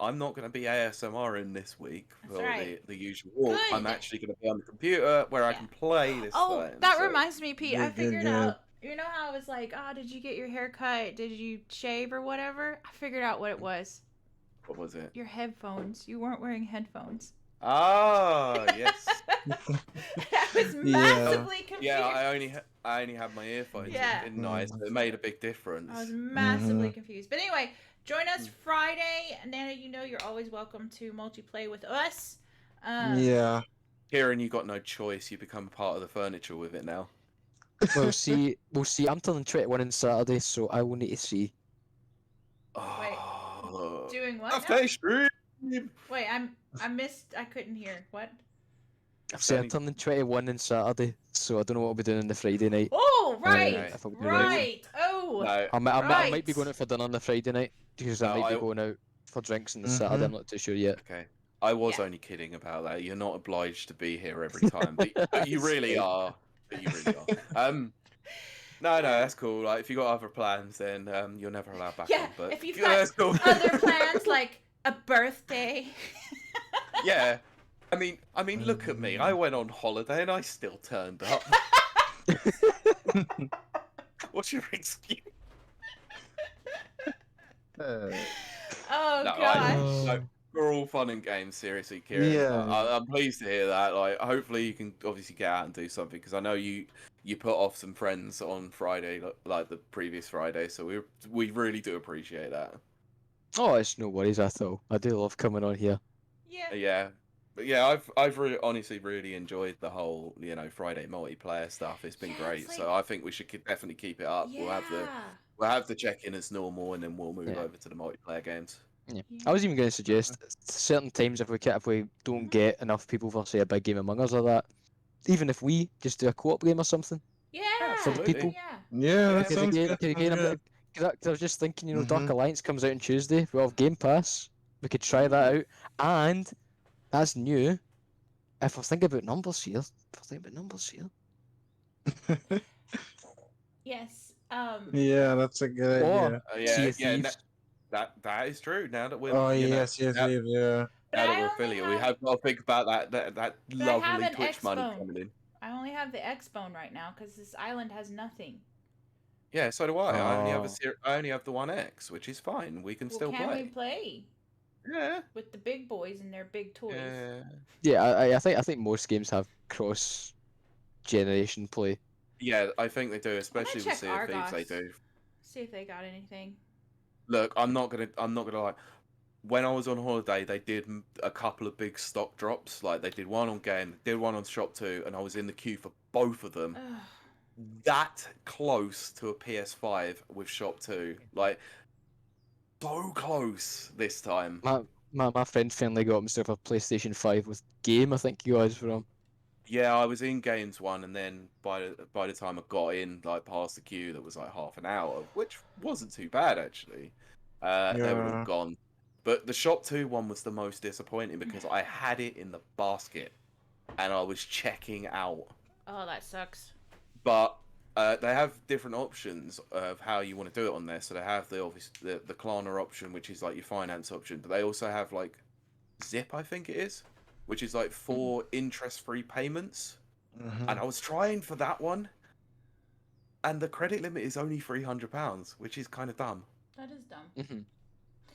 I'm not going to be ASMR in this week That's for right. the usual walk. I'm Good. actually going to be on the computer where I Yeah. can play this Oh, time. that so- reminds me, Pete. I Good, figured good. out. You know how I was like, "Oh, did you get your hair cut? Did you shave or whatever?" I figured out what it was. What was it? Your headphones. You weren't wearing headphones. Ah, yes. I was Yeah. massively confused. Yeah, I only had my earphones Yeah. in, didn't I? So it made a big difference. I was massively confused. But anyway, join us Friday. And then you know you're always welcome to multiplay with us. Yeah. Ciaran, you got no choice. You become part of the furniture with it now. we'll see. I'm turning 21 on Saturday, so I will need to see. Oh, Doing what? now? birthday stream. Wait, I missed. I couldn't hear. What? I've said I'm turning 21 on Saturday, so I don't know what I'll be doing on the Friday night. Oh, right. If I'll be Right. Oh. No, I might be Right. going out for dinner on the Friday night because I No, might be I- going out for drinks on the Saturday. I'm not too sure yet. okay. I was Yeah. only kidding about that. You're not obliged to be here every time, but you really are. But you really are. No, that's cool. Like, if you got other plans, then you're never allowed back Yeah, on. But if you've yeah, got that's cool. Other plans like birthday. Yeah. I mean, look at me. I went on holiday and I still turned up. What's your excuse? Oh No, gosh. no, we're all fun and games. Seriously, Ciaran. Yeah. I'm pleased to hear that. Like, hopefully you can obviously get out and do something because I know you put off some friends on Friday, like the previous Friday. So we really do appreciate that. Oh, it's no worries at all. I do love coming on here. Yeah. Yeah. But yeah, I've really honestly really enjoyed the whole Friday multiplayer stuff. It's been Yeah, great. it's So like- I think we should definitely keep it up. Yeah. We'll have the check-in as normal, and then we'll move Yeah. over to the multiplayer games. Yeah. I was even going to suggest certain times if we don't get enough people for say a big game Among Us or that, even if we just do a co-op game or something Yeah. for the people. Yeah. Yeah, that Because sounds again, good. again, Sounds good. Because I was just thinking, Dark Mhm. Alliance comes out on Tuesday. We have Game Pass. We could try that out, and that's new. If I think about numbers here, Yes. Yeah, that's a good or idea. Sea Yeah, of yeah, Thieves. that is true. Now that we're Oh yes, now, yeah. But now that I we're only affiliate, we have- have got to think about that But I have lovely an Twitch money X-Bone. coming in. I only have the X-Bone right now because this island has nothing. Yeah, so do I. I only have Oh. I only have the One X, which is fine. We can still can play. we play Yeah. with the big boys and their big toys? Yeah. I think most games have cross generation play. Yeah, I think they do, especially with check Sea of Thieves. They Argos. do. See if they got anything. Look, I'm not gonna lie. When I was on holiday, they did a couple of big stock drops. Like they did one on Game, did one on Shop 2, and I was in the queue for both of them. Ugh. That close to a PS5 with Shop 2, like so close this time. My friend finally got himself a PlayStation 5 with Game, I think you guys were on. Yeah, I was in Games 1, and then by the time I got in, like past the queue, that was like half an hour, which wasn't too bad actually. They were all Yeah. gone. But the Shop 2 one was the most disappointing because I had it in the basket and I was checking out. Oh, that sucks. But they have different options of how you want to do it on there. So they have the Klarna option, which is like your finance option, but they also have like Zip, I think it is, which is like 4 interest-free payments. And I was trying for that one, and the credit limit is only £300, which is kind of dumb. That is dumb. Mm-hmm.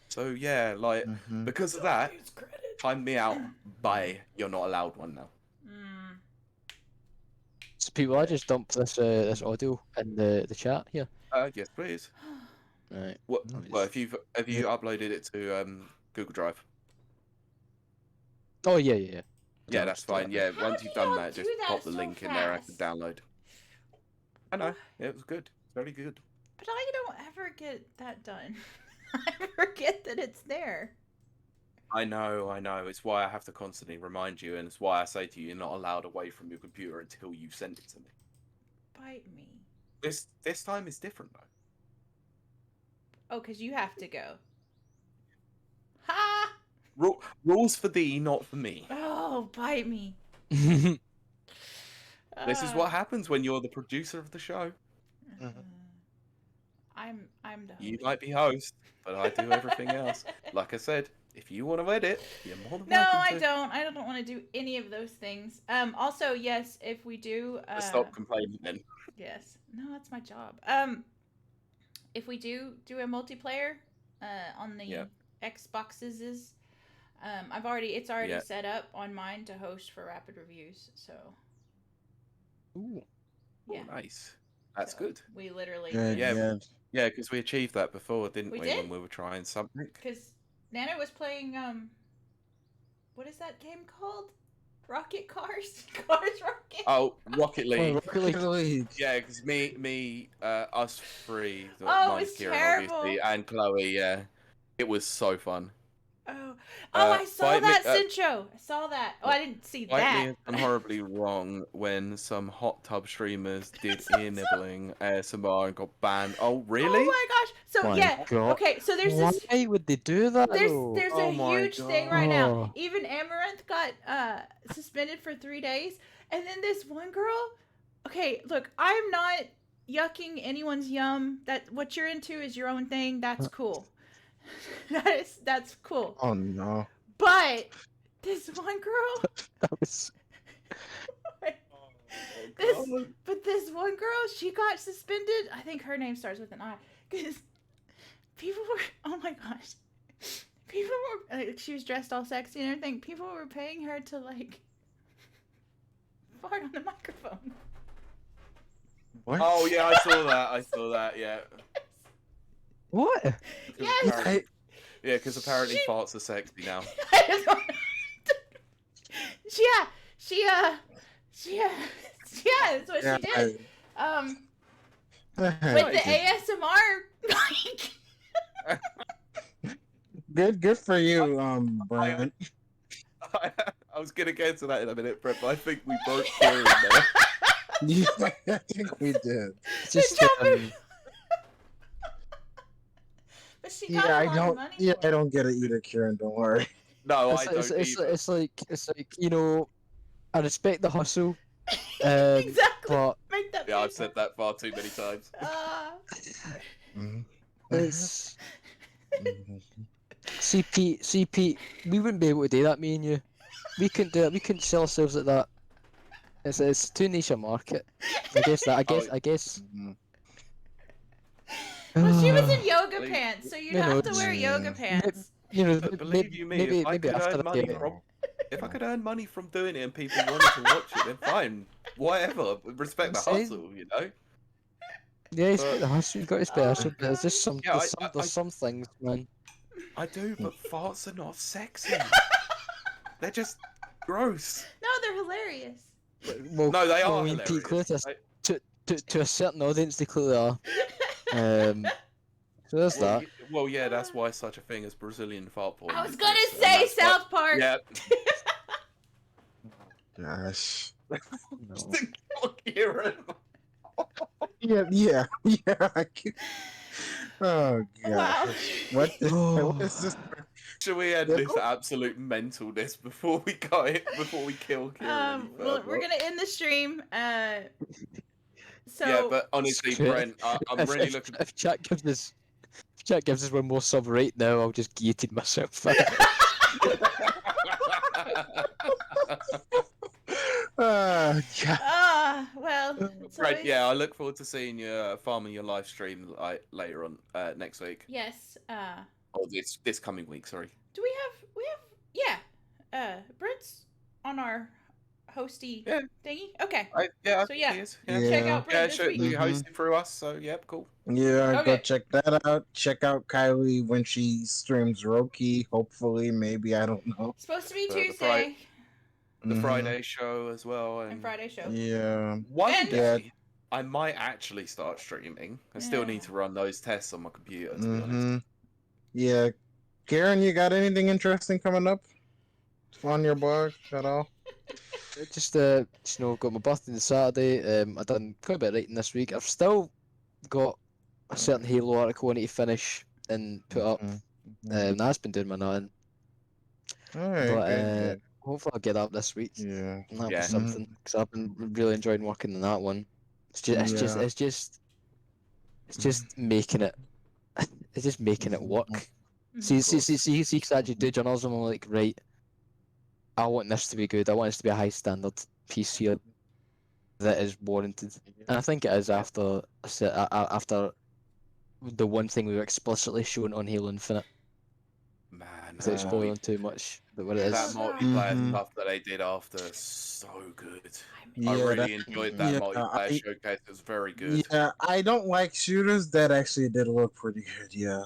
So yeah, like because of that, Use credit. time me out. Bye. You're not allowed one now. So people, I just dumped this audio in the chat here. Yes, please. Right. Well, Nice. if you uploaded it to Google Drive. Oh yeah. Yeah, that's fine. Yeah, How once do you've done y'all that, do just that pop the so link in there. I can fast? download. I know. Yeah, it was good. Very good. But I don't ever get that done. I forget that it's there. I know. It's why I have to constantly remind you, and it's why I say to you, you're not allowed away from your computer until you send it to me. Bite me. This time is different though. Oh, because you have to go. Ha! Rules for thee, not for me. Oh, bite me. This is what happens when you're the producer of the show. I'm the host. You might be host, but I do everything else. Like I said, if you want to edit, you're more than No, welcome I to. don't. I don't want to do any of those things. Also, yes, if we do. Stop complaining then. Yes. No, that's my job. If we do a multiplayer, on the Xboxes, it's already set up on mine to host for rapid reviews. So. Ooh. Yeah. Oh, nice. That's So, good. We literally. Yeah, because we achieved that before, didn't we? did? When we were trying something. Because Nana was playing what is that game called? Rocket Cars? Cars Rocket? Oh, Rocket League. Rocket League. Yeah, because us three, Oh, minus it's Ciaran, terrible. obviously, and Chloe, yeah. It was so fun. Oh, I saw Bite me- that, Cincho. I saw that. Oh, I didn't see Bite that. me if I'm horribly wrong when some hot tub streamers did ear nibbling ASMR and got banned. Oh, really? Oh my gosh. So My yeah. God. Okay, so there's this Why would they do that? there's though? a Oh my huge thing God. right now. Oh. Even Amaranth got suspended for 3 days, and then this one girl. Okay, look, I'm not yucking anyone's yum. That what you're into is your own thing. That's cool. That's cool. Oh no. But this one girl, That was... this one girl, she got suspended. I think her name starts with an I, because people were, oh my gosh, people were, like, she was dressed all sexy and everything. People were paying her to like fart on the microphone. What? Oh yeah, I saw that. I saw that. Yeah. What? Yes. Yeah, because apparently farts are sexy now. I just want that's what Yeah, she did. With the Nice. ASMR mic. Good for you, Brent. I was gonna get to that in a minute, Brett, but I think we broke Ciaran there. Yeah, I think we did. It's just But she got a lot of money. Yeah, I don't get it either, Ciaran. Don't worry. No, it's, I don't it's, either. it's like, you know, I respect the hustle, Exactly. but Make that. Yeah, I've said that far too many times. it's CP. We wouldn't be able to do that, me and you. We couldn't do it. We couldn't sell ourselves like that. It's too niche a market. I guess that. I guess. Well, she was in yoga pants, so you'd You know, have to wear yoga pants. You know, But believe you me, if I maybe could after earn that, money yeah. from, if I could earn money from doing it and people wanted to watch it, then fine, whatever. Respect the hustle, you know. Yeah, it's the hustle. You got to spare hustle, but there's just some, Yeah, there's some things, man. I do, but farts are not sexy. They're just gross. No, they're hilarious. Well, No, they are I mean, Pete, clearly hilarious. to a certain audience, they clearly are. So there's Well, that. well, yeah, that's why such a thing as Brazilian fart porn. I was exists, gonna and say that's why- South Park. Yeah. Gosh. No. Ciaran. Yeah. Oh god. Wow. What is this? Should we end this absolute mentalness before we kill Ciaran? any Well, further? we're gonna end the stream. So Yeah, but honestly, Screw it. Brent, I'm really looking. If chat gives us one more sub right now, I'll just guillotine myself. God. Well. Brent, yeah, I look forward to seeing you farming your live stream later on next week. Yes. Or this coming week, sorry. Do we have? Yeah. Brent's on our hosty thingy. Okay. Yeah, So yeah. he is. Check out Brent this sure. week. You hosting through us, so yeah, cool. Yeah, Okay. go check that out. Check out Kylie when she streams Roki. Hopefully, maybe, I don't know. Supposed to be The Tuesday. The Friday show as well, And Friday show. Yeah. One And- day, I might actually start streaming. I still need to run those tests on my computer, to be honest. Mm-hmm. Yeah. Karen, you got anything interesting coming up on your blog at all? Just got my birthday this Saturday. I done quite a bit of writing this week. I've still got a certain Halo article I need to finish and put up. That's been doing my nothing. All right. But Good. hopefully I'll get up this week. Yeah. And that'll Yeah. be something, because I've been really enjoying working on that one. It's just making it. It's just making it work. See, because I actually do journalism. I'm like, right, I want this to be good. I want this to be a high standard piece here that is warranted, and I think it is after the one thing we were explicitly shown on Halo Infinite. Man, Without spoiling too much, but what it that is. multiplayer stuff that they did after, so good. I Yeah, really enjoyed that yeah, multiplayer showcase. It was very good. Yeah, I don't like shooters. That actually did look pretty good. Yeah.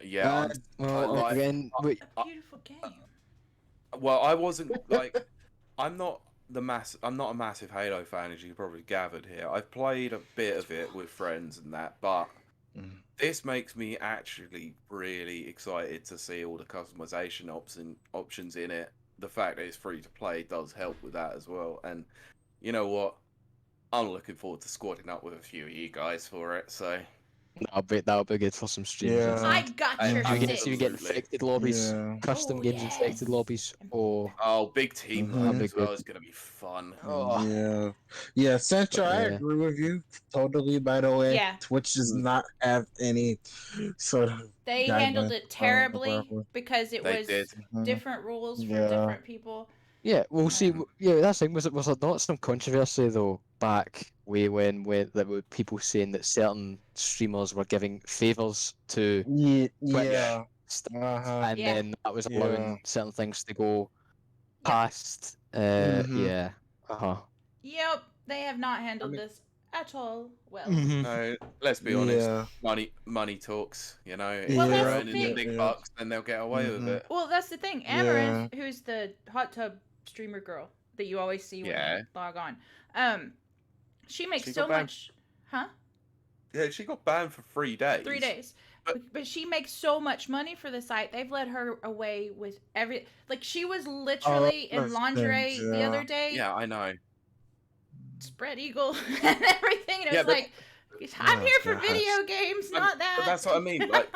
Yeah, Again, wait, A beautiful game. well, I wasn't like, I'm not a massive Halo fan, as you probably gathered here. I've played a bit of it with friends and that, but this makes me actually really excited to see all the customization options in it. The fact that it's free to play does help with that as well. And you know what? I'm looking forward to squadding up with a few of you guys for it. So That'll be good for some streams. Yeah. I got your Should we get, six. see we get Absolutely. infected lobbies, Yeah. custom Oh, games, infected yes. lobbies. Oh, Oh, big team Mhm. mode as well That'd is gonna be fun. oh. Yeah, Central, I Yeah. agree with you totally, by the way. Yeah. Twitch does not have any sort of They guidelines handled it terribly proper. because it They was did. different rules for Yeah. different people. Yeah, we'll see. Mm. Yeah, that's the thing. Was there not some controversy though back way when there were people saying that certain streamers were giving favors to Yeah, Twitch yeah. stuff, Uh-huh. and Yeah. then that was allowing Yeah. certain things to go Yep. past. Mhm. Yeah. Yep, they have not handled mean- this at all well. No, let's be honest. Yeah. Money talks. You know, if Well, they're that's the earning thing. the big Yeah. bucks, then they'll get away with Mhm. it. Well, that's the thing. Amaranth, who's the hot tub streamer girl that you always see when Yeah. you log on, she makes She so got banned. much. Huh? Yeah, she got banned for 3 days. 3 days. But- But she makes so much money for the site. They've let her away with every. Like, she was literally in that's lingerie things, the yeah. other day. Yeah, I know. Spread eagle and everything. And it Yeah, was but- like, I'm Oh, here for gosh. video games, But- not that. But that's what I mean. Like,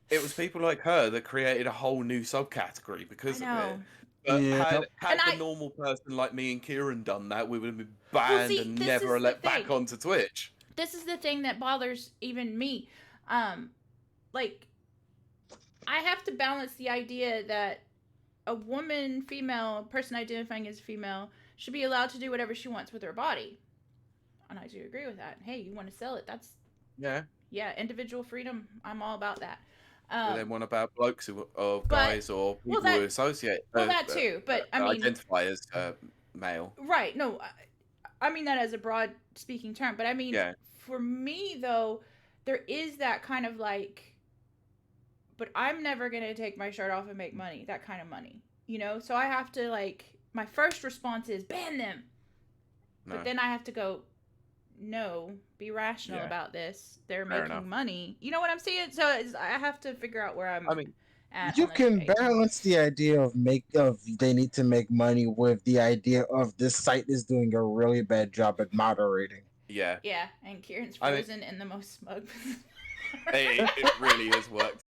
it was people like her that created a whole new subcategory because I of know. it. But Yeah. had And the normal person like me and Ciaran done that, we would have been Well, banned see, and this never is the let back thing. onto Twitch. This is the thing that bothers even me. Like, I have to balance the idea that a woman, female, person identifying as female, should be allowed to do whatever she wants with her body. And I do agree with that. Hey, you want to sell it? That's, Yeah. yeah, individual freedom. I'm all about that. But then what about blokes or but- guys or people that- who associate? well, that too, but, I mean- identify as male. Right. No, I mean that as a broad speaking term. But I mean, Yeah. for me, though, there is that kind of like, but I'm never going to take my shirt off and make money, that kind of money, you know? So I have to, like, my first response is ban them. No. But then I have to go, no, be rational Yeah. about this. They're Fair making enough. money. You know what I'm saying? So I have to figure out where I'm I mean, at. You on the can debate. balance the idea of they need to make money with the idea of this site is doing a really bad job at moderating. yeah. Yeah, and Kieran's I mean- frozen in the most smug. It really has worked